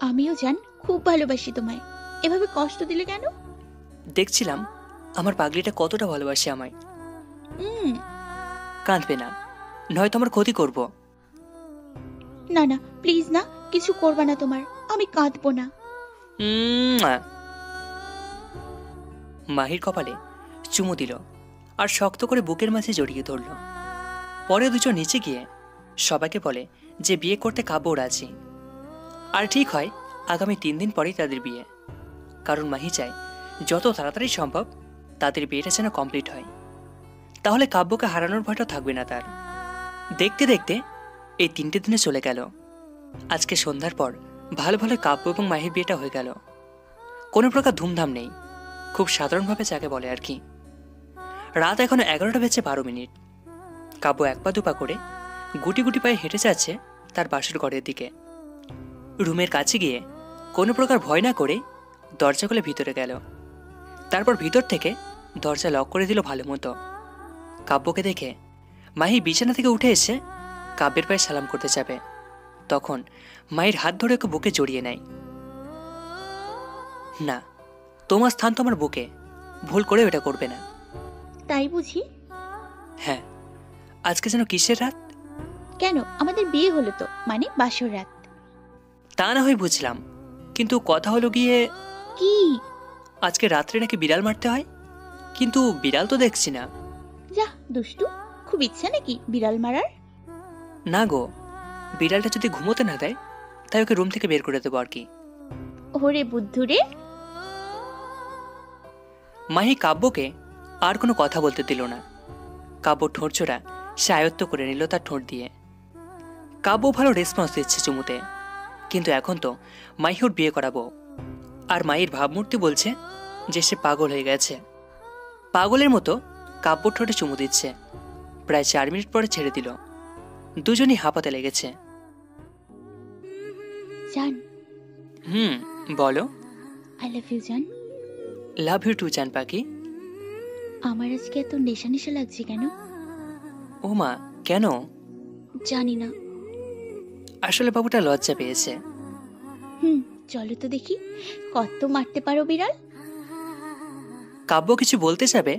[SPEAKER 1] আমিও জান, খুব ভালোবাসি তোমায়। এভাবে কষ্ট দিলে কেন?
[SPEAKER 3] দেখছিলাম আমার পাগলিটা কতটা ভালোবাসে আমায়। কাঁদবে না, নয়তো আমার ক্ষতি করব।
[SPEAKER 1] না না, প্লিজ না, কিছু করবা না তোমার, আমি কাঁদবো না।
[SPEAKER 3] মাহির কপালে চুমু দিল আর শক্ত করে বুকের মাঝে জড়িয়ে ধরল। পরে দুজন নিচে গিয়ে সবাইকে বলে যে বিয়ে করতে কাব্য রাজি। আর ঠিক হয় আগামী 3 দিন পরেই তাদের বিয়ে। কারণ মাহি চায় যত তাড়াতাড়ি সম্ভব তাদের বিয়েটা যেন কমপ্লিট হয়, তাহলে কাব্যকে হারানোর ভয়টা থাকবে না তার। দেখতে দেখতে এই 3টে দিনে চলে গেল। আজকে সন্ধ্যার পর ভালো ভালো কাব্য এবং মাহির বিয়েটা হয়ে গেল। কোনো প্রকার ধুমধাম নেই, খুব সাধারণভাবে যাকে বলে আর কি। রাত এখনো 11:12। কাব্য 1 পা 2 পা করে গুটি গুটি পায়ে হেঁটে যাচ্ছে তার বাসর ঘরের দিকে। রুমের কাছে গিয়ে কোনো প্রকার ভয় না করে দরজা খুলে ভিতরে গেল। তারপর ভিতর থেকে দরজা লক করে দিল ভালো মতো। কাব্যকে দেখে মাহি বিছানা থেকে উঠে এসে কাব্যের পায়ে সালাম করতে যাবে, তখন মাহির হাত ধরে ওকে বুকে জড়িয়ে নেয়। না, তোমার স্থান তো আমার বুকে, ভুল করে এটা করবে না।
[SPEAKER 1] তাই বুঝি?
[SPEAKER 3] হ্যাঁ, আজকে যেন কিসের রাত?
[SPEAKER 1] কেন, আমাদের বিয়ে হলো তো, মানে বাসর রাত।
[SPEAKER 3] তা না হয় বুঝলাম, কিন্তু কথা হলো গিয়ে
[SPEAKER 1] কি?
[SPEAKER 3] আজকে রাত্রে নাকি বিড়াল মারতে হয়, কিন্তু বিড়াল তো দেখছি না।
[SPEAKER 1] যা দুষ্টু, খুব ইচ্ছা নাকি বিড়াল মারার?
[SPEAKER 3] না গো, বিড়ালটা যদি ঘুমোতে না দেয় তাই ওকে রুম থেকে বের করে দেবো আর কি।
[SPEAKER 1] ওরে বুদ্ধুরে।
[SPEAKER 3] মাহি কাব্যকে আর কোনো কথা বলতে দিল না। কাব্য ঠোঁটচোরা সে আয়ত্ত করে নিল তার ঠোঁট দিয়ে। কাব্য ভালো রেসপন্স দিচ্ছে চুমুতে, কিন্তু এখন তো মাহির বিয়ে করাবো, আর মায়ের ভাবমূর্তি বলছে যে সে পাগল হয়ে গেছে। পাগলের মতো কাব্য ঠোঁটে চুমু দিচ্ছে। প্রায় 4 মিনিট পরে ছেড়ে দিল। দুজনই হাঁপাতে লেগেছে।
[SPEAKER 1] জান,
[SPEAKER 3] বলো।
[SPEAKER 1] আই লাভ ইউ জান।
[SPEAKER 3] লাভ ইউ টু জান পাখি।
[SPEAKER 1] আমার আজকে এত নেশা নেশা লাগছে কেন?
[SPEAKER 3] ও মা, কেন?
[SPEAKER 1] জানি না।
[SPEAKER 3] আসলে বাবুটা লজ্জা পেয়েছে।
[SPEAKER 1] চলো তো দেখি কত মারতে পারো বিড়াল।
[SPEAKER 3] কাব্য কিছু বলতে যাবে,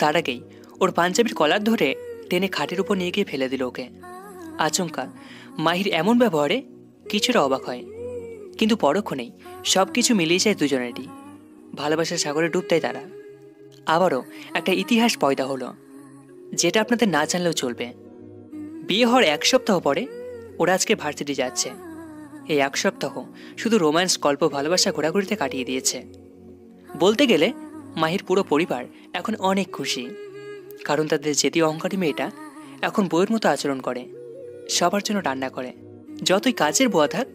[SPEAKER 3] তার আগেই ওর পাঞ্জাবির কলার ধরে টেনে খাটের উপর নিয়ে গিয়ে ফেলে দিল ওকে। আচমকা মাহির এমন ব্যবহারে কিছুটা অবাক হয়, কিন্তু পরক্ষণেই সব কিছু মিলিয়ে যায় দুজনেরই। ভালোবাসার সাগরে ডুবতাই তারা। আবারও একটা ইতিহাস পয়দা হলো, যেটা আপনাদের না জানলেও চলবে। বিয়ে হওয়ার 1 সপ্তাহ পরে ওরা আজকে ভার্সিটি যাচ্ছে। এই 1 সপ্তাহ শুধু রোম্যান্স, গল্প, ভালোবাসা, ঘোরাঘুরিতে কাটিয়ে দিয়েছে। বলতে গেলে মাহির পুরো পরিবার এখন অনেক খুশি, কারণ তাদের জেদি অহংকারী মেয়েটা এখন বউয়ের মতো আচরণ করে, সবার জন্য রান্না করে। যতই কাজের বোয়া থাক,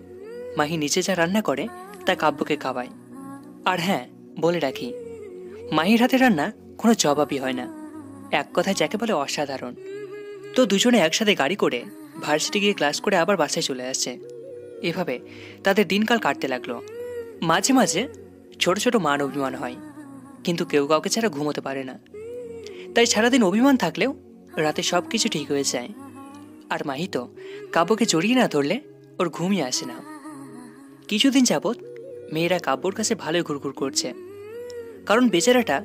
[SPEAKER 3] মাহি নিচে যা রান্না করে তা কাব্যকে খাওয়ায়। আর হ্যাঁ, বলে রাখি, মাহির হাতে রান্না কোনো জবাবই হয় না, এক কথায় যাকে বলে অসাধারণ। তো দুজনে একসাথে গাড়ি করে ভার্সিটি গিয়ে ক্লাস করে আবার বাসায় চলে আসছে। এভাবে তাদের দিনকাল কাটতে লাগলো। মাঝে মাঝে ছোট ছোট মান অভিমান হয়, কিন্তু কেউ কাউকে ছাড়া ঘুমোতে পারে না। তাই সারাদিন অভিমান থাকলেও রাতে সব কিছু ঠিক হয়ে যায়। আর মাহি তো কাব্যকে জড়িয়ে না ধরলে ওর ঘুমই আসে না। কিছুদিন যাবৎ মেয়েরা কাব্যর কাছে ভালোই ঘুরঘুর করছে, কারণ বেচারাটা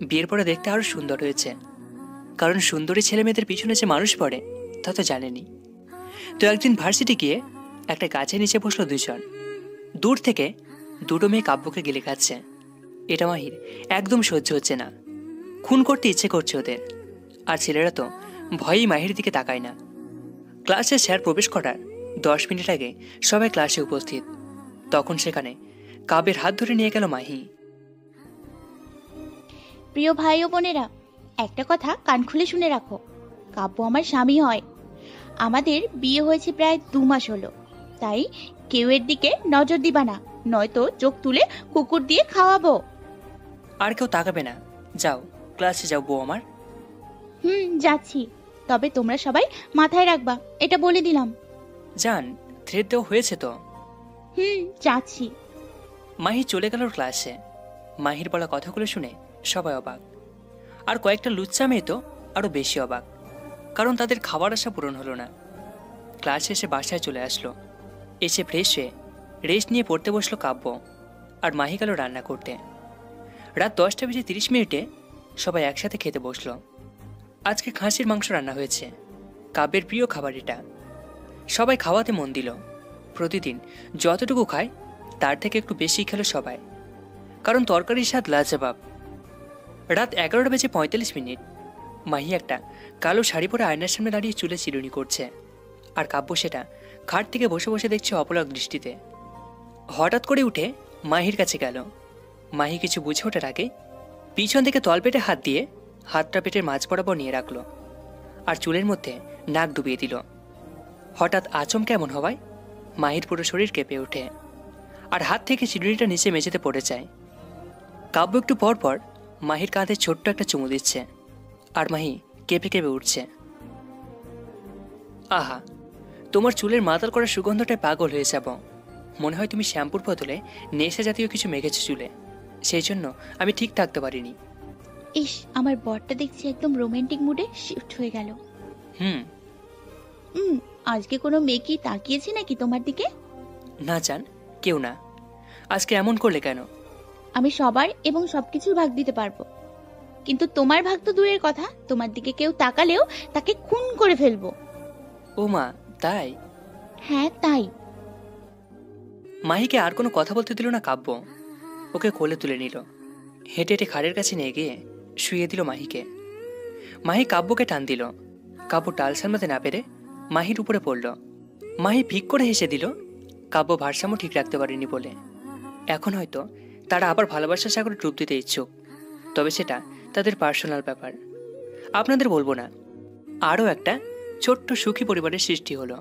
[SPEAKER 3] বিয়ের পরে দেখতে আরো সুন্দর হয়েছে। কারণ সুন্দরী ছেলে মেয়েদের পিছনে যে মানুষ পড়ে তা তো জানেনি। তো একদিন ভার্সিটি গিয়ে একটা গাছের নিচে বসলো দুজন। দূর থেকে দুটো মেয়ে কাব্যকে গিলে খাচ্ছে। এটা মাহির একদম সহ্য হচ্ছে না, খুন করতে ইচ্ছে করছে ওদের। আর ছেলেরা তো ভয়েই মাহির দিকে তাকায় না। ক্লাসে স্যার প্রবেশ করার 10 মিনিট আগে সবাই ক্লাসে উপস্থিত। তখন সেখানে কাব্যের হাত ধরে নিয়ে গেল মাহি।
[SPEAKER 1] প্রিয় ভাই ও বোনেরা, একটা কথা কান খুলে শুনে রাখো, কাব্য আমার স্বামী হয়। আমাদের বিয়ে হয়েছে প্রায় 2 মাস হলো, তাই কেউ এর দিকে নজর দিবা না, নয়তো চোখ তুলে কুকুর দিয়ে খাওয়াবো।
[SPEAKER 3] আর কেউ তাকাবে না, যাও ক্লাসে যাও বউ আমার।
[SPEAKER 1] যাচ্ছি, তবে তোমরা সবাই মাথায় রাখবা, এটা বলে দিলাম।
[SPEAKER 3] জান, থ্রেড দেওয়া হয়েছে তো।
[SPEAKER 1] যাচ্ছি।
[SPEAKER 3] মাহি চলে গেল ক্লাসে। মাহির বলা কথাগুলো শুনে সবাই অবাক, আর কয়েকটা লুচ্চা মেয়ে তো আরো বেশি অবাক, কারণ তাদের খাবার আশা পূরণ হলো না। ক্লাস শেষে বাসায় চলে আসলো। এসে ফ্রেশ হয়ে রেস্ট নিয়ে পড়তে বসলো কাব্য, আর মাহি গেল রান্না করতে। রাত 10:30 সবাই একসাথে খেতে বসলো। আজকে খাসির মাংস রান্না হয়েছে, কাব্যের প্রিয় খাবার এটা। সবাই খাওয়াতে মন দিল। প্রতিদিন যতটুকু খায় তার থেকে একটু বেশি খেলো সবাই, কারণ তরকারির স্বাদ লাজবাব। রাত 11:45 মাহি একটা কালো শাড়ি পরে আয়নার সামনে দাঁড়িয়ে চুলে চিরুনি করছে, আর কাব্য সেটা খাট থেকে বসে বসে দেখছে অপলক দৃষ্টিতে। হঠাৎ করে উঠে মাহির কাছে গেল। মাহি কিছু বুঝে ওঠার আগে পিছন থেকে তলপেটে হাত দিয়ে হাতটা পেটের মাঝ বরাবর নিয়ে রাখলো, আর চুলের মধ্যে নাক ডুবিয়ে দিল। হঠাৎ আচমকা এমন হওয়ায় মাহির পুরো শরীর কেঁপে ওঠে, আর হাত থেকে চিরুনিটা নিচে মেঝেতে পড়ে যায়। কাব্য একটু পর পর মাহির কাঁধে ছোট্ট একটা চুমু দিচ্ছে, আর মাহি কেঁপে কেঁপে উঠছে। আহা, তোমার চুলের মাতাল করা সুগন্ধটায় পাগল হয়ে যাব। মনে হয় তুমি শ্যাম্পুর বদলে নেশা জাতীয় কিছু মেখেছো চুলে, সেই জন্য আমি ঠিক থাকতে পারিনি।
[SPEAKER 1] ইস, আমার বরটা দেখছি একদম রোমান্টিক মুডে শিফট হয়ে গেল। আজকে কোনো মেয়ে কি তাকিয়েছে নাকি তোমার দিকে?
[SPEAKER 3] না জান, কেউ না। আজকে এমন করলে কেন?
[SPEAKER 1] আমি সবার এবং সবকিছুর ভাগ দিতে পারবো। কিন্তু তোমার ভাগ তো দূরের কথা, তোমার দিকে কেউ তাকালেও তাকে খুন করে ফেলবো।
[SPEAKER 3] ও মা, তাই?
[SPEAKER 1] হ্যাঁ তাই।
[SPEAKER 3] মাহিকে আর কোনো কথা বলতে দিল না কাব্য। ওকে কোলে তুলে নিল, হেঁটে হেঁটে খাড়ের কাছে নিয়ে গিয়ে শুয়ে দিল মাহিকে। মাহি কাব্যকে টান দিল। কাব্য টাল সামলাতে না পেরে মাহির উপরে পড়ল। মাহি ভিক করে হেসে দিল, কাব্য ভারসাম্য ঠিক রাখতে পারেনি বলে। এখন হয়তো তারা আবার ভালোবাসার সাগরে ডুব দিতে ইচ্ছুক, তবে সেটা তাদের পার্সোনাল ব্যাপার, আপনাদের বলবো না। আরও একটা ছোট্ট সুখী পরিবারের সৃষ্টি হলো।